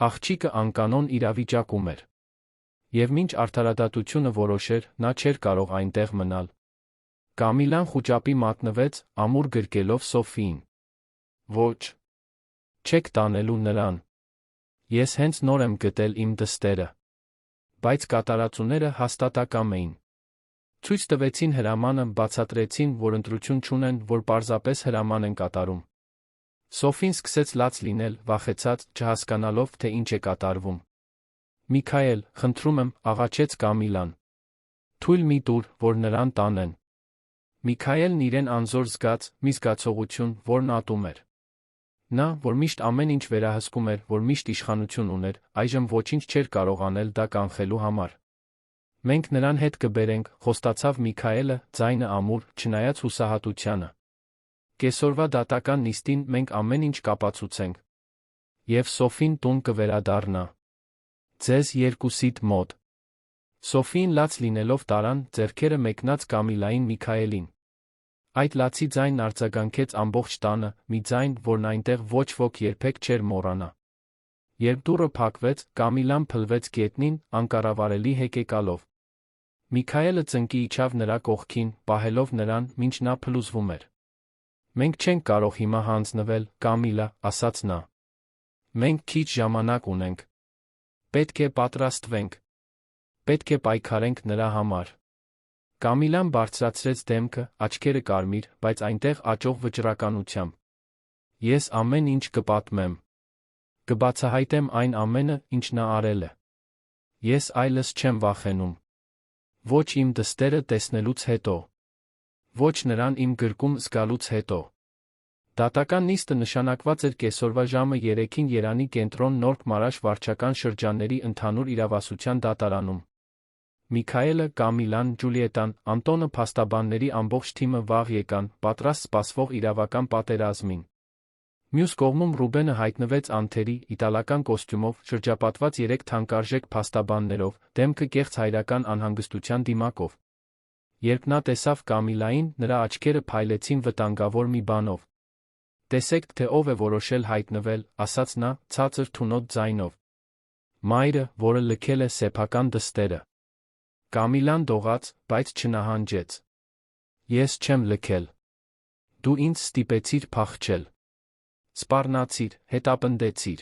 Աղջիկը անկանոն իրավիճակում էր։ Եվ մինչ արդարադատությունը որոշեր, նա չէր կարող այնտեղ մնալ։ Կամիլան խուճապի մատնվեց, ամուր գրկելով Սոֆիին։ Ոչ։ Չեք տանելու նրան։ Ես հենց նոր եմ գտել իմ դստերը։ Բայց կատարածուները հաստատակամ էին։ Ցույց տվեցին հրամանը, բացատրեցին, որ ընտրություն չունեն, որ պարզապես հրաման են կատարում։ Սոֆին սկսեց լաց լինել, վախեցած, չհասկանալով, թե ինչ է կատարվում։ Միքայել, խնդրում եմ, աղաչեց Կամիլան։ Թույլ մի տուր, որ նրան տանեն։ Միքայելն իրեն անզոր զգաց, մի զգացողություն, որն ատում էր։ Նա, որ միշտ ամեն ինչ վերահսկում էր, որ միշտ իշխանություն ուներ, այժմ ոչինչ չէր կարող անել դա կանխելու համար։ Մենք նրան հետ կբերենք, խոստացավ Միքայելը, ձայնը ամուր, չնայած հուսահատությանը։ Կեսօրվա դատական նիստին մենք ամեն ինչ կապացուցենք։ Եվ Սոֆին տուն կվերադառնա։ Ձեզ երկուսիդ մոտ։ Սոֆին լաց լինելով տարան, ձեռքերը մեկնած Կամիլային Միքայելին։ Այդ լացի ձայնն արձագանքեց ամբողջ տանը, մի ձայն, որն այնտեղ ոչ ոք երբեք չէր մոռանա։ Երբ դուռը փակվեց, Կամիլան փլվեց գետնին, անկառավարելի հեկեկալով։ Միքայելը ծնկի իջավ նրա կողքին, պահելով նրան, մինչ նա փլուզվում էր։ Մենք չենք կարող հիմա հանձնվել, Կամիլա, ասաց նա։ Մենք քիչ ժամանակ ունենք։ Պետք է պատրաստվենք։ Պետք է պայքարենք նրա համար։ Կամիլան բարձրացրեց դեմքը, աչքերը կարմիր, բայց այնտեղ աճող վճռականությամբ։ Ես ամեն ինչ կպատմեմ։ Կբացահայտեմ այն ամենը, ինչ նա արել է։ Ես այլս չեմ վախենում։ Ոչ իմ դստերը տեսնելուց հետո։ Ոչ նրան իմ գրկում զգալուց հետո։ Դատական նիստը նշանակված էր կեսօրվա ժամը 3-ին Երանի կենտրոն Նորք Մարաշ վարչական շրջանների ընդհանուր իրավասության դատարանում։ Միքայելը, Կամիլան, Ջուլիետան, Անտոնը փաստաբանների ամբողջ թիմը վաղ եկան, պատրաստ սպասվող իրավական պատերազմին։ Մյուս կողմում Ռուբենը հայտնվեց անթերի, իտալական կոստյումով, շրջապատված 3 թանկարժեք փաստաբաններով, դեմքը կեղծ հայրական անհանգստության դիմակով։ Երբ նա տեսավ Կամիլային, նրա աչքերը փայլեցին վտանգավոր մի բանով։ Տեսեք, թե ով է որոշել հայտնվել, ասաց նա, ցածր թունոտ ձայնով։ Մայրը, որը լքել է սեփական դստերը։ Կամիլան դողաց, բայց չնահանջեց։ Ես չեմ լքել։ Դու ինձ ստիպեցիր փախչել։ Սպառնացիր, հետապնդեցիր։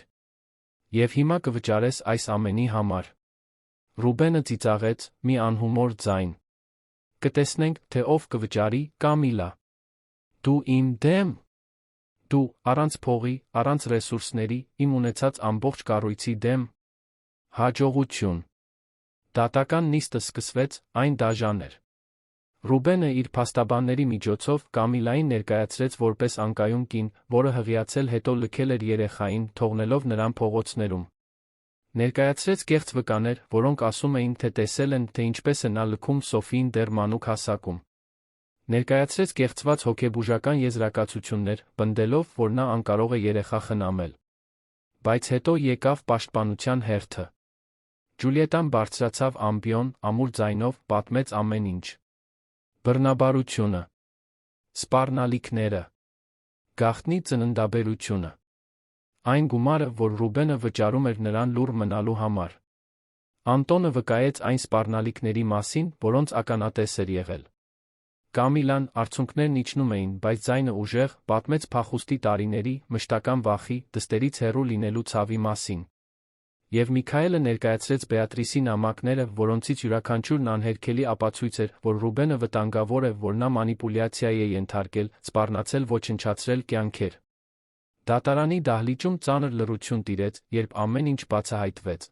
Եվ հիմա կվճարես այս ամենի համար։ Ռուբենը ծիծաղեց, մի անհումոր ձայն։ Կտեսնենք, թե ով կվճարի, Կամիլա։ Դու իմ դեմ։ Դու, առանց փողի, առանց ռեսուրսների, իմ ունեցած ամբողջ կառույցի դեմ։ Հաջողություն։ Դատական նիստը սկսվեց, այն դաժան էր։ Ռուբենը իր փաստաբանների միջոցով Կամիլային ներկայացրեց որպես անկայուն կին, որը հղիացել հետո լքել էր երեխային, թողնելով նրան փողոցներում։ Ներկայացրեց կեղծ վկաներ, որոնք ասում էին, թե տեսել են, թե ինչպես է նա լքում Սոֆիին դեռ մանուկ հասակում։ Ներկայացրեց կեղծված հոգեբուժական եզրակացություններ, պնդելով, որ նա անկարող է երեխա խնամել։ Բայց հետո եկավ պաշտպանության հերթը։ Ջուլիետան բարձրացավ ամբիոն, ամուր ձայնով, պատմեց ամեն ինչ։ Բռնաբարությունը։ Սպառնալիքները։ Գաղտնի ծննդաբերությունը։ Այն գումարը, որ Ռուբենը վճարում էր նրան լուռ մնալու համար։ Անտոնը վկայեց այն սպառնալիքների մասին, որոնց ականատես էր եղել։ Կամիլան, արցունքներն իջնում էին, բայց ձայնը ուժեղ, պատմեց փախուստի տարիների, մշտական վախի, դստերից հեռու լինելու ցավի մասին։ Եվ Միքայելը ներկայացրեց Բեատրիսի նամակները, որոնցից յուրաքանչյուրն անհերքելի ապացույց էր, որ Ռուբենը վտանգավոր է, որ նա մանիպուլյացիայի է ենթարկել, սպառնացել, ոչնչացրել կյանքեր։ Դատարանի դահլիճում ծանր լռություն տիրեց, երբ ամեն ինչ բացահայտվեց։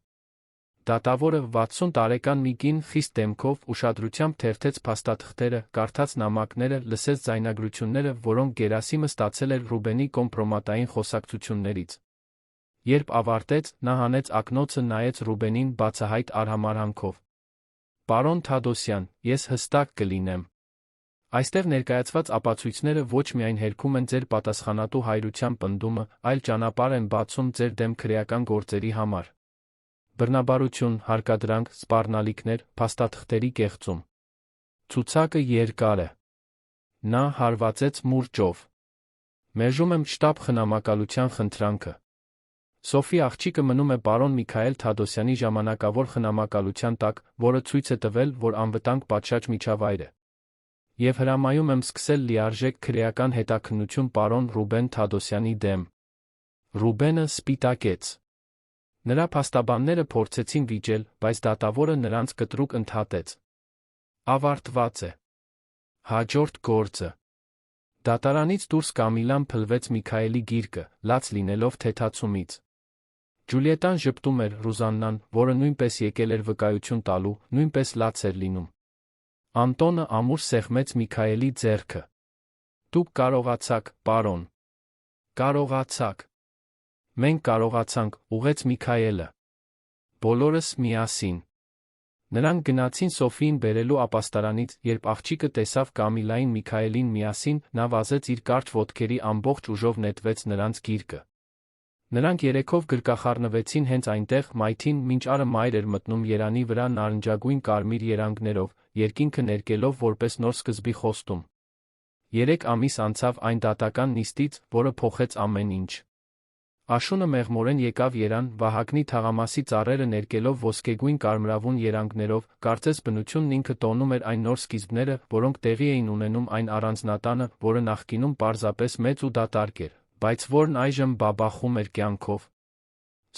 Դատավորը 60 տարեկան մի կին խիստ դեմքով ուշադրությամբ թերթեց փաստաթղթերը, կարդաց նամակները, լսեց ձայնագրությունները, որոնք Գերասիմը ստացել էր Ռուբենի կոմպրոմատային խոսակցություններից։ Երբ ավարտեց, նա հանեց ակնոցը, նայեց Ռուբենին բացահայտ արհամարհանքով։ «Պարոն Թադոսյան, ես հստակ կլինեմ։ Այստեղ ներկայացված ապացույցները ոչ միայն հերքում են ձեր պատասխանատու հայրության պնդումը, այլ ճանապարհ են բացում ձեր դեմ քրեական գործերի համար։ Բռնաբարություն, հարկադրանք, սպառնալիքներ, փաստաթղթերի կեղծում։ Ցուցակը երկար է»։ Նա հարվածեց մուրճով։ «Մերժում եմ շտապ խնամակալության խնդրանքը։ Սոֆի աղջիկը մնում է պարոն Միքայել Թադոսյանի ժամանակավոր խնամակալության տակ, որը ցույց է տվել, որ անվտանգ պատշաճ միջավայր է։ Եվ հրամայում եմ սկսել լիարժեք քրեական հետաքննություն պարոն Ռուբեն Թադոսյանի դեմ»։ Ռուբենը սպիտակեց։ Նրա փաստաբանները փորձեցին վիճել, բայց դատավորը նրանց կտրուկ ընդհատեց։ Ավարտված է։ Հաջորդ գործը։ Դատարանից դուրս Կամիլան փլվեց Միքայելի գիրկը, լաց լինելով թեթացումից։ Ջուլիետան ժպտում էր, Ռուզաննան, որը նույնպես եկել էր վկայություն տալու, նույնպես լաց էր լինում։ Անտոնը ամուր սեղմեց Միքայելի ձեռքը։ «Դուք կարողացաք, պարոն։ Կարողացաք։ Մենք կարողացանք», ուղղեց Միքայելը։ «Բոլորս միասին»։ Նրանք գնացին Սոֆիին բերելու ապաստարանից, երբ աղջիկը տեսավ Կամիլային Միքայելին միասին, նա վազեց իր կարճ ոտքերի ամբողջ ուժով նետվեց նրանց գիրկը։ Նրանք երեքով գրկախառնվեցին հենց այնտեղ, մայթին, մինչ արը մայր էր մտնում երանի վրա նարնջագույն կարմիր երանգներով, երկինքը ներկելով որպես նոր սկզբի խոստում։ 3 ամիս անցավ այն դատական նիստից, որը փոխեց ամեն ինչ։ Աշունը մեղմորեն եկավ երան, Վահագնի թաղամասի ծառերը ներկելով ոսկեգույն կարմրավուն երանգներով, կարծես բնությունն ինքը տոնում էր այն նոր սկիզբները, որոնք տեղի էին ունենում այն առանձնատանը, որը նախկինում պարզապես մեծ ու դատարկ էր, բայց որն այժմ բաբախում էր կյանքով։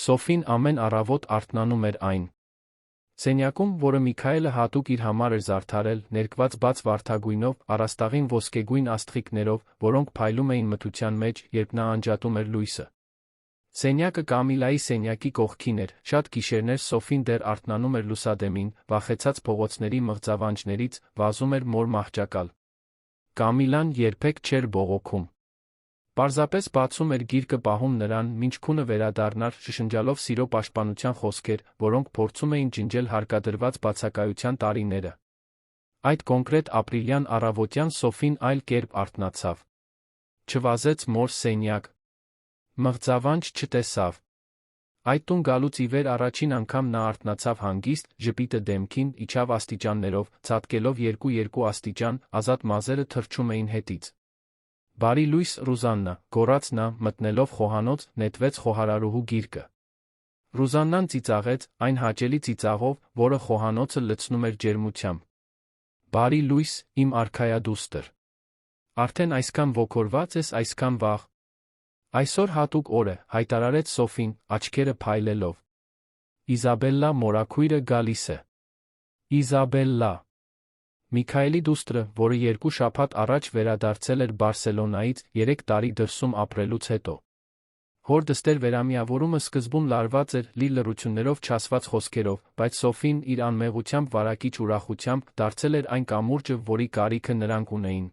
Սոֆին ամեն առավոտ արթնանում էր այն սենյակում, որը Միքայելը հատուկ իր համար էր զարդարել, ներկված բաց վարդագույնով, առաստաղին ոսկեգույն աստղիկներով, որոնք փայլում էին մթության մեջ, երբ նա անջատում էր լույսը։ Սենյակը Կամիլայի սենյակի կողքին էր, շատ գիշերներ Սոֆին դեռ արթնանում էր լուսադեմին, վախեցած փողոցների մղձավանջներից, վազում էր մոր մահճակալ։ Կամիլան երբեք չէր բողոքում։ Պարզապես բացում էր գիրկը, պահում նրան, մինչ քունը վերադառնար, շշնջալով սիրո պաշտպանության խոսքեր, որոնք փորձում էին ջնջել հարկադրված բացակայության տարիները։ Այդ կոնկրետ ապրիլյան առավոտյան Սոֆին այլ կերպ արթնացավ։ Չվազեց մոր սենյակ։ Մղձավանջ չտեսավ։ Այդ տուն գալուց ի վեր առաջին անգամ նա արթնացավ հանգիստ, ժպիտը դեմքին, իջավ աստիճաններով, ցատկելով 2-2 աստիճան, ազատ մազերը թռչում էին հետից։ «Բարի լույս, Ռուզաննա», գոռաց նա, մտնելով խոհանոց, նետվեց խոհարարուհու գիրկը։ Ռուզաննան ծիծաղեց, այն հաճելի ծիծաղով, որը խոհանոցը լցնում էր ջերմությամբ։ «Բարի լույս, իմ արքայադուստր։ Արդեն այսքան ոգորված ես, այսքան վաղ։ Այսօր հատուկ օր է», հայտարարեց Սոֆին, աչքերը փայլելով։ «Իզաբելլա մորաքույրը գալիս է»։ Իզաբելլա։ Միքայելի դուստրը, որը 2 շաբաթ առաջ վերադարձել էր Բարսելոնայից, 3 տարի դրսում ապրելուց հետո։ Հոր դստեր վերամիավորումը սկզբում լարված էր, լի լռություններով չասված խոսքերով, բայց Սոֆին, իր անմեղությամբ վարակիչ ուրախությամբ, դարձել էր այն կամուրջը, որի կարիքը նրանք ունեին։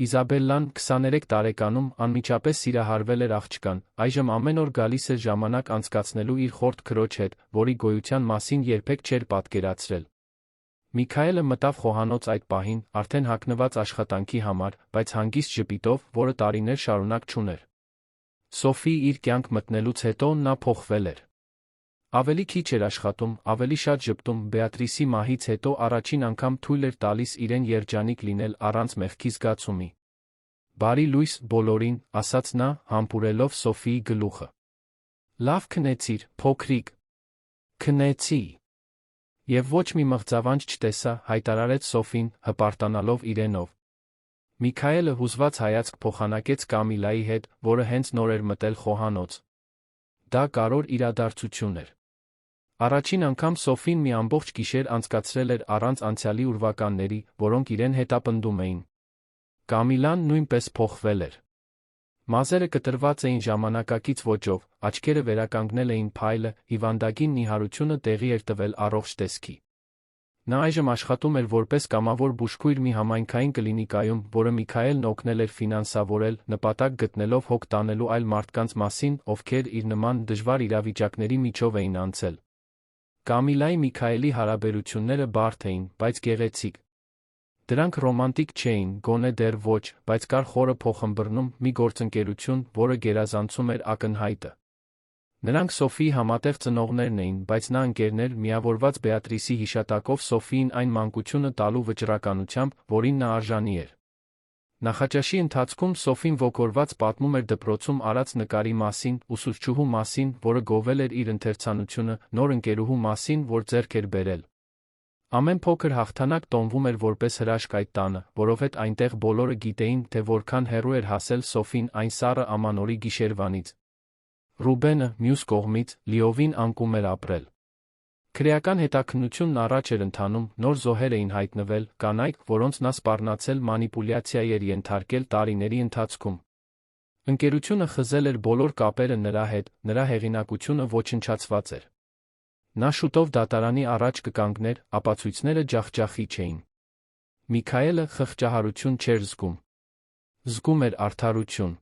Իզաբելլան 23 տարեկանում անմիջապես սիրահարվել էր աղջկան, այժմ ամեն օր գալիս էր ժամանակ անցկացնելու իր խորտ քրոջ հետ, որի գոյության մասին երբեք չէր պատկերացրել։ Միքայելը մտավ խոհանոց այդ պահին, արդեն հագնված աշխատանքի համար, բայց հանգիստ ժպիտով, որը տարիներ շարունակ չուներ։ Սոֆի իր կյանք մտնելուց հետո նա փոխվել էր։ Ավելի քիչ էր աշխատում, ավելի շատ ժպտում, Բեատրիսի մահից հետո առաջին անգամ թույլ էր տալիս իրեն երջանիկ լինել առանց մեղքի զգացումի։ «Բարի լույս բոլորին», ասաց նա, համբուրելով Սոֆիի գլուխը։ «Լավ քնեցիր, փոքրիկ»։ «Քնեցի»։ Եվ ոչ մի մղձավանջ չտեսա, հայտարարեց Սոֆին, հպարտանալով իրենով։ Միքայելը հուզված հայացք փոխանակեց Կամիլայի հետ, որը հենց նոր էր մտել խոհանոց։ Դա կարևոր իրադարձություն էր։ Առաջին անգամ Սոֆին մի ամբողջ գիշեր անցկացրել էր առանց անցյալի ուրվականների, որոնք իրեն հետապնդում էին։ Կամիլան նույնպես փոխվել էր։ Մազերը կտրված էին ժամանակակից ոճով, աչքերը վերականգնել էին փայլը, հիվանդագին նիհարությունը տեղի էր տվել առողջ տեսքի։ Նա այժմ աշխատում էր որպես կամավոր բուժքույր մի համայնքային կլինիկայում, որը Միքայելն օգնել էր ֆինանսավորել, նպատակ գտնելով հոգ տանելու այլ մարդկանց մասին, ովքեր իր նման դժվար իրավիճակների միջով էին անցել։ Կամիլայի Միքայելի հարաբերությունները բարդ էին, բայց գեղեցիկ։ Դրանք ռոմանտիկ չէին, գոնե դեռ ոչ, բայց կար խորը փոխըմբռնում, մի գործընկերություն, որը գերազանցում էր ակնհայտը։ Նրանք Սոֆիի համատեղ ծնողներն էին, բայց նա ընկերներ միավորված Բեատրիսի հիշատակով Սոֆիին այն մանկությունը տալու վճռականությամբ, որին նա արժանի էր։ Նախաճաշի ընթացքում Սոֆին ոգորված պատմում էր դպրոցում արած նկարի մասին, ուսուցչուհու մասին, որը գովել էր իր ընթերցանությունը, նոր ընկերուհու մասին, որ ձեռք էր բերել։ Ամեն փոքր հաղթանակ տոնվում էր որպես հրաշք այդ տանը, որովհետև այնտեղ բոլորը գիտեին, թե որքան հեռու էր հասել Սոֆին այն սառը ամանորի գիշերվանից։ Ռուբենը, մյուս կողմից, լիովին անկում էր ապրել։ Քրեական հետաքննությունն առաջ էր ընթանում, նոր զոհեր էին հայտնվել, կանայք, որոնց նա սպառնացել մանիպուլյացիայի էր ենթարկել տարիների ընթացքում։ Ընկերությունը խզել էր բոլոր կապերը նրա հետ, նրա հեղինակությունը ոչնչացված էր։ Նա շուտով դատարանի առաջ կկանգներ, ապացույցները ջախջախիչ էին։ Միքայելը խղճահարություն չէր զգում։ Զգում էր արդարություն։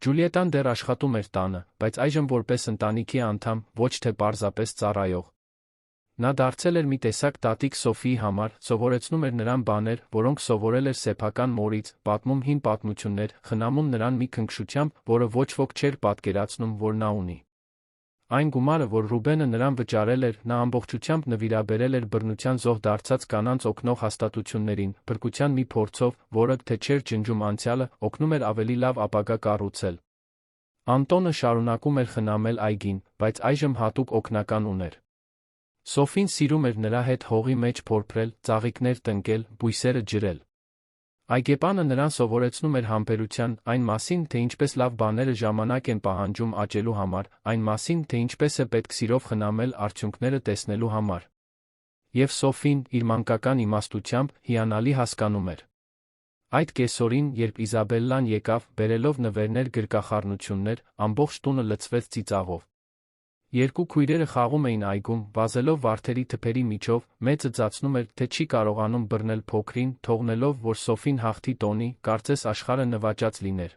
Ջուլիետան դեռ աշխատում էր տանը, բայց այժմ որպես ընտանիքի անդամ, ոչ թե պարզապես ծառայող։ Նա դարձել էր մի տեսակ տատիկ Սոֆիի համար, սովորեցնում էր նրան բաներ, որոնք սովորել էր սեփական մորից, պատմում հին պատմություններ, խնամում նրան մի քնքշությամբ, որը ոչ ոք չէր պատկերացնում, որ նա ունի։ Այն գումարը, որ Ռուբենը նրան վճարել էր, նա ամբողջությամբ նվիրաբերել էր բռնության զոհ դարձած կանանց օգնող հաստատություններին, փրկության մի փորձով, որը, թե չէր ջնջում անցյալը, օգնում էր ավելի լավ ապագա կառուցել։ Անտոնը շարունակում էր խնամել այգին, բայց այժմ հատուկ օգնական ուներ։ Սոֆին սիրում էր նրա հետ հողի մեջ փորփրել, ծաղիկներ տնկել, բույսերը ջրել։ Այգեպանը նրան սովորեցնում էր համբերության, այն մասին, թե ինչպես լավ բաները ժամանակ են պահանջում աճելու համար, այն մասին, թե ինչպես է պետք սիրով խնամել արդյունքները տեսնելու համար։ Եվ Սոֆին, իր մանկական իմաստությամբ, հիանալի հասկանում էր։ Այդ կեսօրին, երբ Իզաբելլան եկավ, բերելով նվերներ գրկախառնություններ, ամբողջ տունը լցվեց ծիծաղով։ Երկու քույրերը խաղում էին այգում, վազելով վարդերի թփերի միջով, մեծը ձացնում էր, թե չի կարողանում բռնել փոքրին, թողնելով, որ Սոֆին հաղթի տոնի, կարծես աշխարհը նվաճած լիներ։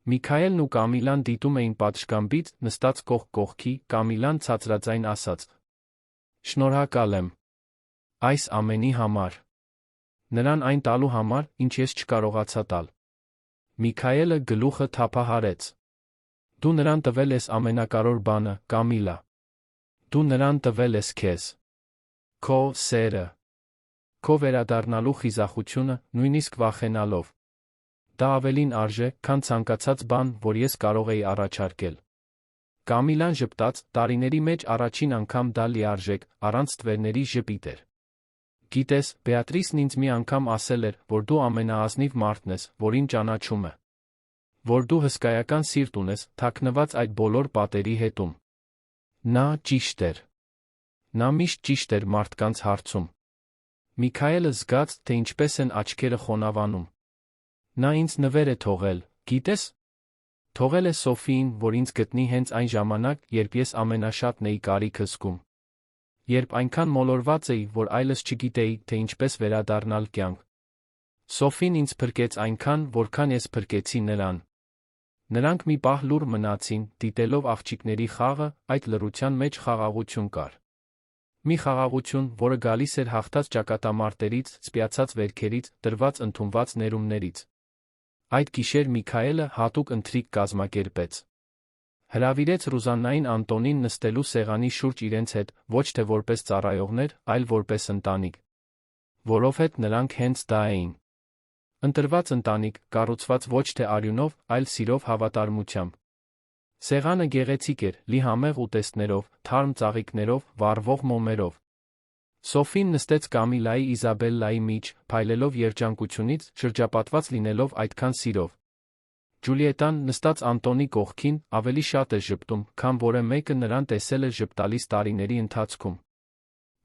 Միքայելն ու Կամիլան դիտում էին պատշգամբից, նստած կողք կողքի, Կամիլան ցածրաձայն ասաց. «Շնորհակալ եմ այս ամենի համար։ Նրան այն տալու համար, ինչ ես չկարողացա տալ»։ Միքայելը գլուխը թափահարեց. «Դու նրան տվել ես ամենակարևոր բանը, Կամիլա։ Դու նրան տվել ես քեզ։ Քո սերը։ Քո վերադառնալու խիզախությունը, նույնիսկ վախենալով։ Դա ավելին արժե, քան ցանկացած բան, որ ես կարող էի առաջարկել»։ Կամիլան ժպտաց, տարիների մեջ առաջին անգամ դա լիարժեք, առանց ստվերների ժպիտ էր։ «Գիտես, Բեատրիսն ինձ մի անգամ ասել էր, որ դու ամենաազնիվ մարդն ես, որին ճանաչում է։ Որ դու հսկայական սիրտ ունես, թաքնված այդ բոլոր պատերի հետում»։ Նա ճիշտ էր։ Նա միշտ ճիշտ էր մարդկանց հարցում։ Միքայելը զգաց, թե ինչպես են աչքերը խոնավանում։ Նա ինձ նվեր է թողել, գիտես։ Թողել է Սոֆիին, որ ինձ գտնի հենց այն ժամանակ, երբ ես ամենաշատն էի կարիքը զգում։ Երբ այնքան մոլորված էի, որ այլս չգիտեի, թե ինչպես վերադառնալ կյանք։ Սոֆին ինձ փրկեց այնքան, որքան ես փրկեցի նրան։ Նրանք մի պահ լուռ մնացին, դիտելով աղջիկների խաղը, այդ լռության մեջ խաղաղություն կար։ Մի խաղաղություն, որը գալիս էր հաղթած ճակատամարտերից, սպիացած վերքերից, տրված ընդունված ներումներից։ Այդ գիշեր Միքայելը հատուկ ընթրիք կազմակերպեց։ Հրավիրեց Ռուզաննային Անտոնին նստելու սեղանի շուրջ իրենց հետ, ոչ թե որպես ծառայողներ, այլ որպես ընտանիք։ Որովհետև նրանք հենց դա էին։ Ընտրված ընտանիք, կառուցված ոչ թե արյունով, այլ սիրով հավատարմությամբ։ Սեղանը գեղեցիկ էր, լի համեղ ուտեստներով, թարմ ծաղիկներով, վառվող մոմերով։ Սոֆին նստեց Կամիլայի Իզաբելլայի միջ, փայլելով երջանկությունից, շրջապատված լինելով այդքան սիրով։ Ջուլիետան, նստած Անտոնի կողքին, ավելի շատ է ժպտում, քան որը մեկը նրան տեսել է ժպտալիս տարիների ընթացքում։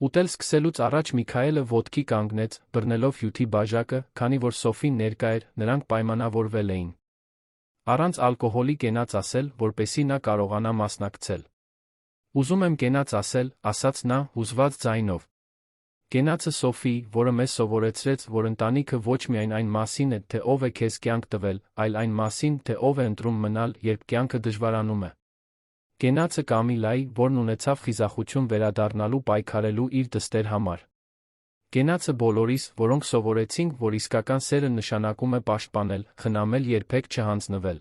Ուտել սկսելուց առաջ Միքայելը ոտքի կանգնեց, բռնելով հյութի բաժակը, քանի որ Սոֆին ներկա էր, նրանք պայմանավորվել էին։ Առանց ալկոհոլի կենաց ասել, որպեսզի նա կարողանա մասնակցել։ Ուզում եմ կենաց ասել, ասաց նա, հուզված ձայնով։ Կենացը Սոֆի, որը մեզ սովորեցրեց, որ ընտանիքը ոչ միայն այն մասին է, թե ով է քեզ կյանք տվել, այլ այն մասին, թե ով է ընտրում մնալ, երբ կյանքը դժվարանում է։ Կենացը Կամիլայի, որն ունեցավ խիզախություն վերադառնալու պայքարելու իր դստեր համար։ Կենացը բոլորիս, որոնք սովորեցինք, որ իսկական սերը նշանակում է պաշտպանել, խնամել, երբեք չհանձնվել։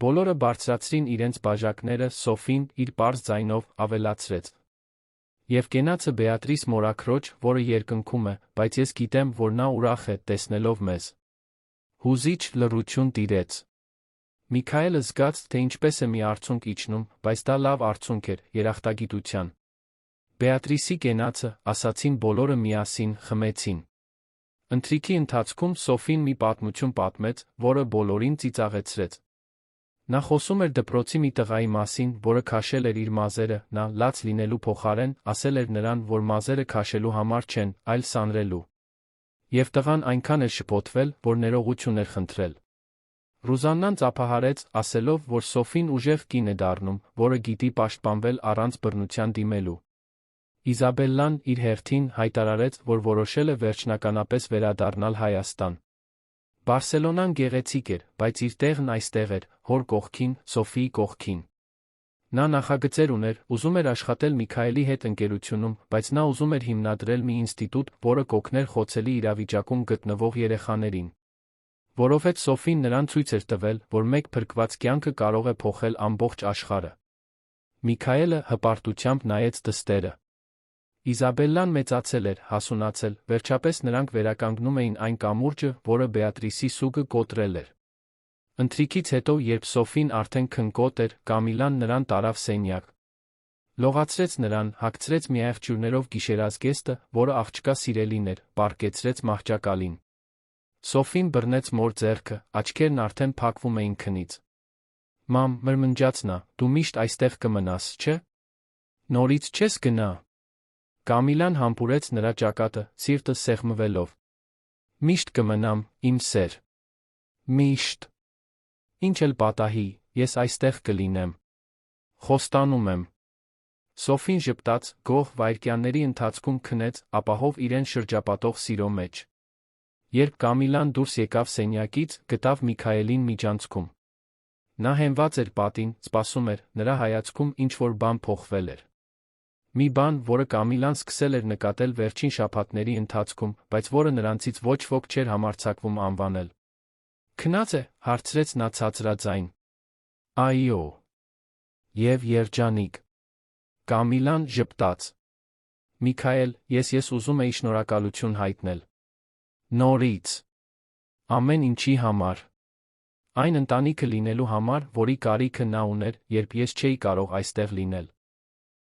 Բոլորը բարձրացրին իրենց բաժակները, Սոֆին, իր պարզ ձայնով, ավելացրեց. Եվ կենացը Բեատրիս մորաքրոջ, որը երկնքում է, բայց ես գիտեմ, որ նա ուրախ է, տեսնելով մեզ։ Հուզիչ լռություն տիրեց։ Միքայելը զգաց, թե ինչպես է մի արցունք իջնում, բայց դա լավ արցունք էր, երախտագիտության։ Բեատրիսի կենացը, ասացին բոլորը միասին, խմեցին։ Ընթրիքի ընթացքում Սոֆին մի պատմություն պատմեց, որը բոլորին ծիծաղեցրեց։ Նա խոսում էր դպրոցի մի տղայի մասին, որը քաշել էր իր մազերը, նա, լաց լինելու փոխարեն, ասել էր նրան, որ մազերը քաշելու համար չեն, այլ սանրելու։ Եվ տղան այնքան էր շփոթվել, որ ներողություն էր խնդրել։ Ռուզաննան ծափահարեց, ասելով, որ Սոֆին ուժեղ կին է դառնում, որը գիտի պաշտպանվել առանց բռնության դիմելու։ Իզաբելլան, իր հերթին, հայտարարեց, որ որոշել է վերջնականապես վերադառնալ Հայաստան։ Բարսելոնան գեղեցիկ էր, բայց իր տեղն այստեղ էր, հոր կողքին, Սոֆիի կողքին։ Նա նախագծեր ուներ, ուզում էր աշխատել Միքայելի հետ ընկերությունում, բայց նա ուզում էր հիմնադրել մի ինստիտուտ, որը կօգներ խոցելի իրավիճակում գտնվող երեխաներին։ Որովհետև Սոֆին նրան ցույց էր տվել, որ մեկ փրկված կյանքը կարող է փոխել ամբողջ աշխարհը։ Միքայելը հպարտությամբ նայեց դստերը։ Իզաբելլան մեծացել էր, հասունացել, վերջապես նրանք վերականգնում էին այն կամուրջը, որը Բեատրիսի սուգը կոտրել էր։ Ընթրիքից հետո, երբ Սոֆին արդեն քնկոտ էր, Կամիլան նրան տարավ սենյակ։ Լողացրեց նրան, հագցրեց միայղջյուրներով գիշերազգեստը, որը աղջկա սիրելին էր, պառկեցրեց մահճակալին։ Սոֆին բռնեց մոր ձեռքը, աչքերն արդեն փակվում էին քնից։ Մամ, մրմնջաց նա, դու միշտ այստեղ կմնաս, չէ՞։ Նորից չես գնա։ Կամիլան համբուրեց նրա ճակատը, սիրտը սեղմվելով։ Միշտ կմնամ, իմ սեր։ Միշտ։ Ինչ էլ պատահի, ես այստեղ կլինեմ։ Խոստանում եմ։ Սոֆին ժպտաց, գոհ վայրկյանների ընթացքում քնեց, ապահով իրեն շրջապատող սիրո մեջ։ Երբ Կամիլան դուրս եկավ սենյակից, գտավ Միքայելին միջանցքում։ Նա հենված էր պատին, սպասում էր, նրա հայացքում ինչ-որ բան փոխվել էր։ Մի բան, որը Կամիլան սկսել էր նկատել վերջին շաբաթների ընթացքում, բայց որը նրանցից ոչ ոք չէր համարձակվում անվանել։ Քնած է, հարցրեց նա ցածրաձայն։ Այո։ Եվ երջանիկ։ Կամիլան ժպտաց։ Միքայել, ես ուզում էի շնորհակալություն հայտնել։ Նորից։ Ամեն ինչի համար։ Այն ընտանիքը լինելու համար, որի կարիքը նա ուներ, երբ ես չէի կարող այստեղ լինել։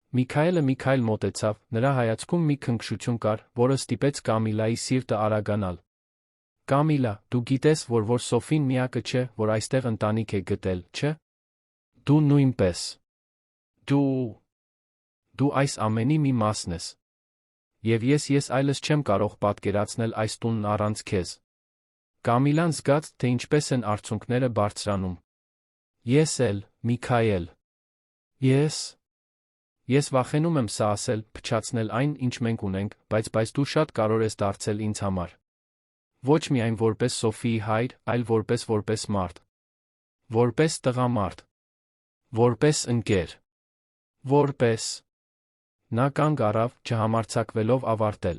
Միքայելը մի քայլ մոտեցավ, նրա հայացքում մի քնքշություն կար, որը ստիպեց Կամիլայի սիրտը արագանալ։ Կամիլա, դու գիտես, որ Սոֆին միակը չէ, որ այստեղ ընտանիք է գտել, չէ՞։ Դու նույնպես։ Դու այս ամենի մի մասն ես։ Եվ ես այլս չեմ կարող պատկերացնել այս տունն առանց քեզ։ Կամիլան զգաց, թե ինչպես են արցունքները բարձրանում։ Ես էլ, Միքայել։ Ես վախենում եմ սա ասել, փչացնել այն, ինչ մենք ունենք, բայց դու շատ կարևոր ես դարձել ինձ համար։ Ոչ միայն որպես Սոֆիի հայր, այլ որպես մարդ։ Որպես տղամարդ։ Որպես ընկեր։ Նա կանգ առավ, չհամարձակվելով ավարտել։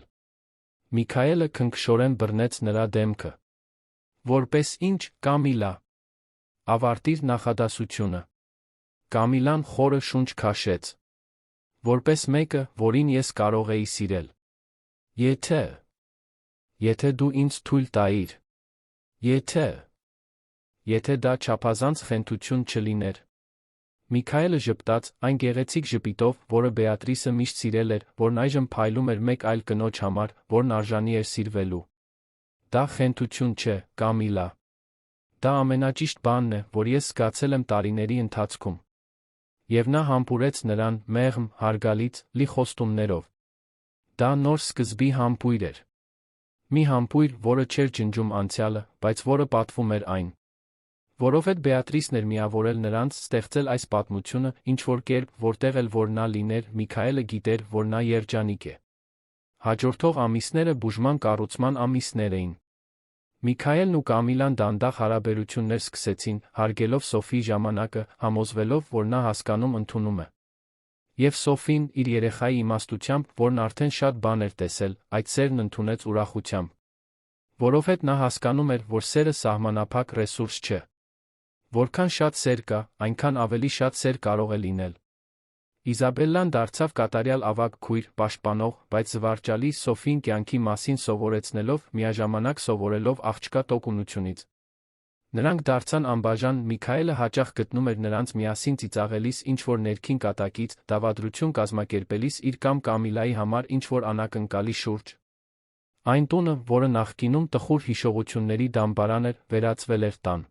Միքայելը քնքշորեն բռնեց նրա դեմքը։ Որպես ինչ, Կամիլա։ Ավարտիր նախադասությունը։ Կամիլան խորը շունչ քաշեց։ Որպես մեկը, որին ես կարող էի սիրել։ Եթե դու ինձ թույլ տայիր։ Եթե դա չափազանց խենթություն չլիներ։ Միքայելը ժպտաց, այն գեղեցիկ ժպիտով, որը Բեատրիսը միշտ սիրել էր, որն այժմ փայլում էր մեկ այլ կնոջ համար, որն արժանի էր սիրվելու։ Դա խենթություն չէ, Կամիլա։ Դա ամենաճիշտ բանն է, որ ես զգացել եմ տարիների ընթացքում։ Եվ նա համբուրեց նրան, մեղմ, հարգալից, լի խոստումներով։ Դա նոր սկզբի համբույր էր։ Մի համբույր, որը չէր ջնջում անցյալը, բայց որը պատվում էր այն։ Որովհետև Բեատրիսն էր միավորել նրանց ստեղծել այս պատմությունը, ինչ-որ կերպ, որտեղ էլ որ նա լիներ, Միքայելը գիտեր, որ նա երջանիկ է։ Հաջորդող ամիսները բուժման կառուցման ամիսներ էին։ Միքայելն ու Կամիլան դանդաղ հարաբերություններ սկսեցին, հարգելով Սոֆիի ժամանակը, համոզվելով, որ նա հասկանում ընդունում է։ Եվ Սոֆին, իր երեխայի իմաստությամբ, որն արդեն շատ բան էր տեսել, այդ սերն ընդունեց ուրախությամբ։ Որովհետև նա հասկանում էր, որ սերը սահմանափակ ռեսուրս չէ։ Որքան շատ սեր կա, այնքան ավելի շատ սեր կարող է լինել։ Իզաբելլան դարձավ կատարյալ ավագ քույր, պաշտպանող, բայց զվարճալի Սոֆիին կյանքի մասին սովորեցնելով, միաժամանակ սովորելով աղջկա տոկունությունից։ Նրանք դարձան անբաժան, Միքայելը հաճախ գտնում էր նրանց միասին ծիծաղելիս ինչ-որ ներքին կատակից, դավադրություն կազմակերպելիս իր կամ Կամիլայի համար ինչ-որ անակնկալի շուրջ։ Այն տունը, որը նախկինում տխուր հիշողությունների դամբարան էր, վերածվել էր տան։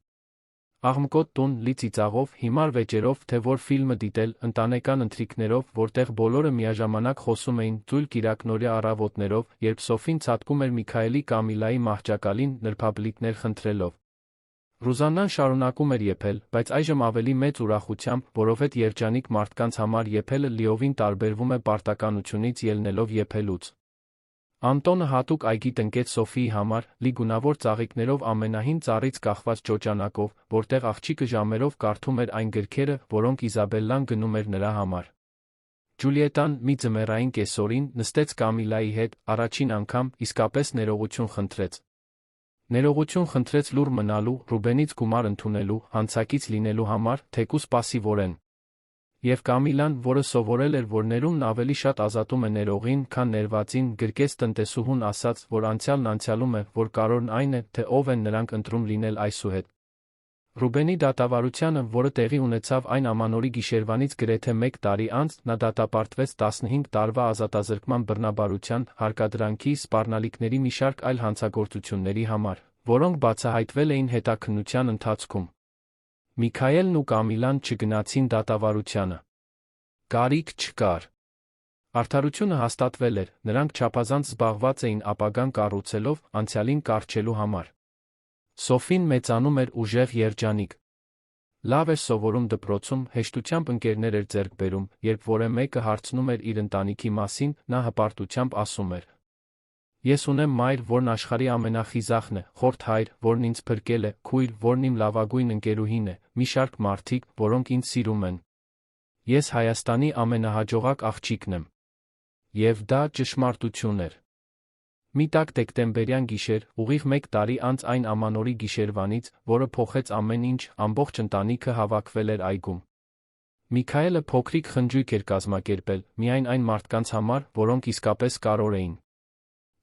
Աղմկոտ տուն, լի ծիծաղով, հիմար վեճերով, թե որ ֆիլմը դիտել, ընտանեկան ընթրիքներով, որտեղ բոլորը միաժամանակ խոսում էին, ծույլ կիրակնօրյա առավոտներով, երբ Սոֆին ցատկում էր Միքայելի Կամիլայի մահճակալին, նրբաբլիթներ խնդրելով։ Ռուզաննան շարունակում էր եփել, բայց այժմ ավելի մեծ ուրախությամբ, որովհետև երջանիկ մարդկանց համար եփելը լիովին տարբերվում է պարտականությունից ելնելով եփելուց։ Անտոնը հատուկ այգի տնկեց Սոֆիի համար, լի գունավոր ծաղիկներով ամենահին ծառից կախված ճոճանակով, որտեղ աղջիկը ժամերով կարդում էր այն գրքերը, որոնք Իզաբելլան գնում էր նրա համար։ Ջուլիետան, մի ձմեռային կեսօրին, նստեց Կամիլայի հետ, առաջին անգամ, իսկապես ներողություն խնդրեց։ Ներողություն խնդրեց լուռ մնալու, Ռուբենից գումար ընդունելու, հանցակից լինելու համար, թեկուզ պասիվորեն։ Եվ Կամիլան, որը սովորել էր, որ ներումն ավելի շատ ազատում է ներողին, քան ներվածին, գրկեց տնտեսուհուն ասաց, որ անցյալն անցյալում է, որ կարևորն այն է, թե ով են նրանք ընտրում լինել այսուհետ։ Ռուբենի դատավարությանը, որը տեղի ունեցավ այն ամանորի գիշերվանից գրեթե 1 տարի անց, նա դատապարտվեց 15 տարվա ազատազրկման բռնաբարության, հարկադրանքի, սպառնալիքների մի շարք այլ հանցագործությունների համար, որոնք բացահայտվել էին հետաքննության ընթացքում։ Միքայելն ու Կամիլան չգնացին դատավարությանը։ Կարիք չկար։ Արդարությունը հաստատվել էր, նրանք չափազանց զբաղված էին ապագան կառուցելով, անցյալին կառչելու համար։ Սոֆին մեծանում էր ուժեղ երջանիկ։ Լավ էր սովորում դպրոցում, հեշտությամբ ընկերներ էր ձեռք բերում, երբ որը մեկը հարցնում էր իր ընտանիքի մասին, նա հպարտությամբ ասում էր. Ես ունեմ մայր, որն աշխարհի ամենախիզախն է, խորթ հայր, որն ինձ փրկել է, քույր, որն իմ լավագույն ընկերուհին է, մի շարք մարդիկ, որոնք ինձ սիրում են։ Ես Հայաստանի ամենահաջողակ աղջիկն եմ։ Եվ դա ճշմարտություն էր։ Մի տաք դեկտեմբերյան գիշեր, ուղիղ 1 տարի անց այն ամանորի գիշերվանից, որը փոխեց ամեն ինչ, ամբողջ ընտանիքը հավաքվել էր այգում։ Միքայելը փոքրիկ խնջույք էր կազմակերպել, միայն այն մարդկանց համար, որոնք իսկապես կարող էին։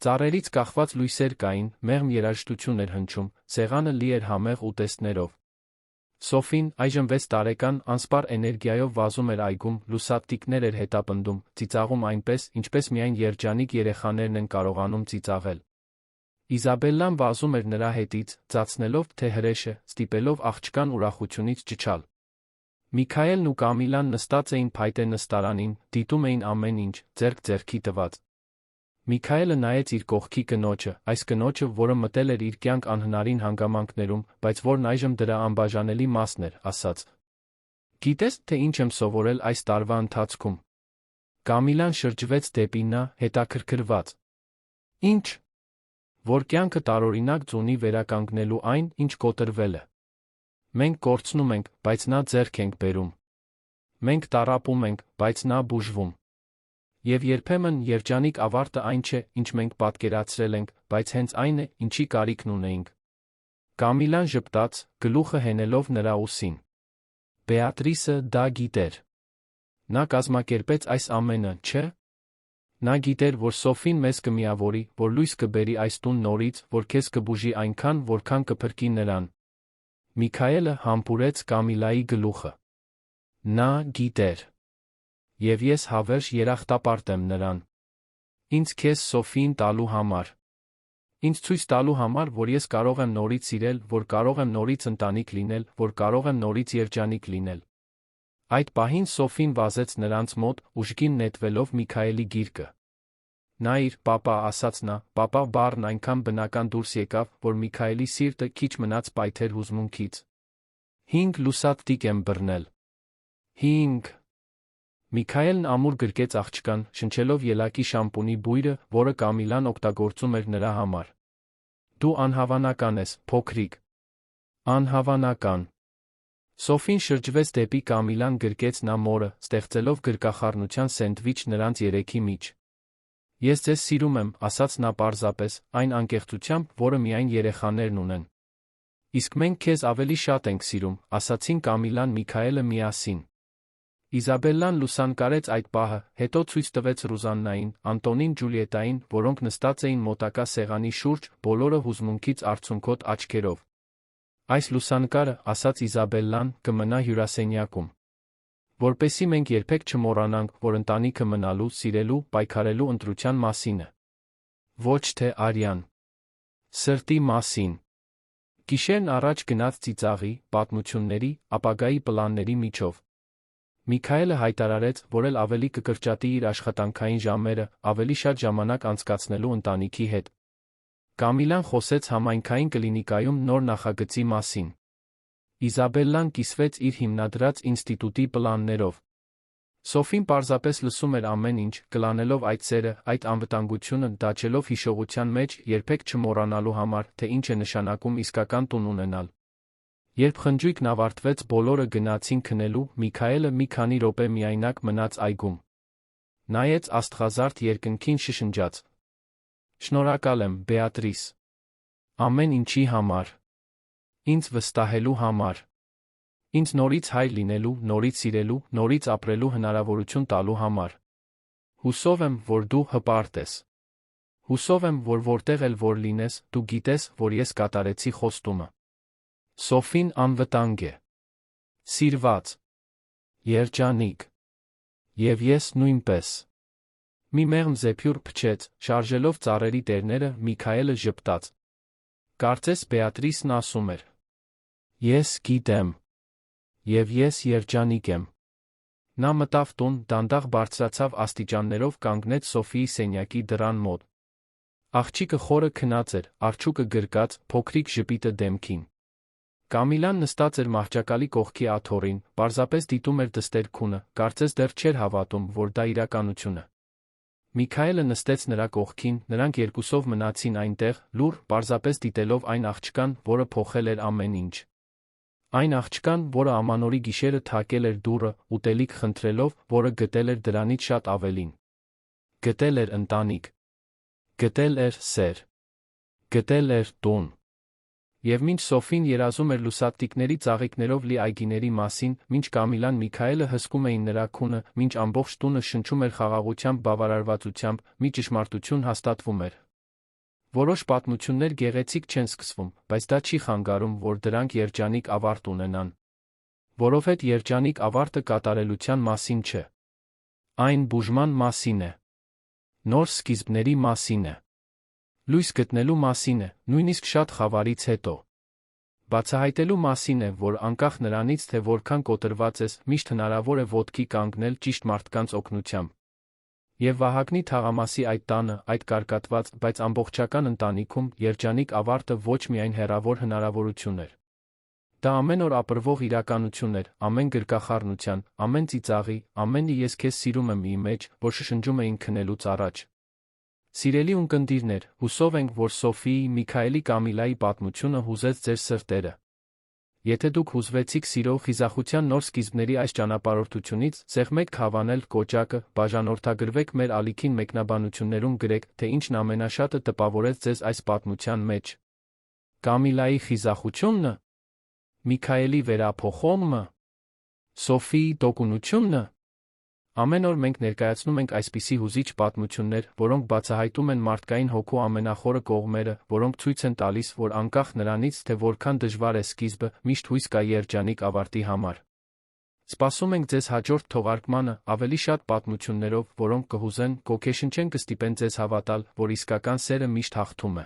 Ծառերից կախված լույսեր կային, մեղմ երաժշտություն էր հնչում, սեղանը լի էր համեղ ուտեստներով։ Սոֆին, այժմ 6 տարեկան, անսպառ էներգիայով վազում էր այգում, լուսատիկներ էր հետապնդում, ծիծաղում այնպես, ինչպես միայն երջանիկ երեխաներն են կարողանում ծիծաղել։ Իզաբելլան վազում էր նրա հետից, ծածնելով, թե հրեշը, ստիպելով աղջկան ուրախությունից ճչալ։ Միքայելն ու Կամիլան նստած էին փայտե նստարանին, դիտում էին ամեն ինչ, ձեռք ձեռքի տված։ Միքայելը նայեց իր կողքի կնոջը, այս կնոջը, որը մտել էր իր կյանք անհնարին հանգամանքներում, բայց որն այժմ դրա անբաժանելի մասն էր, ասաց. Գիտես, թե ինչ եմ սովորել այս տարվա ընթացքում։ Կամիլան շրջվեց դեպի նա, հետաքրքրված։ Ինչ։ Որ կյանքը տարօրինակ ձունի վերականգնելու այն, ինչ կոտրվել է։ Մենք կորցնում ենք, բայց նա ձեռք ենք բերում։ Մենք տառապում ենք, բայց նա բուժվում։ Եվ երբեմն երջանիկ ավարտը այն չէ, ինչ մենք պատկերացրել ենք, բայց հենց այն է, ինչի կարիքն ունեինք։ Կամիլան ժպտաց, գլուխը հենելով նրա ուսին։ Բեատրիսը դա գիտեր։ Նա կազմակերպեց այս ամենը, չէ՞։ Նա գիտեր, որ Սոֆին մեզ կմիավորի, որ լույս կբերի այս տուն նորից, որ քեզ կբուժի այնքան, որքան կփրկի նրան։ Միքայելը համբուրեց Կամիլայի գլուխը։ Նա գիտեր։ Եվ ես հավերժ երախտապարտ եմ նրան։ Ինձ քեզ Սոֆիին տալու համար։ Ինձ ցույց տալու համար, որ ես կարող եմ նորից սիրել, որ կարող եմ նորից ընտանիք լինել, որ կարող եմ նորից երջանիկ լինել։ Այդ պահին Սոֆին վազեց նրանց մոտ, ուժգին նետվելով Միքայելի գիրկը։ Նայիր, պապա, ասաց նա, պապա բառն այնքան բնական դուրս եկավ, որ Միքայելի սիրտը քիչ մնաց պայթեր հուզմունքից։ 5 լուսատտիկ եմ բռնել։ 5 Միքայելն ամուր գրկեց աղջկան, շնչելով ելակի շամպունի բույրը, որը Կամիլան օգտագործում էր նրա համար։ Դու անհավանական ես, փոքրիկ։ Անհավանական։ Սոֆին շրջվեց դեպի Կամիլան, գրկեց նա մորը, ստեղծելով գրկախառնության սենդվիչ նրանց երեքի մեջ։ Ես ձեզ սիրում եմ, ասաց նա պարզապես, այն անկեղծությամբ, որը միայն երեխաներն ունեն։ Իսկ մենք քեզ ավելի շատ ենք սիրում, ասացին Կամիլան Միքայելը միասին։ Իզաբելլան լուսանկարեց այդ պահը, հետո ցույց տվեց Ռուզաննային, Անտոնին, Ջուլիետային, որոնք նստած էին մոտակա սեղանի շուրջ, բոլորը հուզմունքից արցունքոտ աչքերով։ Այս լուսանկարը, ասաց Իզաբելլան, կմնա հյուրասենյակում։ Որպեսզի մենք երբեք չմոռանանք, որ ընտանիքը մնալու, սիրելու, պայքարելու ընտրության մասին է։ Ոչ թե արյան։ Սրտի մասին։ Գիշերն առաջ գնաց ծիծաղի, պատմությունների, ապագայի պլանների միջով։ Միքայելը հայտարարեց, որ էլ ավելի կկրճատի իր աշխատանքային ժամերը, ավելի շատ ժամանակ անցկացնելու ընտանիքի հետ։ Կամիլան խոսեց համայնքային կլինիկայում նոր նախագծի մասին։ Իզաբելլան կիսվեց իր հիմնադրած ինստիտուտի պլաններով։ Սոֆին պարզապես լսում էր ամեն ինչ, կլանելով այդ սերը, այդ անվտանգությունը, դաջելով հիշողության մեջ, երբեք չմոռանալու համար, թե ինչ է նշանակում իսկական տուն ունենալ։ Երբ խնջույքն ավարտվեց, բոլորը գնացին քնելու, Միքայելը մի քանի րոպե միայնակ մնաց այգում։ Նայեց աստղազարդ երկնքին, շշնջաց. Շնորհակալ եմ, Բեատրիս։ Ամեն ինչի համար։ Ինձ վստահելու համար։ Ինձ նորից հայր լինելու, նորից սիրելու, նորից ապրելու հնարավորություն տալու համար։ Հուսով եմ, որ դու հպարտ ես։ Հուսով եմ, որ որտեղ էլ որ լինես, դու գիտես, որ ես կատարեցի խոստումը։ Սոֆին անվտանգ է։ Սիրված։ Երջանիկ։ Եվ ես նույնպես։ Մի մեղմ զեփյուռ փչեց, շարժելով ծառերի տերները, Միքայելը ժպտաց։ Կարծես Բեատրիսն ասում էր. Ես գիտեմ։ Եվ ես երջանիկ եմ։ Նա մտավ տուն, դանդաղ բարձրացավ աստիճաններով, կանգնեց Սոֆիի սենյակի դռան մոտ։ Աղջիկը խորը քնած էր, արջուկը գրկած, փոքրիկ ժպիտը դեմքին։ Կամիլան նստած էր մահճակալի կողքի աթոռին, պարզապես դիտում էր դստեր քունը, կարծես դեռ չէր հավատում, որ դա իրականություն է։ Միքայելը նստեց նրա կողքին, նրանք երկուսով մնացին այնտեղ, լուռ, պարզապես դիտելով այն աղջկան, որը փոխել էր ամեն ինչ։ Այն աղջկան, որը ամանորի գիշերը թակել էր դուռը, ուտելիք խնդրելով, որը գտել էր դրանից շատ ավելին։ Գտել էր ընտանիք։ Գտել էր սեր։ Գտել էր տուն։ Եվ մինչ Սոֆին երազում էր լուսատտիկների ծաղիկներով լի այգիների մասին, մինչ Կամիլան Միքայելը հսկում էին նրա քունը, մինչ ամբողջ տունը շնչում էր խաղաղությամբ, բավարարվածությամբ, մի ճշմարտություն հաստատվում էր։ Որոշ պատմություններ գեղեցիկ չեն սկսվում, բայց դա չի խանգարում, որ դրանք երջանիկ ավարտ ունենան։ Որովհետև երջանիկ ավարտը կատարելության մասին չէ։ Այն բուժման մասին է։ Նոր սկիզբների մասին է։ Լույս գտնելու մասին է, նույնիսկ շատ խավարից հետո։ Բացահայտելու մասին է, որ անկախ նրանից, թե որքան կոտրված ես, միշտ հնարավոր է ոտքի կանգնել ճիշտ մարդկանց օգնությամբ։ Եվ Վահագնի թաղամասի այդ տանը, այդ կարկատված, բայց ամբողջական ընտանիքում երջանիկ ավարտը ոչ միայն հեռավոր հնարավորություն էր։ Դա ամեն օր ապրվող իրականություն էր, ամեն գրկախառնության, ամեն ծիծաղի, ամեն «ես քեզ սիրում եմ»-ի մեջ, որ շշնջում էին քնելուց առաջ։ Սիրելի ունկնդիրներ, հուսով ենք, որ Սոֆիի, Միքայելի, Կամիլայի պատմությունը հուզեց ձեր սրտերը։ Եթե դուք հուզվեցիք սիրո, խիզախության նոր սկիզբների այս ճանապարհորդությունից, սեղմեք հավանել կոճակը, բաժանորդագրվեք մեր ալիքին, մեկնաբանություններում գրեք, թե ինչն ամենաշատը տպավորեց ձեզ այս պատմության մեջ։ Կամիլայի խիզախությո՞ւնը։ Միքայելի վերափոխումը։ Սոֆիի տոկունությո՞ւնը։ Ամեն օր մենք ներկայացնում ենք այսպիսի հուզիչ պատմություններ, որոնք բացահայտում են մարդկային հոգու ամենախորը կողմերը, որոնք ցույց են տալիս, որ անկախ նրանից, թե որքան դժվար է սկիզբը, միշտ հույս կա երջանիկ ավարտի համար։ Սպասում ենք ձեզ հաջորդ թողարկմանը, ավելի շատ պատմություններով, որոնք կհուզեն, կոգեշնչեն, կստիպեն ձեզ հավատալ, որ իսկական սերը միշտ հաղթում է։